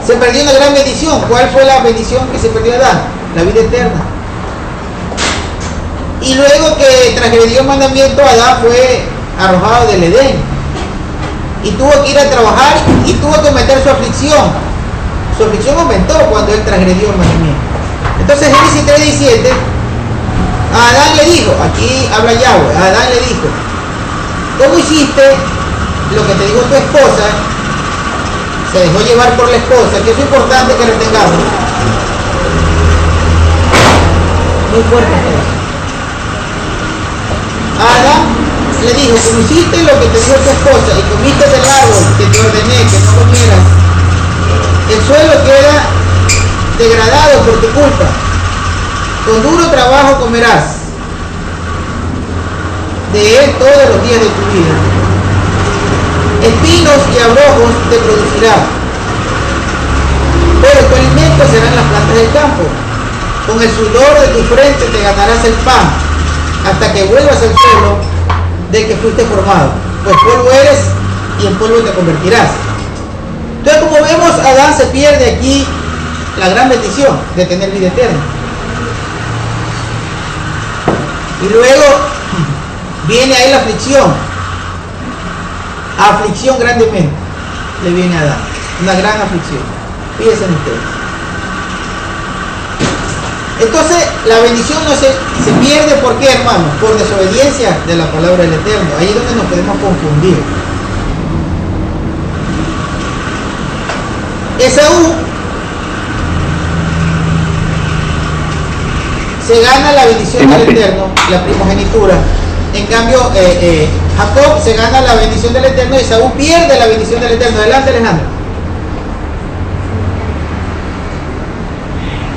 se perdió una gran bendición. ¿Cuál fue la bendición que se perdió Adán? La vida eterna. Y luego que transgredió el mandamiento, Adán fue arrojado del Edén y tuvo que ir a trabajar y tuvo que meter su aflicción. Su aflicción aumentó cuando él transgredió el mandamiento. Entonces Génesis 3:17, a Adán le dijo, aquí habla Yahweh, a Adán le dijo: ¿cómo hiciste lo que te dijo tu esposa? Se dejó llevar por la esposa, que es importante que retengamos. Muy fuerte. Adán le dijo: como hiciste lo que te dijo tu esposa y comiste del árbol que te ordené que no comieras, el suelo queda degradado por tu culpa. Con duro trabajo comerás de él todos los días de tu vida. Espinos y abrojos te producirá, pero tu alimento serán las plantas del campo. Con el sudor de tu frente te ganarás el pan, hasta que vuelvas al suelo del que fuiste formado, pues polvo eres y en polvo te convertirás. Entonces, como vemos, Adán se pierde aquí la gran bendición de tener vida eterna. Y luego viene ahí la aflicción grandemente le viene a Adán, una gran aflicción. Fíjense ustedes. Entonces la bendición no se pierde. ¿Por qué, hermano? Por desobediencia de la palabra del Eterno. Ahí es donde nos podemos confundir. Esaú se gana la bendición del Eterno, la primogenitura. En cambio, Jacob se gana la bendición del Eterno y Esaú pierde la bendición del Eterno. Adelante, Alejandro.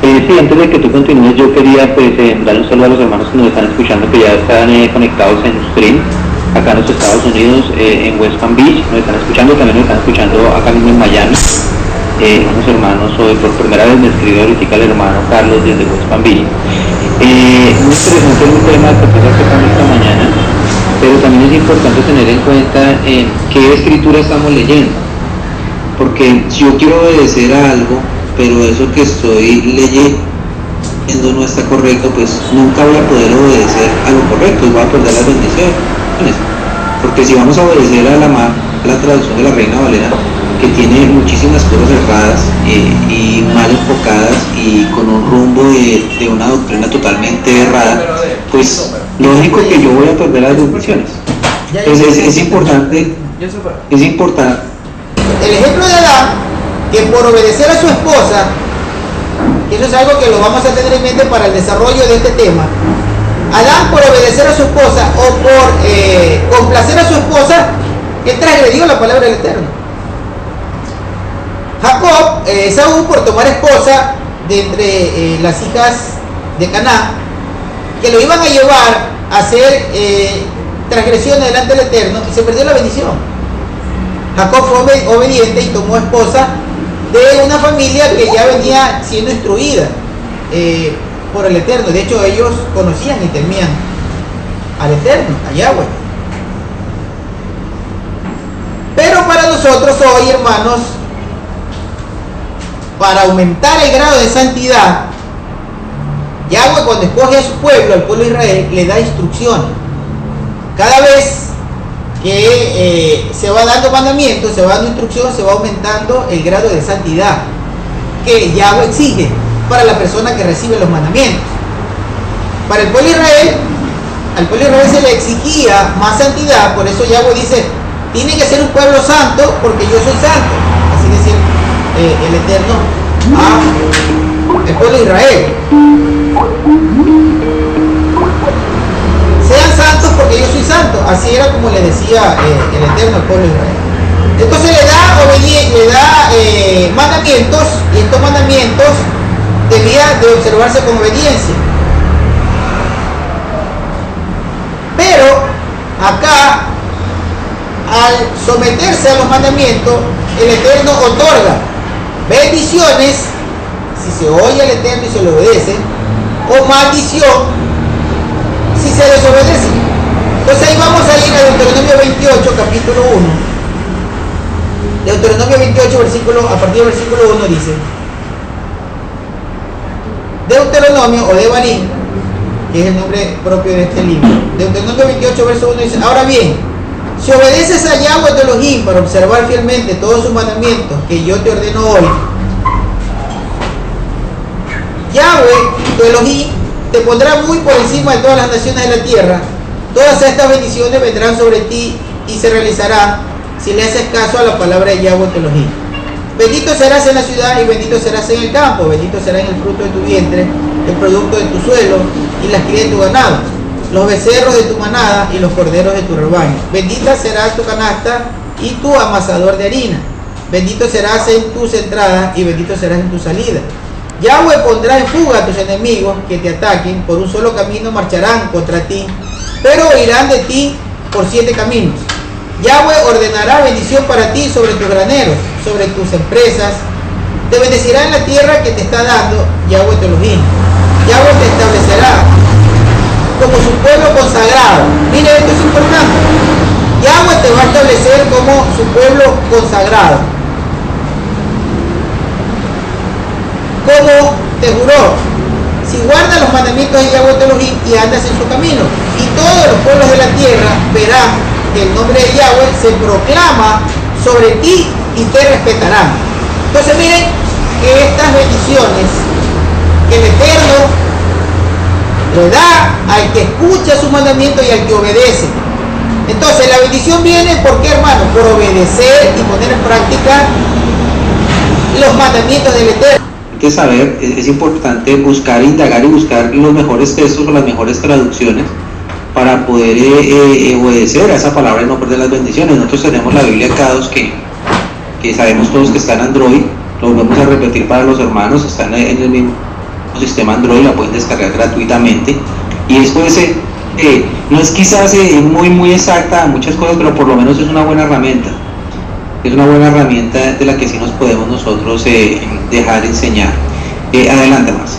Sí, antes de que tú continúes, yo quería pues dar un saludo a los hermanos que nos están escuchando, que ya están conectados en stream acá en los Estados Unidos, en West Palm Beach. Nos están escuchando, también nos están escuchando acá mismo en Miami. Unos hermanos, hoy por primera vez me escribió ahorita el hermano Carlos desde West Palm Beach. Muy interesante el tema que estamos tocando esta mañana, pero también es importante tener en cuenta qué escritura estamos leyendo, porque si yo quiero obedecer a algo, pero eso que estoy leyendo no está correcto, pues nunca voy a poder obedecer a lo correcto y voy a perder las bendiciones. Porque si vamos a obedecer a la traducción de la Reina Valera, que tiene muchísimas cosas erradas y mal enfocadas y con un rumbo de una doctrina totalmente errada, pues lógico que yo voy a perder las bendiciones. Entonces es importante. El ejemplo de Adán, que por obedecer a su esposa, y eso es algo que lo vamos a tener en mente para el desarrollo de este tema, Adán, por obedecer a su esposa o por complacer a su esposa, él transgredió la palabra del Eterno. Jacob, Esaú, por tomar esposa de entre las hijas de Canaán, que lo iban a llevar a hacer transgresiones delante del Eterno, y se perdió la bendición. Jacob fue obediente y tomó esposa de una familia que ya venía siendo instruida por el Eterno. De hecho, ellos conocían y temían al Eterno, a Yahweh. Pero para nosotros hoy, hermanos, para aumentar el grado de santidad, Yahweh, cuando escoge a su pueblo, al pueblo de Israel, le da instrucciones. Cada vez que se va dando mandamientos, se va dando instrucciones, se va aumentando el grado de santidad que Yahweh exige para la persona que recibe los mandamientos. Para el pueblo de Israel, al pueblo de Israel se le exigía más santidad. Por eso Yahweh dice: tiene que ser un pueblo santo porque yo soy santo. Así decía el Eterno a el pueblo de Israel: sean santos porque yo soy santo. Así era como le decía el Eterno al pueblo de Israel. Entonces le da mandamientos, y estos mandamientos debían de observarse con obediencia. Pero acá, al someterse a los mandamientos, el Eterno otorga bendiciones si se oye al Eterno y se le obedece, o maldición si se desobedece. Entonces ahí vamos a ir a Deuteronomio 28, capítulo 1. Deuteronomio 28, a partir del versículo 1 dice: Deuteronomio, o Devarim, que es el nombre propio de este libro. Deuteronomio 28, verso 1 dice: ahora bien, si obedeces a Yahweh tu Elohim para observar fielmente todos sus mandamientos que yo te ordeno hoy, Yahweh tu Elohim te pondrá muy por encima de todas las naciones de la tierra. Todas estas bendiciones vendrán sobre ti y se realizarán si le haces caso a la palabra de Yahweh tu Elohim. Bendito serás en la ciudad y bendito serás en el campo. Bendito será en el fruto de tu vientre, el producto de tu suelo y las crías de tu ganado, los becerros de tu manada y los corderos de tu rebaño. Bendita será tu canasta y tu amasador de harina. Bendito serás en tus entradas y bendito serás en tu salida. Yahweh pondrá en fuga a tus enemigos que te ataquen. Por un solo camino marcharán contra ti, pero huirán de ti por 7 caminos. Yahweh ordenará bendición para ti sobre tus graneros, sobre tus empresas. Te bendecirá en la tierra que te está dando Yahweh tu Elohim. Yahweh te establecerá como su pueblo consagrado. Mire, esto es importante. Yahweh te va a establecer como su pueblo consagrado. como te juró, si guardas los mandamientos de Yahweh tu Elohim y andas en su camino, y todos los pueblos de la tierra verán que el nombre de Yahweh se proclama sobre ti y te respetarán. Entonces miren que estas bendiciones que el Eterno le da al que escucha su mandamiento y al que obedece. Entonces la bendición viene, ¿por qué, hermano? Por obedecer y poner en práctica los mandamientos del Eterno. Hay que saber, es importante buscar, indagar y buscar los mejores textos o las mejores traducciones para poder obedecer a esa palabra y no perder las bendiciones. Nosotros tenemos la Biblia K2 que sabemos todos que está en Android, lo volvemos a repetir para los hermanos, está en el mismo sistema Android, la pueden descargar gratuitamente, y después no es quizás muy exacta en muchas cosas, pero por lo menos es una buena herramienta. Es una buena herramienta de la que sí nos podemos nosotros dejar enseñar. Adelante más.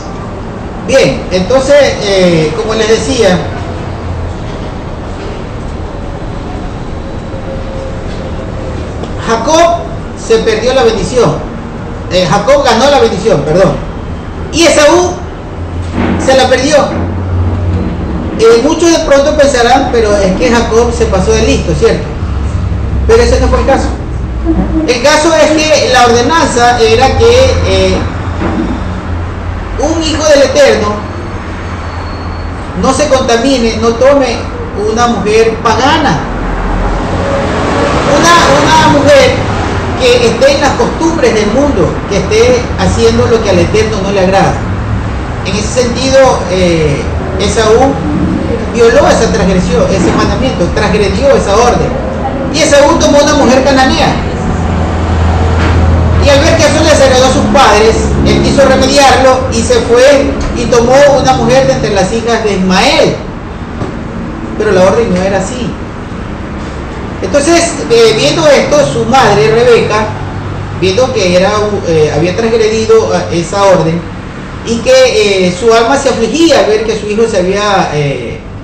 Bien, entonces, como les decía, Jacob se perdió la bendición. Jacob ganó la bendición, perdón. Y Esaú se la perdió. Muchos de pronto pensarán, pero es que Jacob se pasó de listo, ¿cierto? Pero ese no fue el caso. El caso es que la ordenanza era que un hijo del Eterno no se contamine, no tome una mujer pagana, una mujer que esté en las costumbres del mundo, que esté haciendo lo que al Eterno no le agrada. En ese sentido, Esaú violó esa transgresión, ese mandamiento, transgredió esa orden. Y Esaú tomó una mujer cananea. Y al ver que eso le desagradó a sus padres, él quiso remediarlo y se fue y tomó una mujer de entre las hijas de Ismael. Pero la orden no era así. Entonces, viendo esto, su madre, Rebeca, viendo que había transgredido esa orden y que su alma se afligía al ver que su hijo se había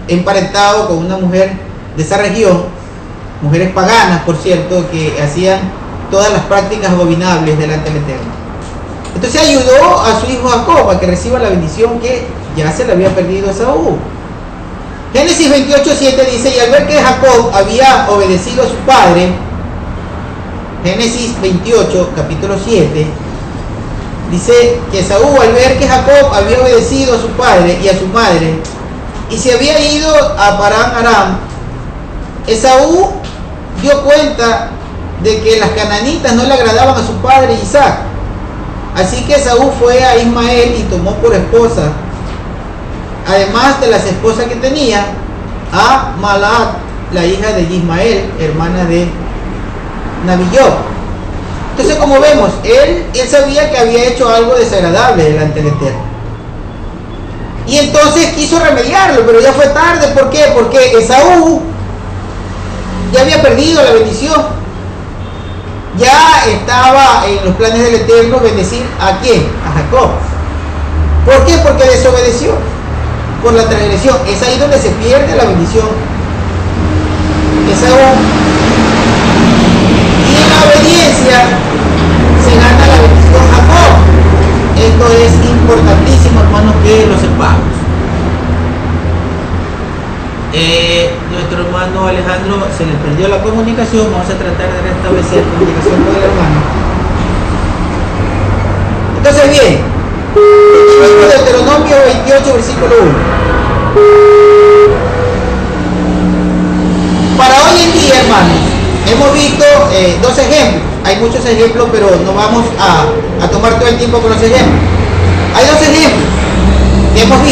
emparentado con una mujer de esa región, mujeres paganas, por cierto, que hacían todas las prácticas abominables delante del Eterno. Entonces ayudó a su hijo Jacob a que reciba la bendición que ya se le había perdido a Esaú. Génesis 28:7 dice, y al ver que Jacob había obedecido a su padre, Génesis 28, capítulo 7, dice que Esaú, al ver que Jacob había obedecido a su padre y a su madre, y se había ido a Parán Aram, Esaú dio cuenta de que las cananitas no le agradaban a su padre Isaac. Así que Esaú fue a Ismael y tomó por esposa, además de las esposas que tenía, a Malat, la hija de Ismael, hermana de Nabillob. Entonces, como vemos, él sabía que había hecho algo desagradable delante del Eterno. Y entonces quiso remediarlo, pero ya fue tarde. ¿Por qué? Porque Esaú ya había perdido la bendición. Ya estaba en los planes del Eterno bendecir ¿a quién? A Jacob. ¿Por qué? Porque desobedeció por la transgresión. Es ahí donde se pierde la bendición. Esaú. Y en la obediencia se gana la bendición Jacob. Esto es importantísimo, hermanos, que lo sepamos. Nuestro hermano Alejandro se le perdió la comunicación. Vamos a tratar de restablecer comunicación con el hermano. Entonces, bien, Deuteronomio 28, versículo 1. Para hoy en día, hermanos, hemos visto dos ejemplos. Hay muchos ejemplos, pero no vamos a tomar todo el tiempo con los ejemplos. Hay dos ejemplos que hemos visto.